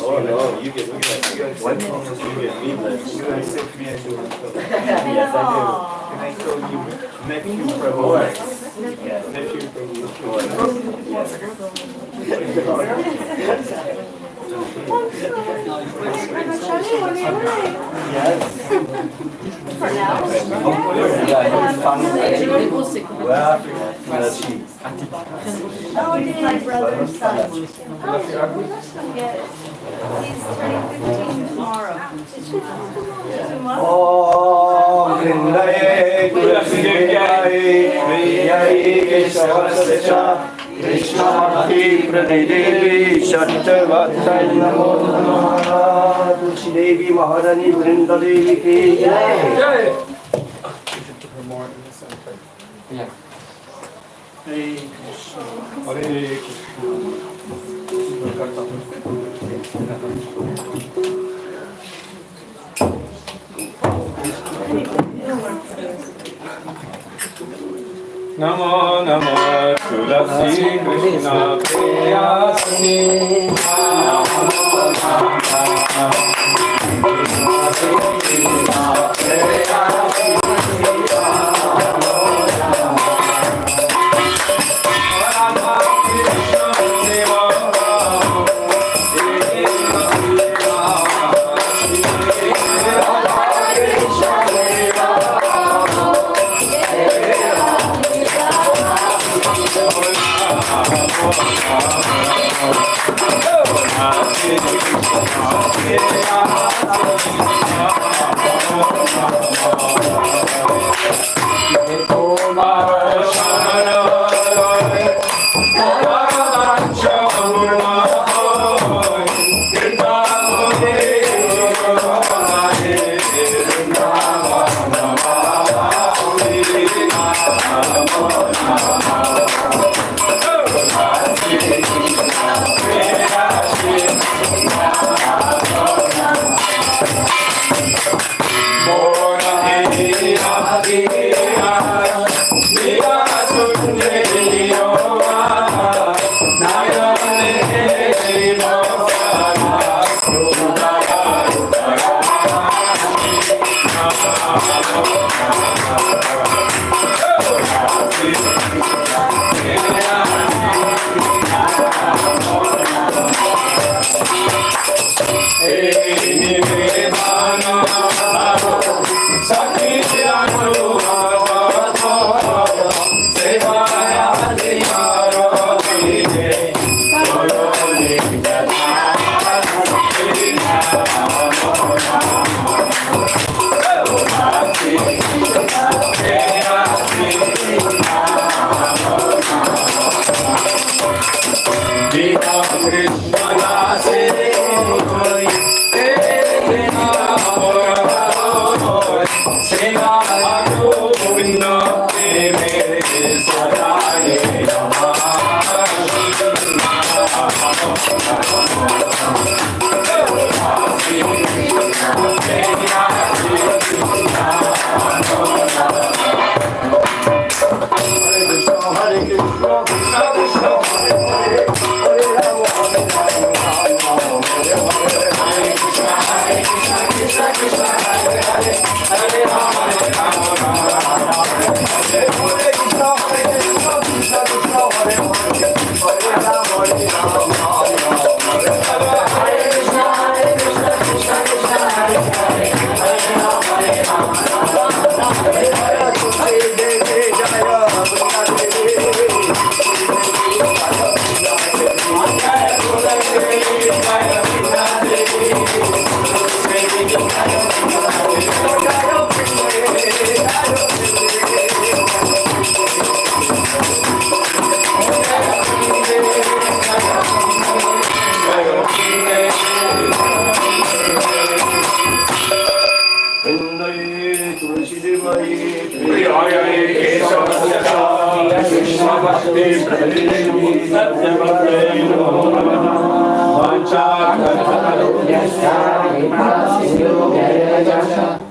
Oh no, you get meatless. You get meatless. You accept me as your uncle. Yes, I do. And I call you nephew prabhubet. Yes, nephew prabhubet. Yes. Yes. For now. Well, let's see. Oh, it's my brother's son. Oh, we're not gonna forget it. He's turning 15 tomorrow. Tomorrow? Om Vrindaye Tulasi Devai Priyai Kesavasya Krishna Bhakti Pranidevi Sattvatai Namo Namaha Tulsi Devi Maharani Vrinda Devi ki Jai. Yeah. Namo Namo Tulasi Krishna Priyasini Namo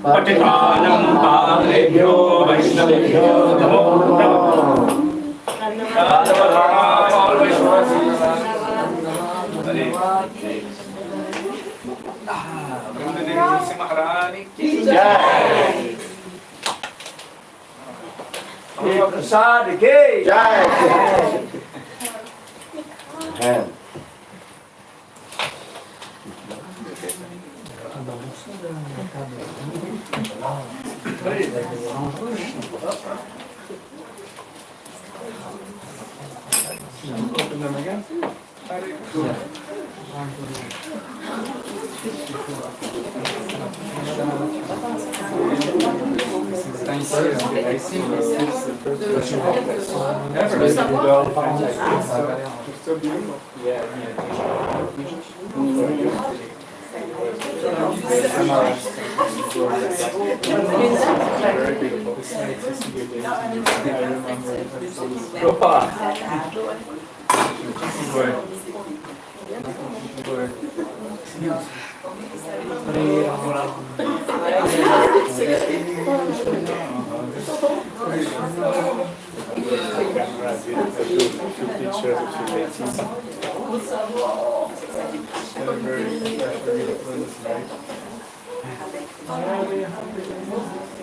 पतितानं पावनेभ्यो वैष्णवेभ्यो नमो नमः। महारानी की जय। प्रसाद की जय। Open them again.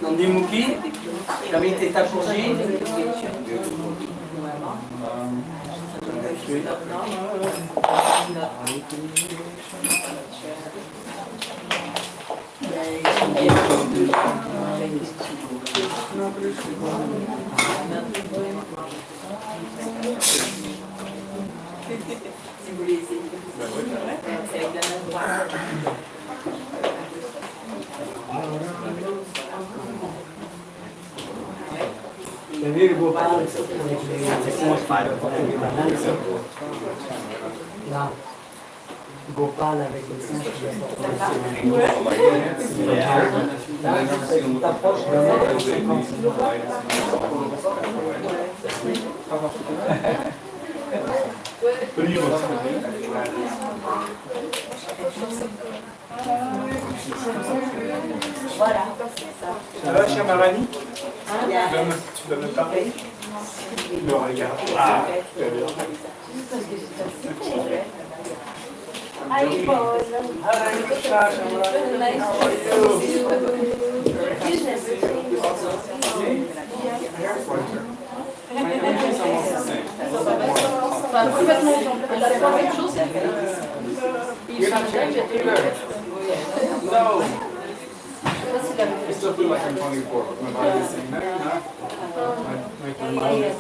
Nandi Muki, David Tetapourgi. Là, Gopal avec le singe qui va t'approches Voilà. Ça va, chère Marani? Tu donnes le pareil? Le regard. Ah, très bien. I pose. Hare Krishna, Shamarani. Nice How to are see you? you. Use everything. No. I still feel like I'm 24. My body is saying, no, you're not. My mind is.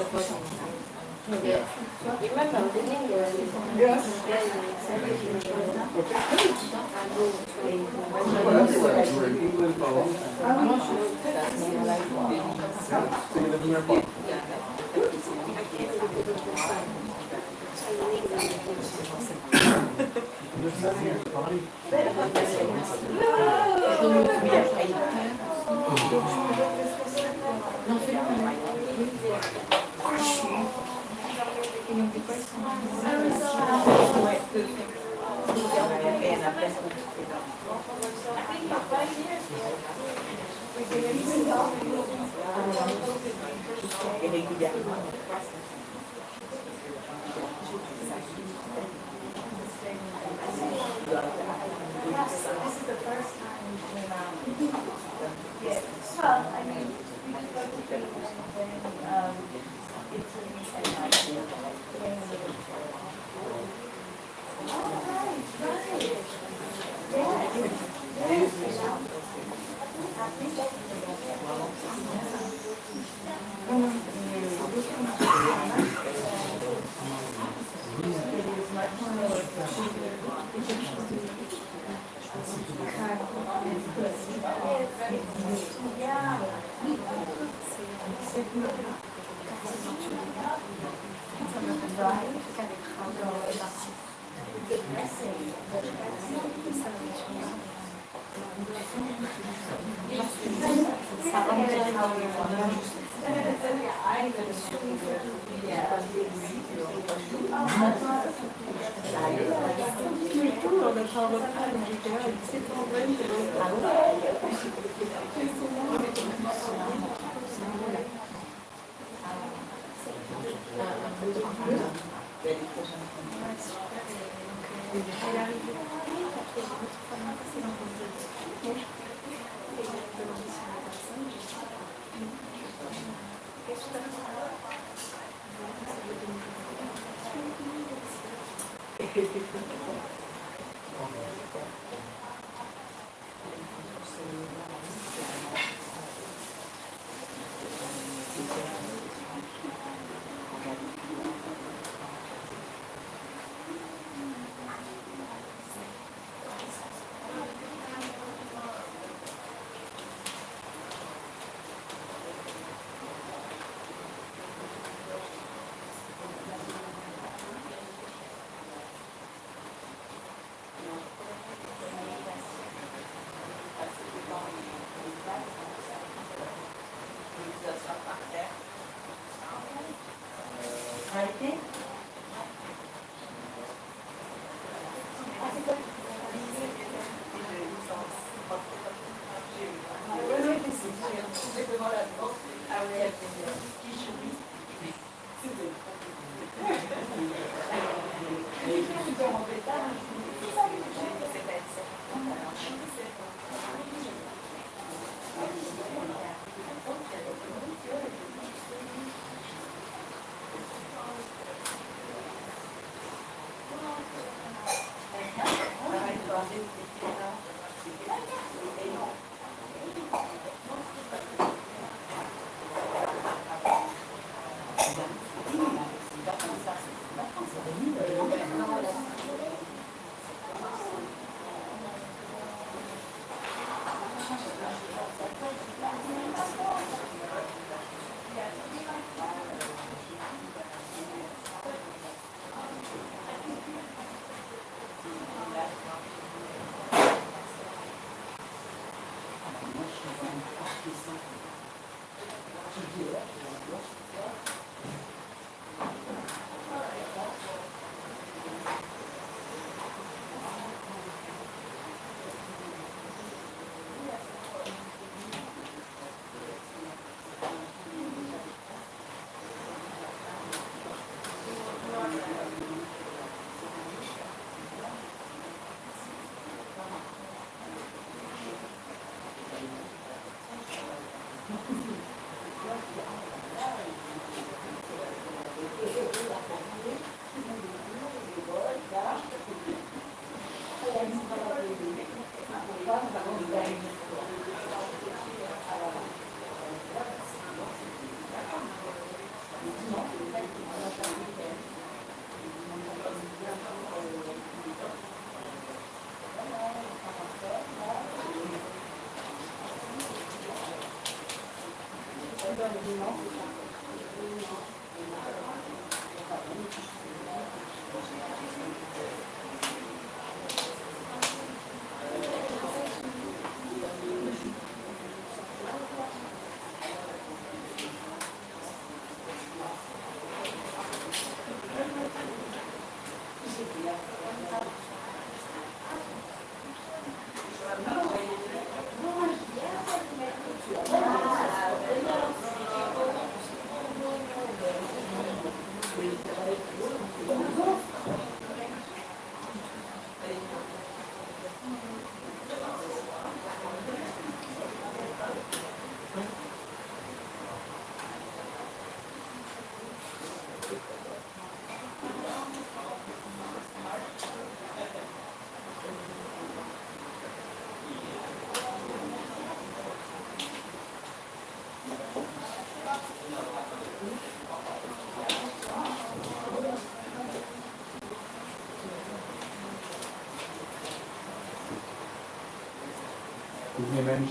Deuxième MG?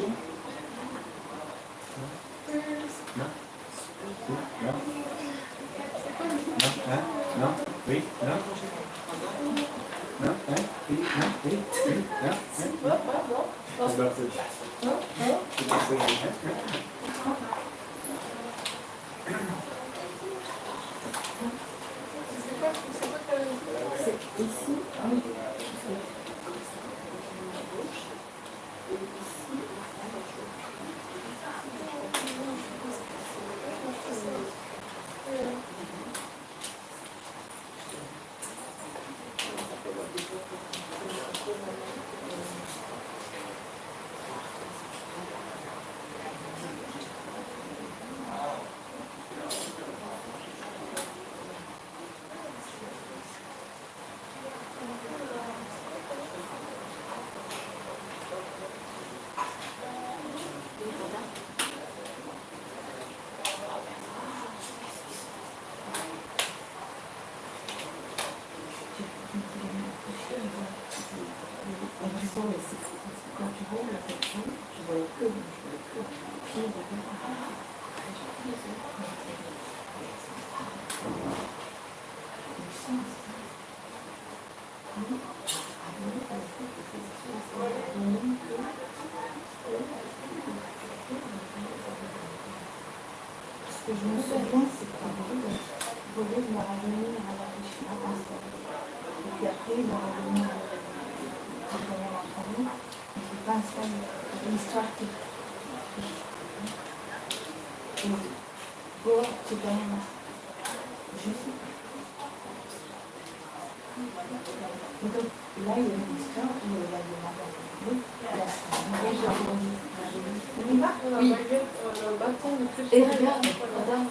Non? Non? Non? Hein? Non? Oui? Non? Non? Hein? Oui? Non? Oui? Oui? Non? Hein? Ce que je me souviens, c'est qu'un volet de me ramener à la Krishna ensemble. Et puis après, il m'a ramené quand on est entre nous, mais je n'ai pas installé. C'est une histoire qui go together. Juste. Et donc, là, il y a une histoire où il va y avoir on y va? Oui. Et regarde, regarde.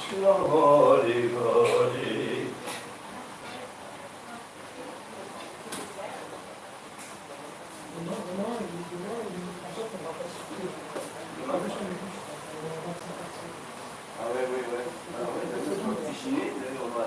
Krishna Hare Hare. Ah ouais, ouais, ouais. Ah ouais, c'est un petit chier, on va...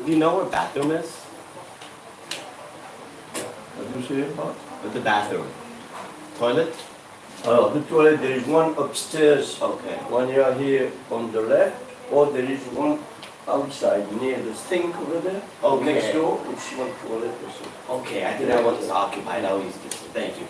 Do you know where bathroom is? The bathroom. Toilet? Alors, the toilet, there is one upstairs, Okay. one here on the left, or there is one outside near the sink over there. Okay. Next door, it's one toilet or so. Okay, I think that one is occupied. I'll use this. Thank you.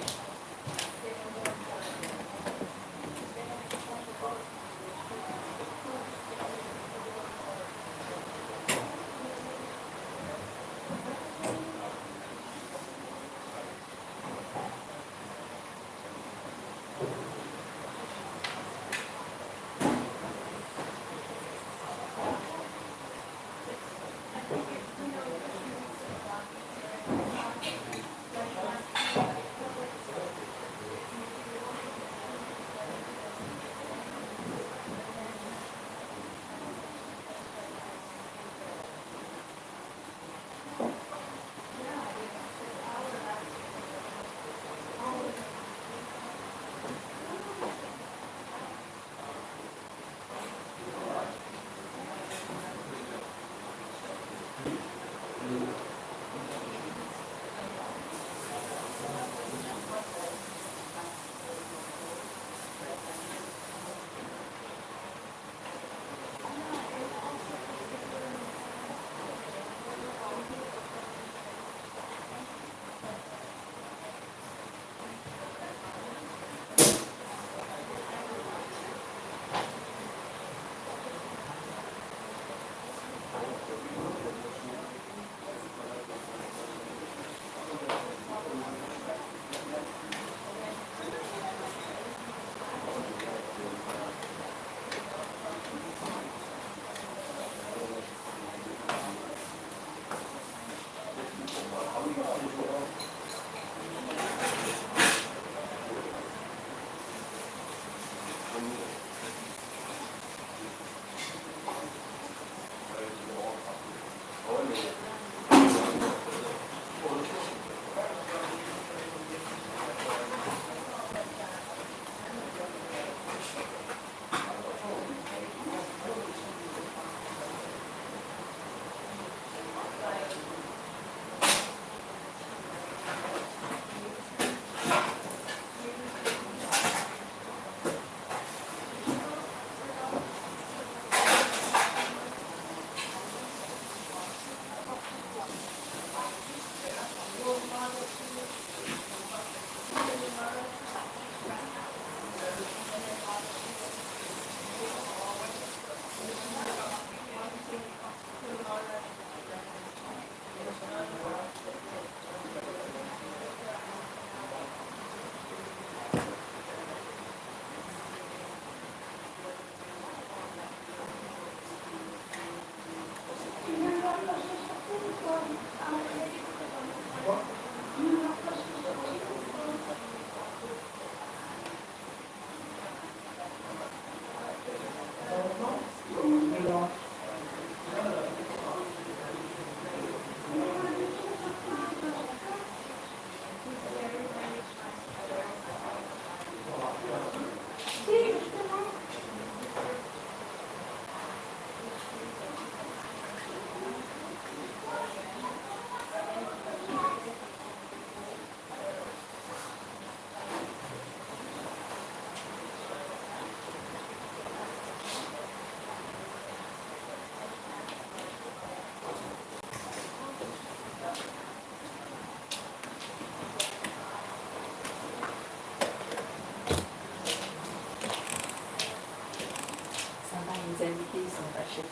Les invités, ils sont fâchés.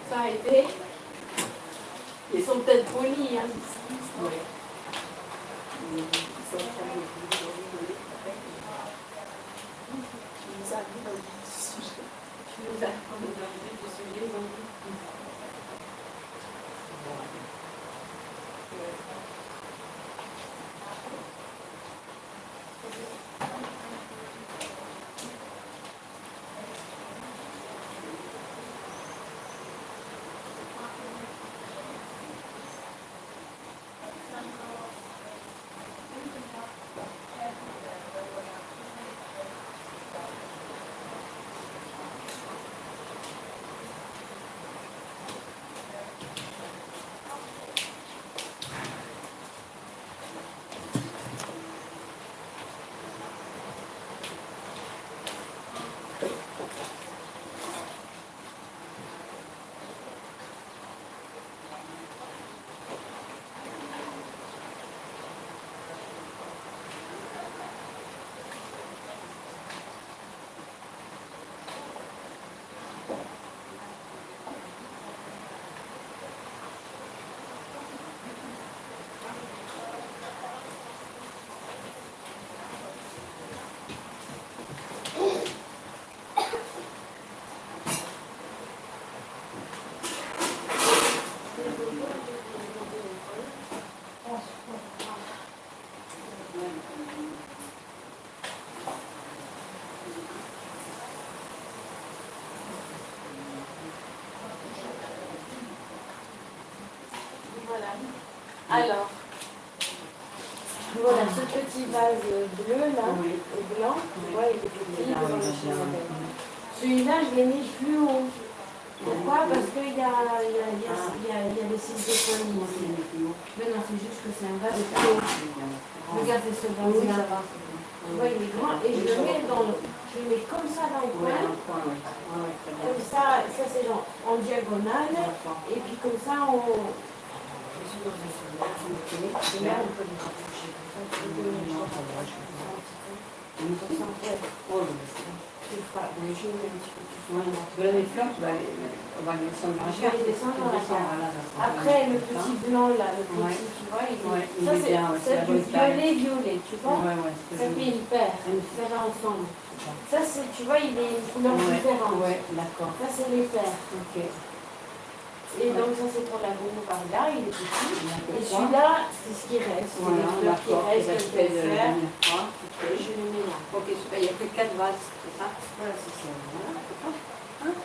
Ça a été. Ils sont peut-être polis, hein. Oui. Ils sont très polis. Tu nous as mis dans le sujet. Tu nous as mis dans le sujet. Voilà. Alors, voilà ce petit vase bleu là, et blanc, tu vois, il est petit devant le chandelier. Celui-là, je l'ai mis plus haut. Pourquoi? Parce qu'il y a des cils de folie ici. parce que, regardez ce vase là. Tu vois, il est grand et je le mets je le mets comme ça dans le coin. Comme ça c'est en diagonale. Et puis comme ça, on. Les fleurs, on va les descendre dans la carte. Après, le petit blanc là, le petit, tu vois, c'est du violet, tu vois. Ça fait une paire, ça va ensemble. Ça, tu vois, il est une couleur différente. D'accord. Ça, c'est les paires. Ok. Et donc, ça, c'est pour la là, il est petit. Et celui-là, c'est ce qui reste. C'est les fleurs qui restent, que je vais faire. Et je les mets là. Ok, super. Il n'y a que 4 vases, c'est ça? Voilà, c'est ça.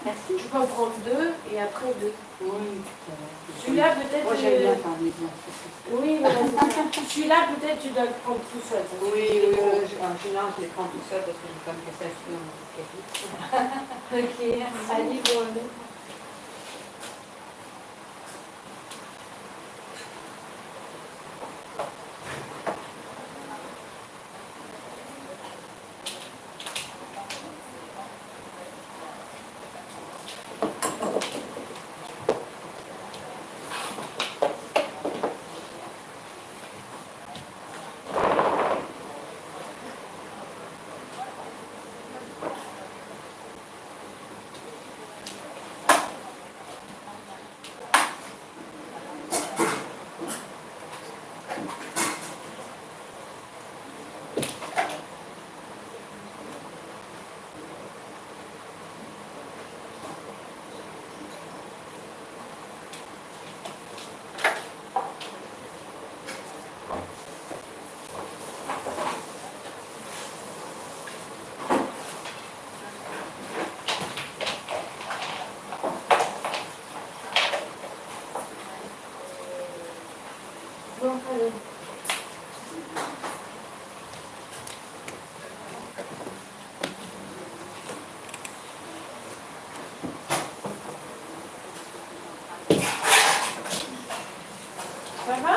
Merci. Je peux en prendre 2 et après 2. Oui. Celui-là, peut-être. Moi, j'aime bien faire des Oui, voilà, c'est ça. Celui-là, peut-être, tu dois le prendre tout seul. Oui, en général, je les prends tout seul parce que j'ai comme que ça, je suis dans mon café. Ok, allez, bonne. Ça va?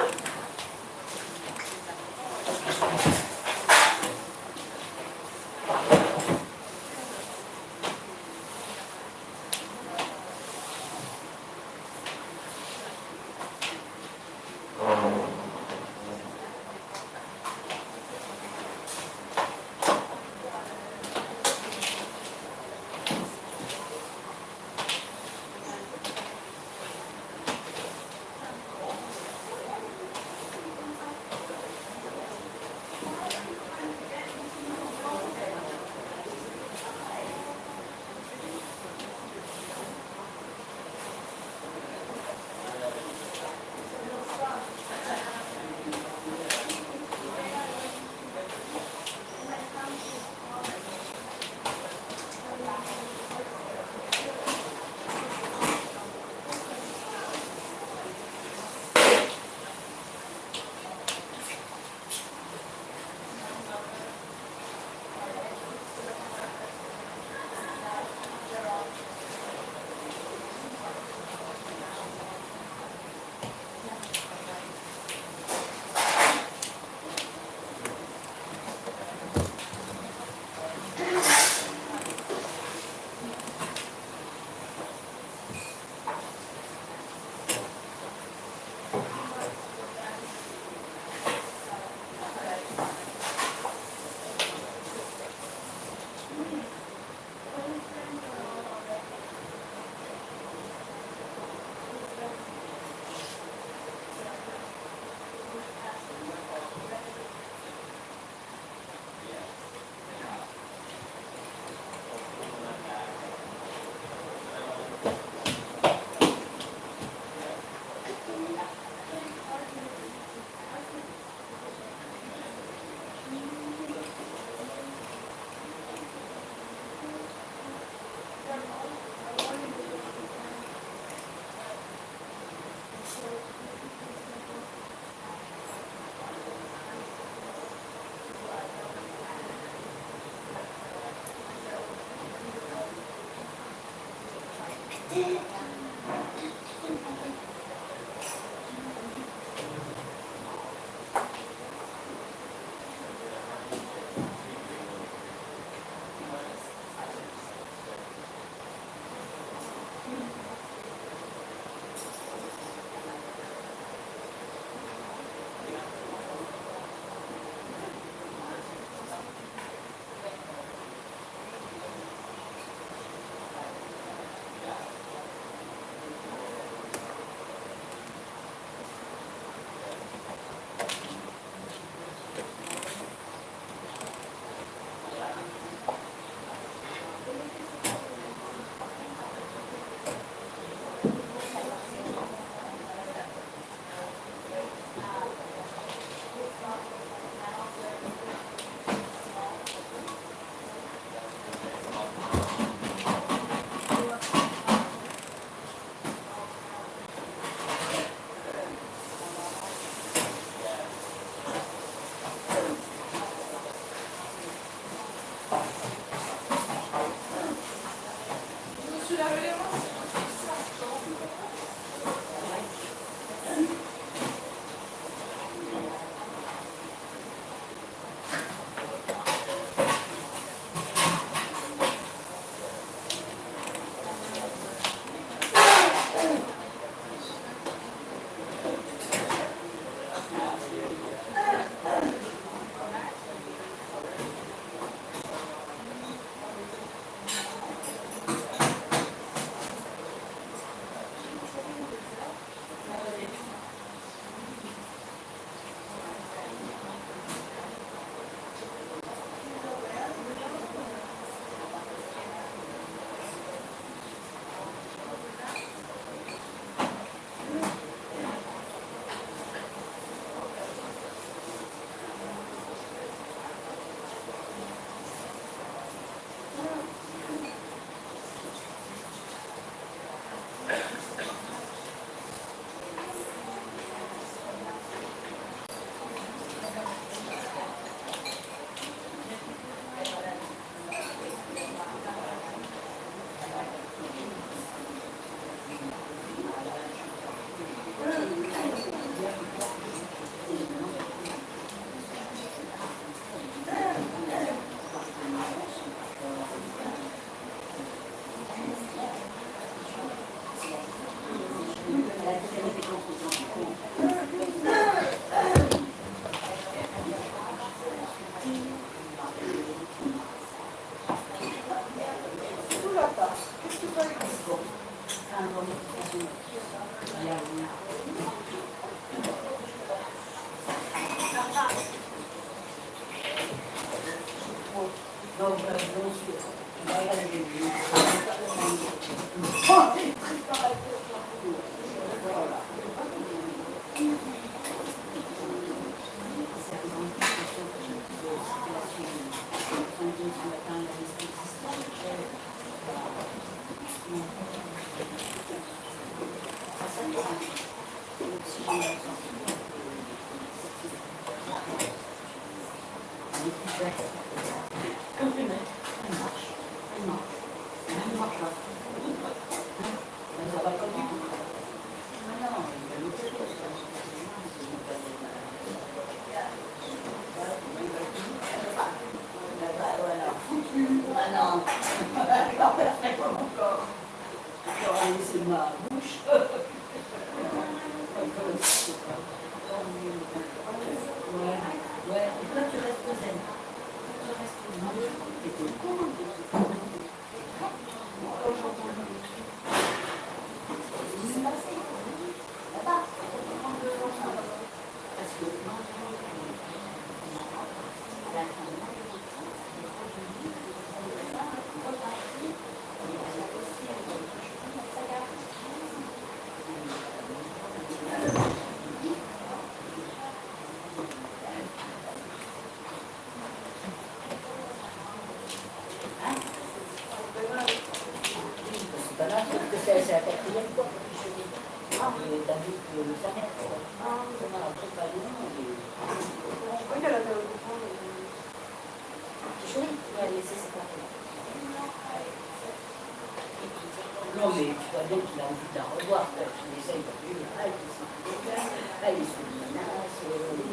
Non, mais tu vois bien qu'il a envie de la revoir. Tu l'essayes de plus. Ah, ils sont dégueulasses. Ah, ils sont menaces,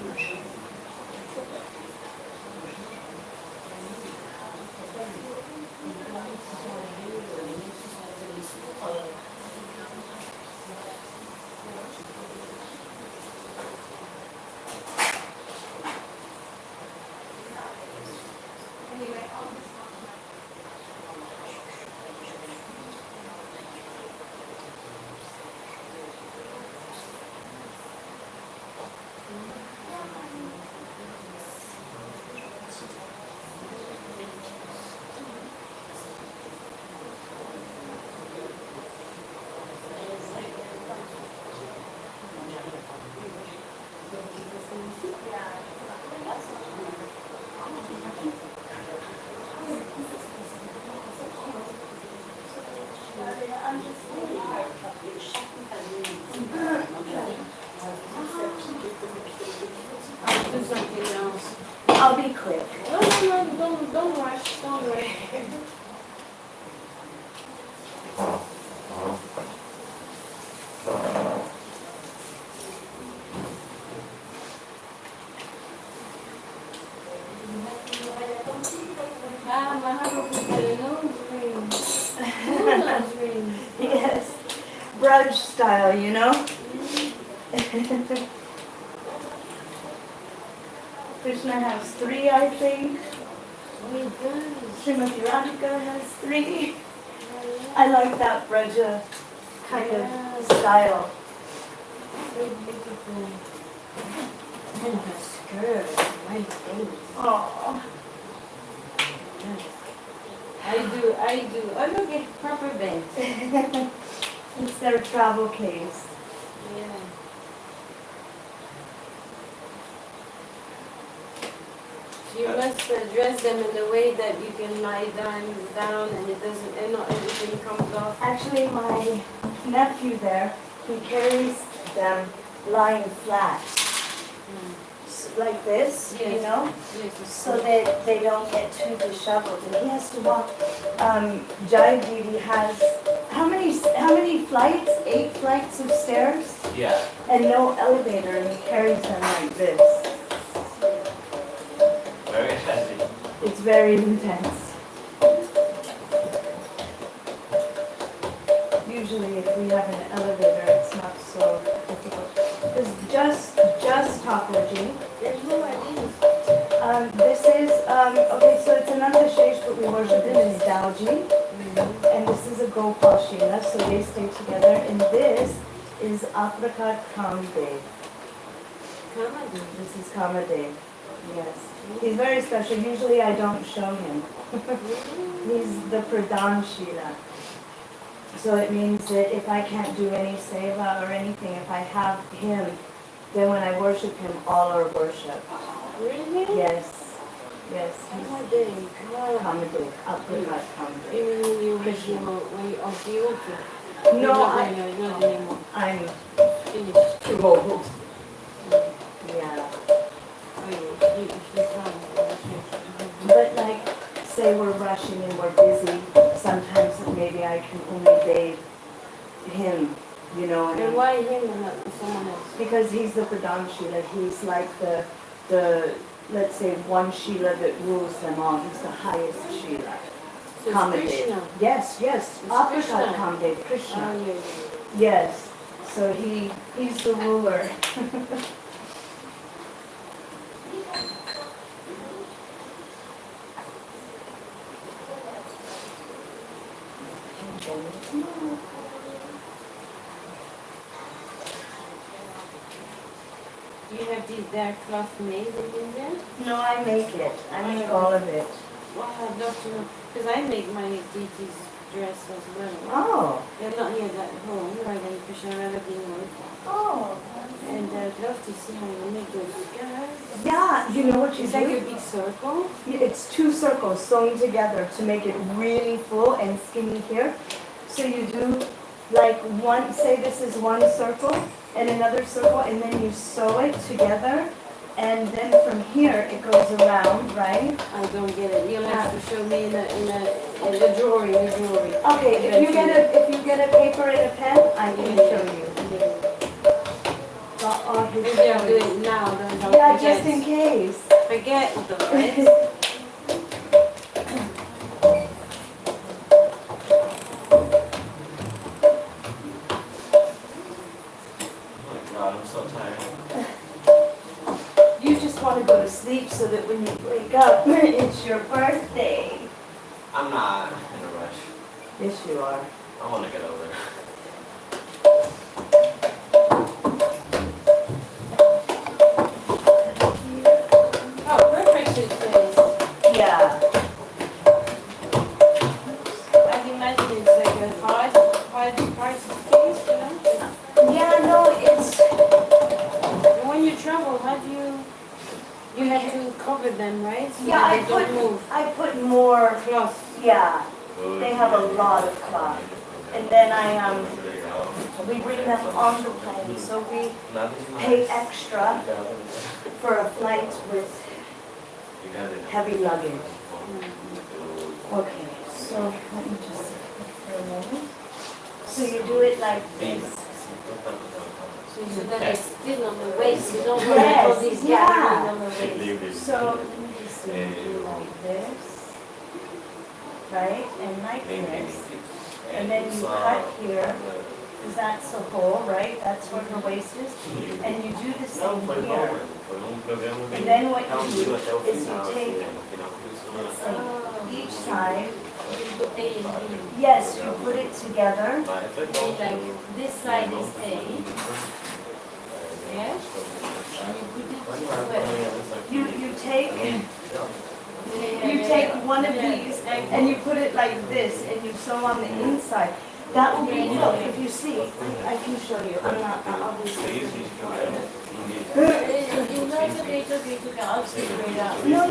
machin. I'll be quick. No, don't rush, don't worry. Yes, brunch style, you know? Krishna has 3, I think. Srimati Radhika has 3. I like that Braja kind of style. So beautiful. And her skirt, my goodness. Oh, I do. Oh, look at proper bed. it's their travel case. Yeah. You must dress them in a way that you can lie down and it doesn't, and not everything comes off. Actually, my nephew there, he carries them lying flat. Like this, you Yes. know? Yes, So that they don't get too disheveled. And he has to walk. Jai Didi has how many flights? 8 flights of stairs Yeah. and no elevator, and he carries them like this. Very heavy. It's very intense. Usually, if we have an elevator, it's not so just Thakurji. There's no ideas. This is, okay, so it's another Shesh, but we worship him as Dauji. And this is a Gopal Shila, so they stay together. And this is Apricot Kamdev. Kamadev. This is Kamadev. Yes. He's very special. Usually I don't show him. He's the Pradhan Shila. So it means that if I can't do any seva or anything, if I have him, then when I worship him, all are worship. Really? Yes. Yes. Kamadev. Kamadev. Apricot Kamadev. Even when you wish you when you off the altar. No, You're not anymore. I'm Finished. too old. Yeah. But like, say we're rushing and we're busy, sometimes maybe I can only bathe him, you know. And why him and not someone else? Because he's the Pradhan Shila, he's like the let's say one Shila that rules them all. He's the highest Shila. So it's Kamadev. Krishna. Yes, yes. It's Apricot Krishna. Kamadev, Krishna. Oh, yeah. Yes. So he's the ruler. Do you have these dark cloth made in India? No, I make it. I make all of it. Wow, I'd love to know. Because I make my deity's dress as well. Oh. They're not here at home, rather than Krishna, rather than Lord. Oh. And I'd love to see how you make those guys. Yeah, you know what you It's do? like a big circle. It's two circles sewn together to make it really full and skinny here. So you do like one, say this is one circle and another circle, and then you sew it together, and then from here it goes around, right? I don't get it. You'll have to show me in the jewelry, Okay, if you get a paper and a pen, I can show you. Maybe I'll do it now, then I'll Yeah, forget. just in case. Forget the right? God, I'm so tired. You just want to go to sleep so that when you wake up, it's your birthday. I'm not in a rush. Yes, you are. I want to get over it. Oh, perfect suitcase. Yeah. I can imagine it's like a hard suitcase, you know? Yeah, no, it's. And when you travel, how do you have to cover them, right? So Yeah, that they don't move. I put more. Cloth. Yeah, they have a lot of cloth, and then we bring them on the plane, so we pay extra for a flight with heavy luggage. Okay, so let me just for a moment. So you do it like this. So that it's still on the waist. You don't want Yes, all these yeah. gathering on the waist. So let me just see, do like this, right, and like this, and then you cut here, because that's the hole, right, that's where her waist is, and you do the same here. And then what you do is you take, let's see, each side, yes, you put it together, Like this side is A. Yes? And you put it you take one of these, and you put it like this, and you sew on the inside. That will be, look, if you see, I can show you, I'm not, obviously. It's okay, I'll see it right out. No,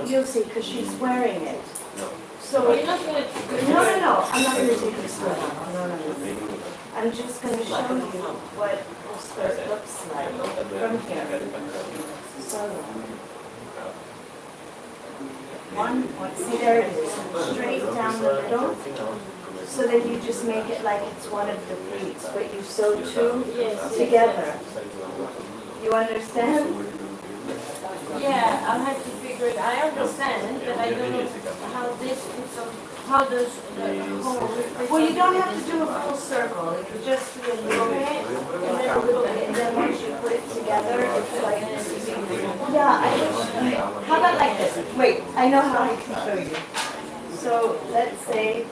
you'll see, because she's wearing it. So, You're not going to... no, I'm not going to take the skirt off, no. I'm just going to show you what the skirt looks like from here. So, see there it is, straight down the middle. So then you just make it like it's one of the pleats, but you sew two together. You understand? Yeah, I'll have to figure it. I understand, but I don't know how this fits on, how does the whole... Well, you don't have to do a full circle. It could just be a little bit, and then a little bit, and then once you together, it's like, yeah, I wish, how about like this? Wait, I know how I can show you. So let's say,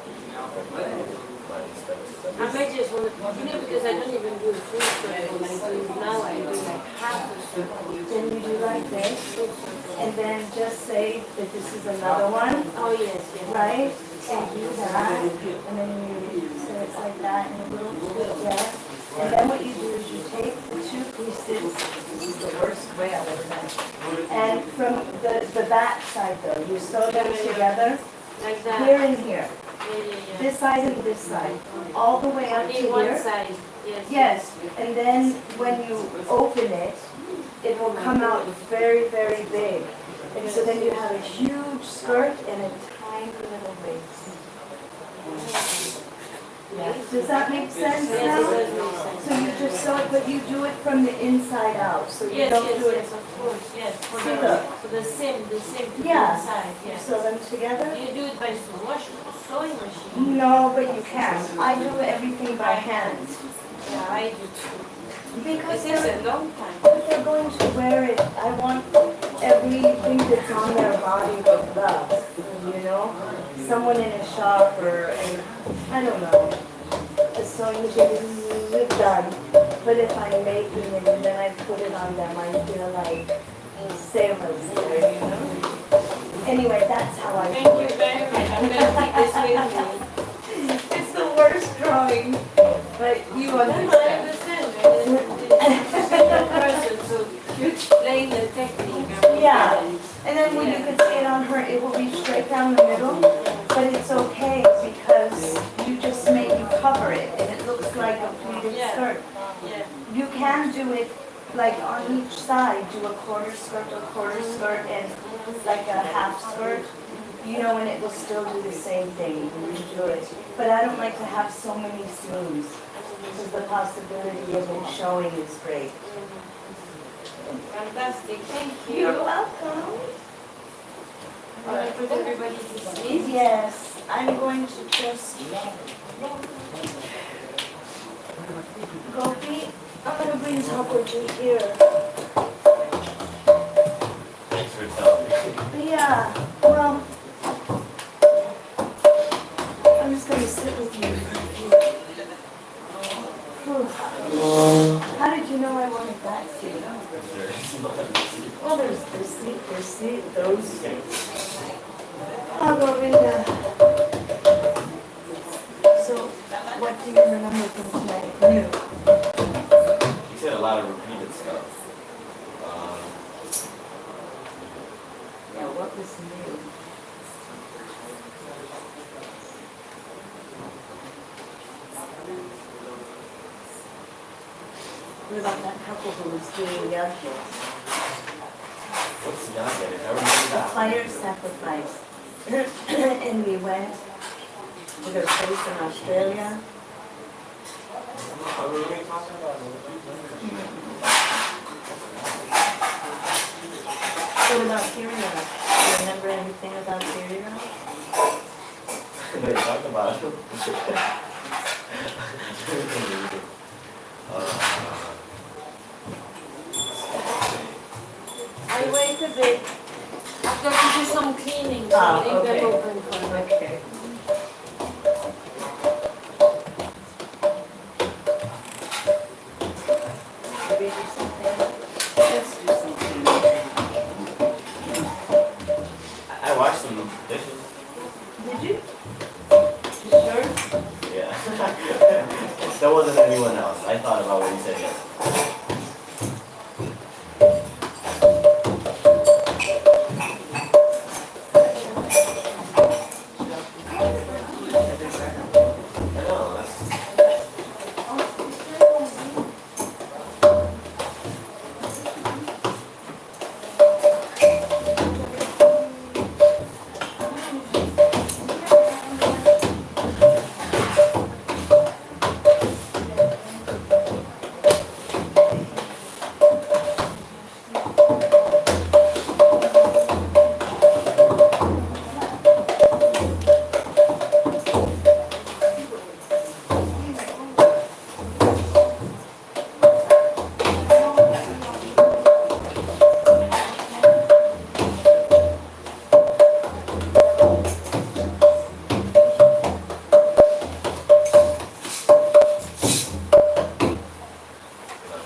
I might just want to, because I don't even do a full circle, I do now, I do like half a circle. then you do like this, and then just say that this is another one, Oh, yes, yes. right? And do that, and then you, so it's like that, and a little bit, yeah. And then what you do is you take the two pieces, this is the worst way I've ever done it. And from the back side though, you sew them together, Like that. here and here. Yeah. This side and this side, all the way up to Only one here. side, yes. Yes, and then when you open it, it will come out very, very big. And so then you have a huge skirt and a tiny little waist. Does that make sense Yes, it now? does make sense. So you just sew it, but you do it from the inside out, so you Yes, don't yes, do it. yes, of course, yes. For See, the, look. for the same to Yeah. the inside, You yes. sew them together? You do it by sewing machine. No, but you can. I do everything by hand. Yeah, I do too. Because It takes they're, a long time. if they're going to wear it, I want everything that's on their body with love, you know? Someone in a shop or, I don't know, a sewing machine is done. But if I'm making it and then I put it on them, I feel like sailors there, you know? Anyway, that's how I Thank do you it. very much. I'm going to take this with me. It's the worst drawing, but you No, I understand. understand. It's a person, so you explain the technique. Yeah, and then when you can see it on her, it will be straight down the middle, but it's okay because you just you cover it and it looks like a pleated Yeah. skirt. Yeah. You can do it like on each side, do a quarter skirt, and like a half skirt, you know, and it will still do the same thing when you do it. But I don't like to have so many seams because the possibility of it showing is great. Fantastic. Thank you. You're welcome. I'm going to put everybody to sleep. Yes, I'm going to just Gopi, I'm going to bring Thakurji here. Thanks for telling me. Yeah, well, I'm just going to sit with you. Whew. How did you know I wanted that seat? Well, there's this seat, those. Oh, Govinda. So, what do you remember from tonight? New. You said a lot of repeated stuff. Yeah, what was new? What about that couple who was doing yajna? What's Yaga? I remember The that. fire sacrifice. And we went to their place in Australia. What were we talking about? What about Syria? Do you remember anything about Syria? They talked about it. I wait a bit. I've got to do some cleaning. So Ah, leave okay. them open for me. Okay. Should we do something? Let's do something. I watched some dishes. Did you? You sure? Yeah. There wasn't anyone else. I thought about what you said yes. I know, that's-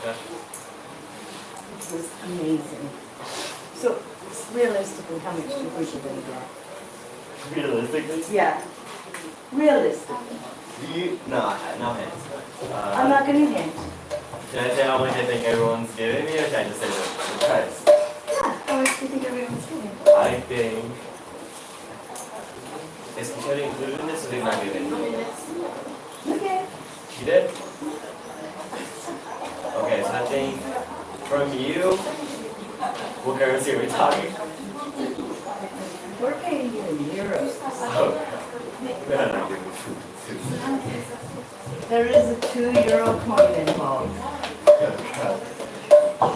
It was amazing. So, realistically, how much do you think you're going to get? Realistically? Yeah. Realistically. No hints. I'm not going to hint. Should I say how much I think everyone's giving me, or should I just say the price? Yeah. How much do you think everyone's giving? I think. Is Kishori included in this, or did not give it? Okay. She did? Okay, so I think from you, what currency are we talking? We're paying you in euros. There is a €2 coin involved.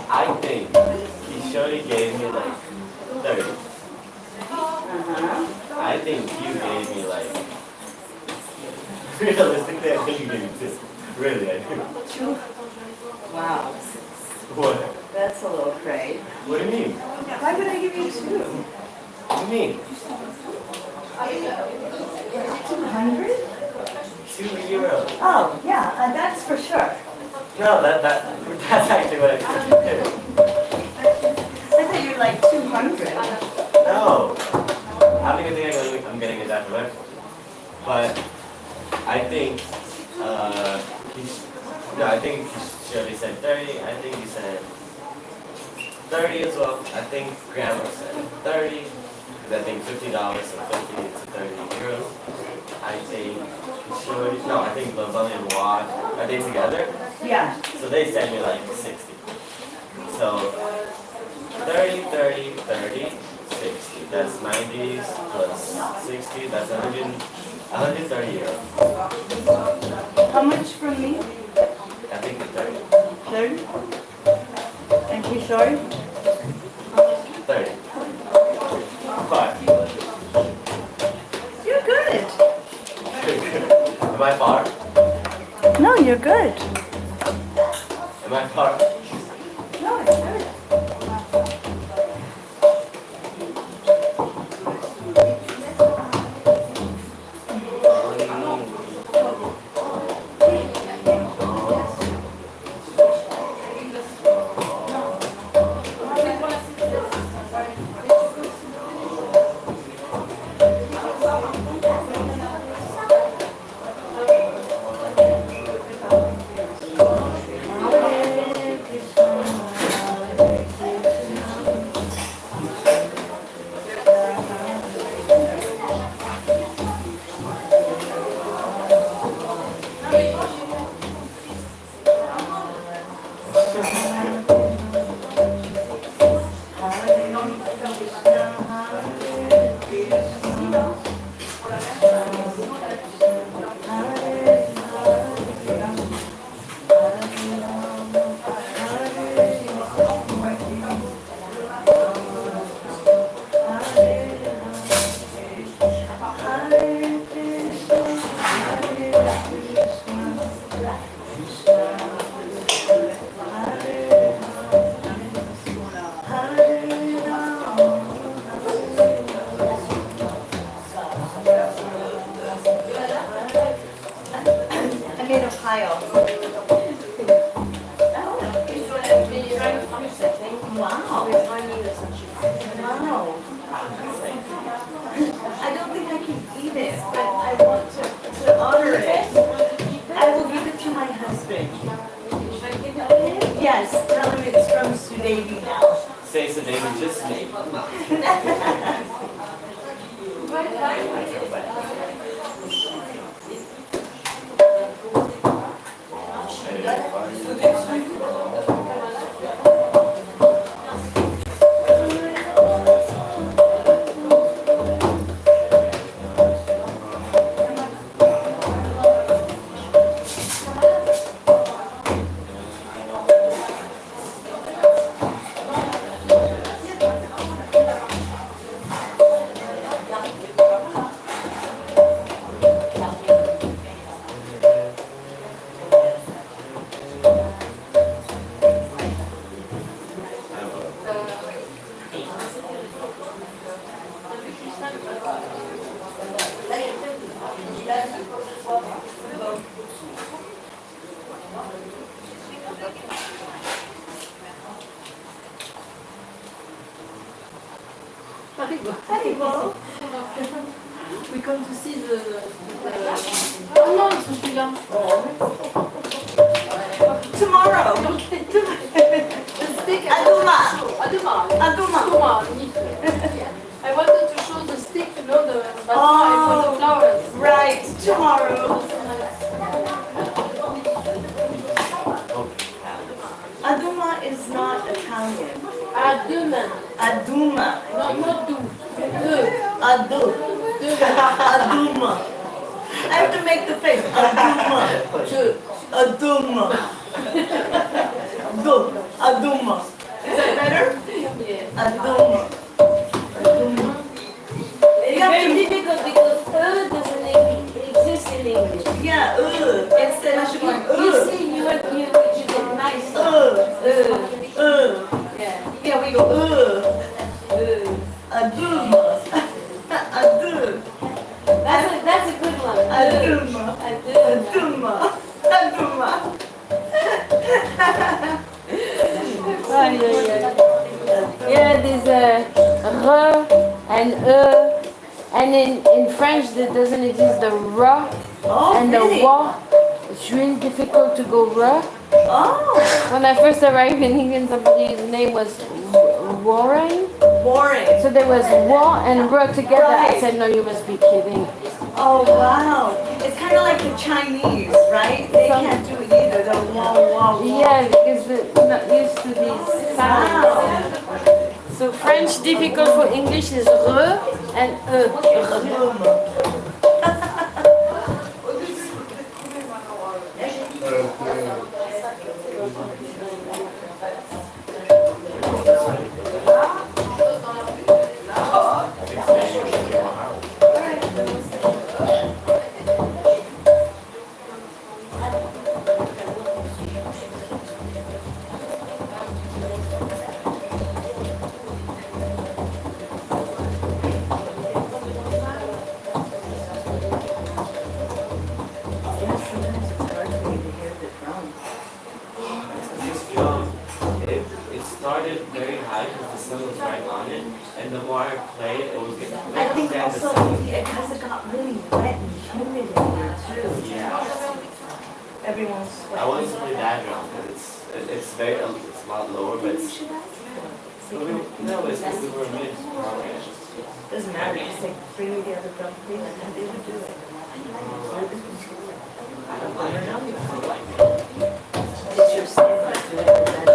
I think Kishori gave me like 30. I think you gave me like. Realistically, I think you gave me 2. Really, I do. Wow. What? That's a little cray. What do you mean? Why would I give you 2? What do you mean? 200? €2. Oh, yeah, that's for sure. No, that's actually what I expected. I thought you were like 200. No. I don't even think I'm getting it that correct. But I think, I think she already said 30. I think you said 30 as well. I think Grandma said 30. Because I think $50, so 50 is €30. I think Kishori, no, I think Lavani and Wad, are they together? Yeah. So they sent me like 60. So 30, 30, 30, 60. That's 90s plus 60. That's 130 euros. How much from me? I think it's 30. 30? And Kishori? 30. 5. You're good. Am I far? No, you're good. Am I far? No, it's good. I made a pile. Wow. Wow. I don't think I can eat it, but I want to honor it. I will give it to my husband. Yes, tell him it's from Sudevi now. Say so, David, just me. Haribo. We come to see the oh non, ils sont plus là. Tomorrow. The stick. Aduma. Aduma. I wanted to show the stick, you know, but I put the flowers. Right. Tomorrow. Aduma is not Italian. Aduma. Not do. Adu. Aduma. I have to make the face. Aduma. Aduma. Aduma. Is that better? Yeah. Aduma. It's very difficult because doesn't exist in English. Yeah, instead of You see, you get nice. Yeah. Yeah, we go Aduma. Adu. That's a good one. Aduma. Aduma. Aduma. Yeah, there's a R and and in French there doesn't exist the R and the wa. It's really difficult to go R. Oh. When I first arrived in England, somebody's name was Warren. Boring. So there was wa and R together. Right. I said, no, you must be kidding. Oh wow. It's kind of like the Chinese, right? They can't do it either. The wah. Yeah, because they're not used to these sounds. Wow. So French difficult for English is R and It started very high because the sun was right on it, and the more I played, it was getting I think also because it got really wet and humid in here too. Yeah. Everyone's I sweating. wanted to play that drum because it's very it's a lot lower, but it's no, it's because we were mid progress. Doesn't matter. Just take freely the other drum, please, and they would do it. It's your stand, do it with that.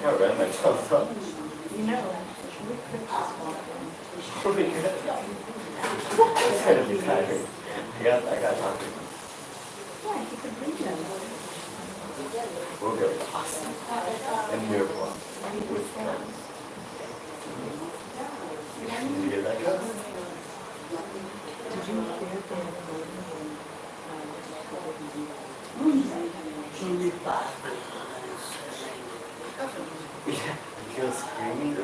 I ran myself up. You know. Pretty good. It's gonna be tired. I got talking. Yeah, you could bring them. We'll go awesome. And miracle. With friends. Did you get that go? Did you hear Yeah, he was screaming.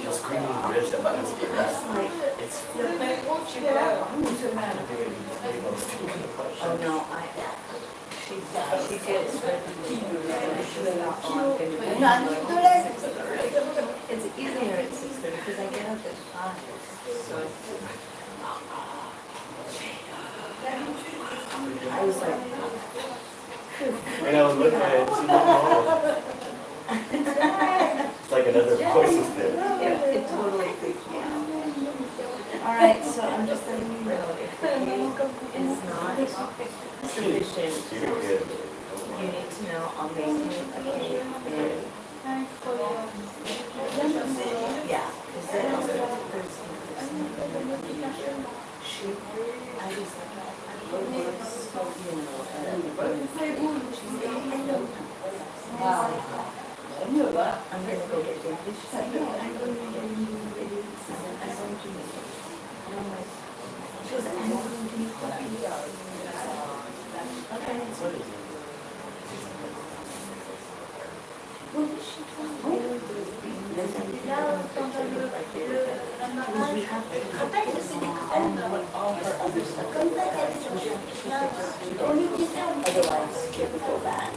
He was screaming rich about his breast. It's Oh no, she feels it's easier at 6:30 because I get up at 5. So I was like, and I was looking at it, it's it's like another voice is there. it totally freaked me out. All right, so I'm just letting you know if the cake is not sufficient, You're good. you need to know I'll make you a cake big. Yeah, because then I'll do it first. Shoot, I just I'm gonna go get dinner. She was otherwise, it would go bad.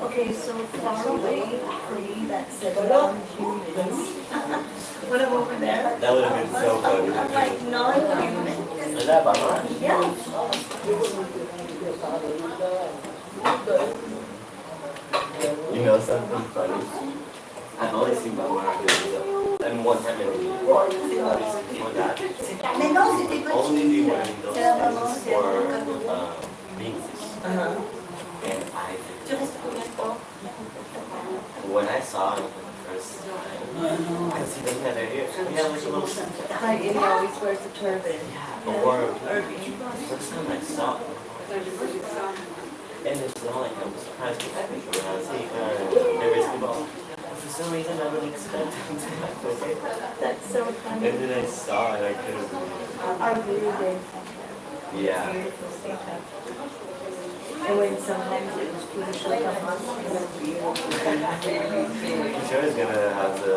Okay, so far away from me, that's non-humans. What about over there? That would have been so funny. Like non-humans. Is that Baba? Yeah. You know something funny? I've only seen Baba do this, and one time in before that. Only do one of those things for beans. And when I saw him for the first time, because he doesn't have any, he had like a little Like, he always wears a turban. or first time I saw him. And it's not like I was surprised when I was seeing the basketball. For some reason I didn't expect him to have it. That's so funny. And then I saw it, I couldn't believe Our really big. it. Yeah. Beautiful stand-up. And when sometimes it was beautiful, it was beautiful. Kishori's gonna have the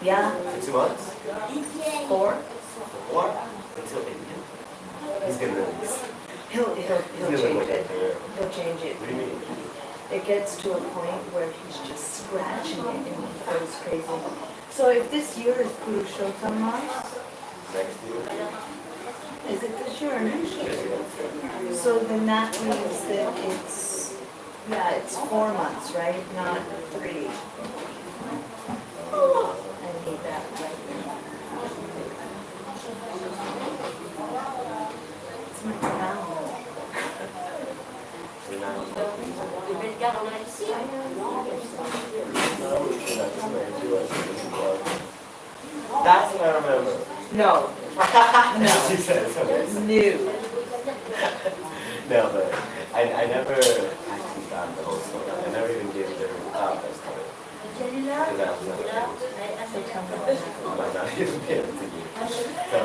Yeah. 2 months? 4. Or until India. He's gonna release. He'll change it. He'll change it. What do you mean? It gets to a point where he's just scratching it and he goes crazy. So if this year is Purushottam Mars, Next year? is it this year or next year? So then that means that it's 4 months, right? Not 3. I need that right now. It's my talent. That's what I remember. No. She said something. New. No, but I never actually got the whole story. I never even gave the story. Because I was not even be able to give. So,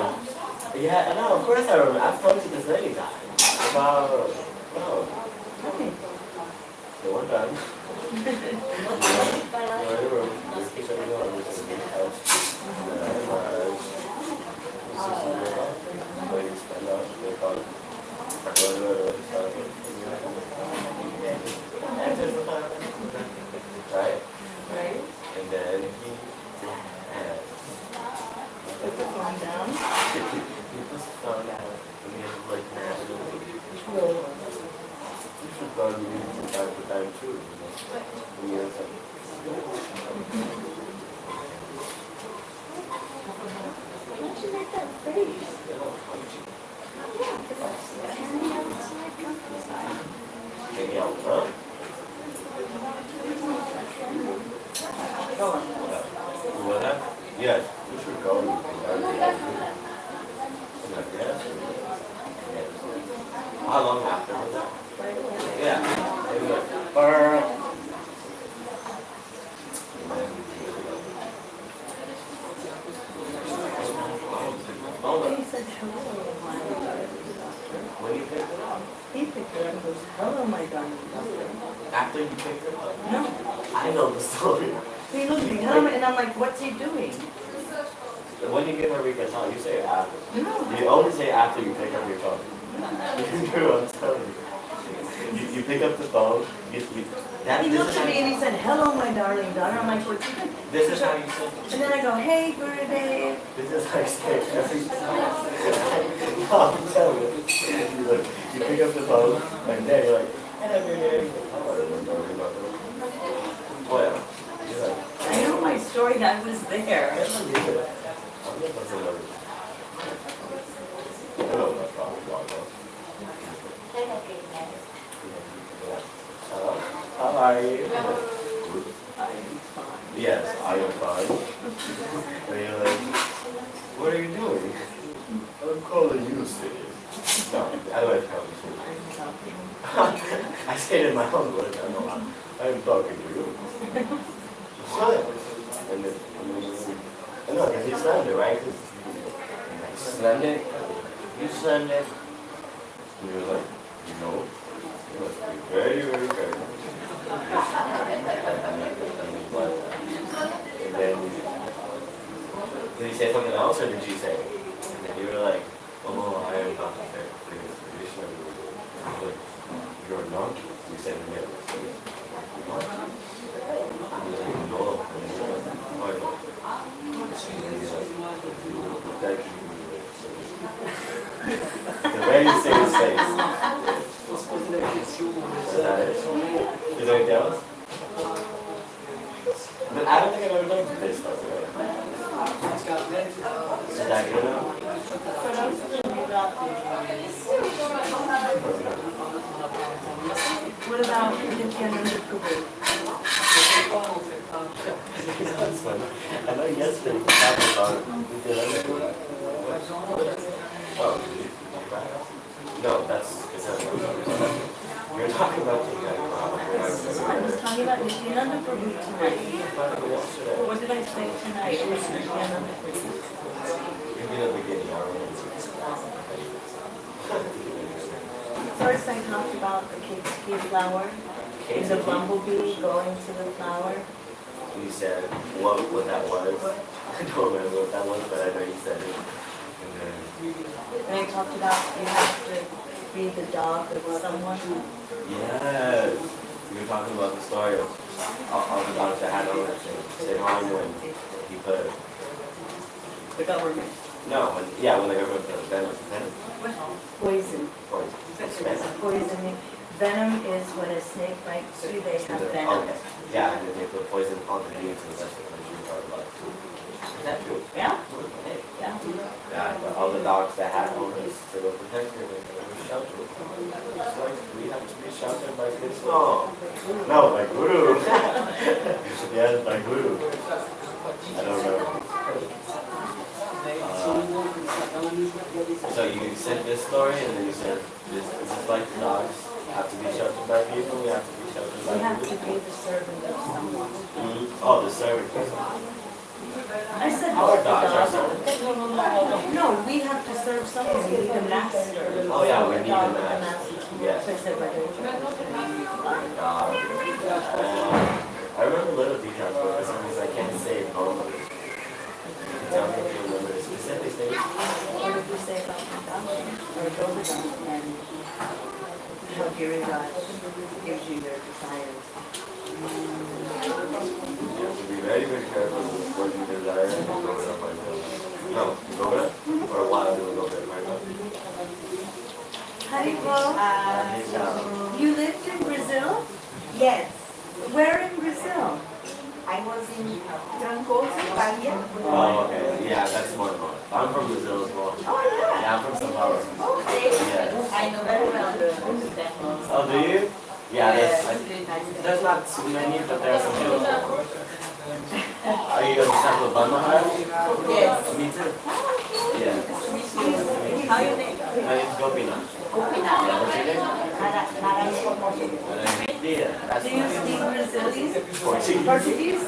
yeah, no, of course I remember. I've told you this many times. About, the one time. Right? Right? And then he Put the phone down. puts the phone out and he has like God leads from time to time too. You know? Why'd you make that face? Hang out, huh? You want that? Yes, we should go. How long after was that? Yeah. Maybe like, He said hello. when you picked it up? He picked it up and goes, hello, my darling. After you picked it up? No. I know the story. He looked at me, hello, and I'm like, what's he doing? When you give Enrique a song, you say it after. No. You only say after you pick up your phone. I'm telling you. You pick up the phone, He looked at me and he said, hello, my darling daughter. I'm like, what's he doing? this is how you say it. And then I go, hey, Gurudev. This is how you say it every time. No, I'm telling you. You look, you pick up the phone, and then you're like, hello, Gurudev. Well, you're like, I know my story, I was there. I don't know what how are you? Yes, I am fine. And you're like, what are you doing? I'm calling you, Steve. No, I don't have conversation. I say it in my own words. I'm talking to you. What? And then, no, because you slammed it, right? You slammed it. You slammed it. And you're like, no. You must be very, very careful. And then, did he say something else, or did you say it? And then you were like, oh, I am not prepared for this tradition. Like, you're not? You said no. You're not? And you're like, no. And you're like, oh, no. And he's like, thank you. The way you say his face. Is that it? Is there anything else? But I don't think I've ever done this stuff, right? Is that good enough? What about Nityananda Prabhu? That's funny. I know yesterday we talked about Nityananda Prabhu. Oh, no, that's you're talking about the guy. I was talking about Nityananda Prabhu tonight. What did I say tonight? Nityananda Prabhu. Give me the beginning, I remember. First I talked about the key flower, and the bumblebee going to the flower. You said what that was. I don't remember what that was, but I know you said it. And I talked about you have to feed the dog with someone. Yes. You were talking about the story of all the dogs that had on it. Say harm when he put The government. no, when the government put venom. Poison. Poison. Poisoning. Venom is when a snake bites you, they have venom. Okay. Yeah, and then they put poison on the beans, and that's what you were talking about. Is that true? Yeah. Yeah. Yeah, but all the dogs that had owners to go protect them, they were sheltered. It's like we have to be sheltered by this. No, by Guru. Yes, by Guru. I don't know. So you said this story, and then you said this is like the dogs have to be sheltered by people. We have to be sheltered by You have people. to be the servant of someone. Oh, the servant. I said Our both the dogs are dogs. servants. No, we have to serve someone. We need a master. Oh yeah, we need a Dog with master. Yes. So I said, but I remember little details, but for some reason I can't say it normally. You can tell me if you remember the specific things. what did you say about the dog? Or go the dog and how Giri God gives you your desires. You have to be very, very careful with what you desire and go it up myself. No, you go it up for a while, you will go it right up. Haribo. You lived in Brazil? Yes, Where in Brazil? I was in Trancoso, Bahia. Oh, okay. Yeah, that's more fun. I'm from Brazil as well. Oh, yeah. Yeah, I'm from São Paulo. Okay. Yeah. I know very well the temples. Oh, do you? Yeah, there's not too many, but there's a few. Are you going to sample Bandahar? Yes. Me too. Yeah. How you name? My name's Gopinath. Opina. Yeah, what's your name? Narayan Formoso. Yeah, that's Do you speak Brazilian? Portuguese. Portuguese?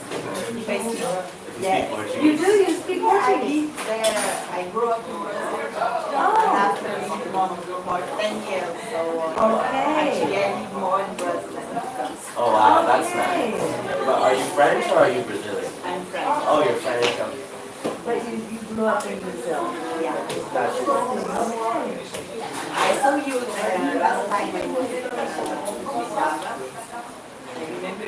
Yes. You do? You speak I Portuguese? lived there. I grew up in Brazil. Oh. After living for 10 years. So actually I live more in Brazil than in France. Oh wow, that's Okay. nice. But are you French or are you Brazilian? I'm French. Oh, you're French. Okay. But you grew up in Brazil? Yeah. That's I saw you last time I was in Wisava. I remember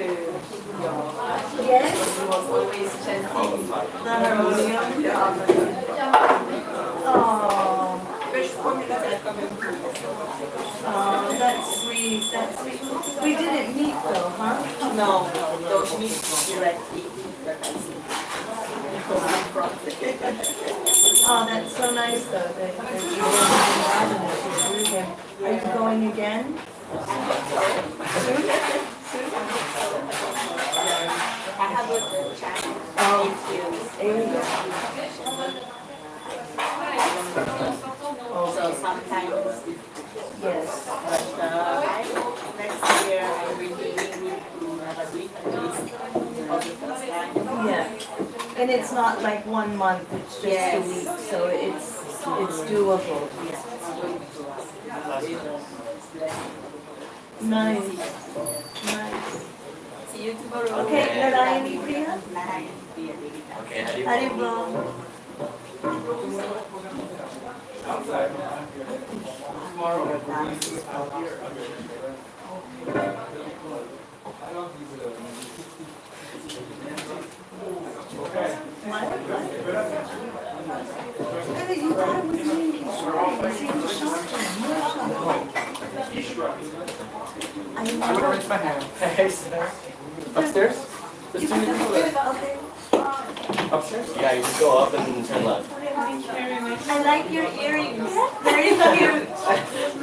Yes? you was always chanting The harmonium? Oh. Oh, that's sweet. That's sweet. We didn't meet though, huh? No, don't meet directly. Oh, that's so nice though that you were in him. Are you going again? I have a channel. So sometimes, Yes. but I hope next year I will be able to have a different list of the first time. Yeah. And it's not like 1 month, it's just Yes. a week, so it's doable. Yes, I'm going to Nice. Nice. see you tomorrow. Okay, Narayan Priya? Narayan Priya. Okay, how do you Haribo. You thought it was me, Kishori. It's in the shop. I I'm gonna know. raise my hand. Upstairs? There's too many people there. Okay. Upstairs? Yeah, you just go up and turn left. I like your earrings. Very cute.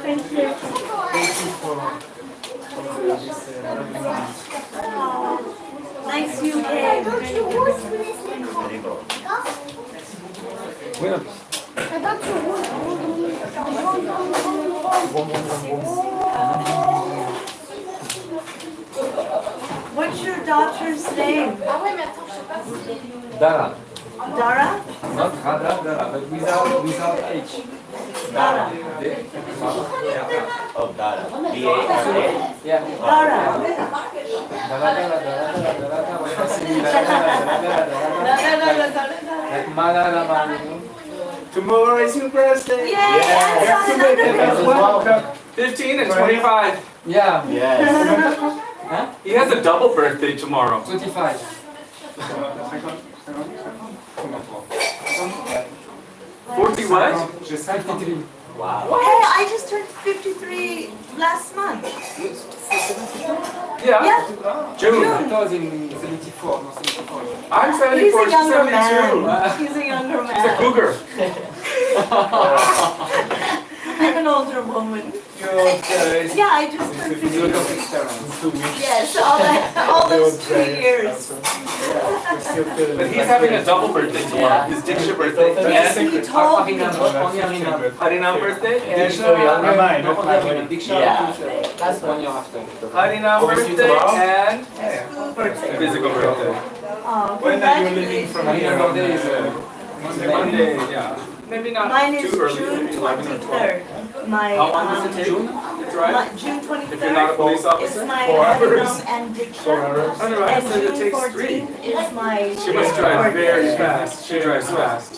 Thank you. Thank you for this. Oh, nice you came. There you go. Bueno. What's your daughter's name? Dara. Dara? Not Radha, Dara, but without H. Dara. Oh, Dada. D-A-R-A. Yeah. Dara. Like Malala. Tomorrow is your birthday. Yes. 15 and 25. Yeah. Yes. Huh? He has a double birthday tomorrow. 25. 40 what? 53. Wow. Hey, I just turned 53 last month. Yeah. Yeah. June. I was in 74, no 74. I'm He's 74, a she's younger 72. man. He's a younger He's a man. cougar. I'm an older woman. Yeah, I just turned 53. Yes, all those 2 years. But he's having a double birthday tomorrow. His Diksha birthday. Yes, And he told me. Harinam birthday. And That's 1 year after. Harinam birthday and physical birthday. Oh, When are you leaving from here? Monday is Monday, yeah. Maybe not Mine is too early. June 11 or 12. 23rd. My, How long does it take? June? To drive? June If you're not a 23rd police is officer? my 4 hours. Harinam and Diksha. I don't know, I And said it June takes 3. 14th is my She must drive birthday. very fast. She drives fast.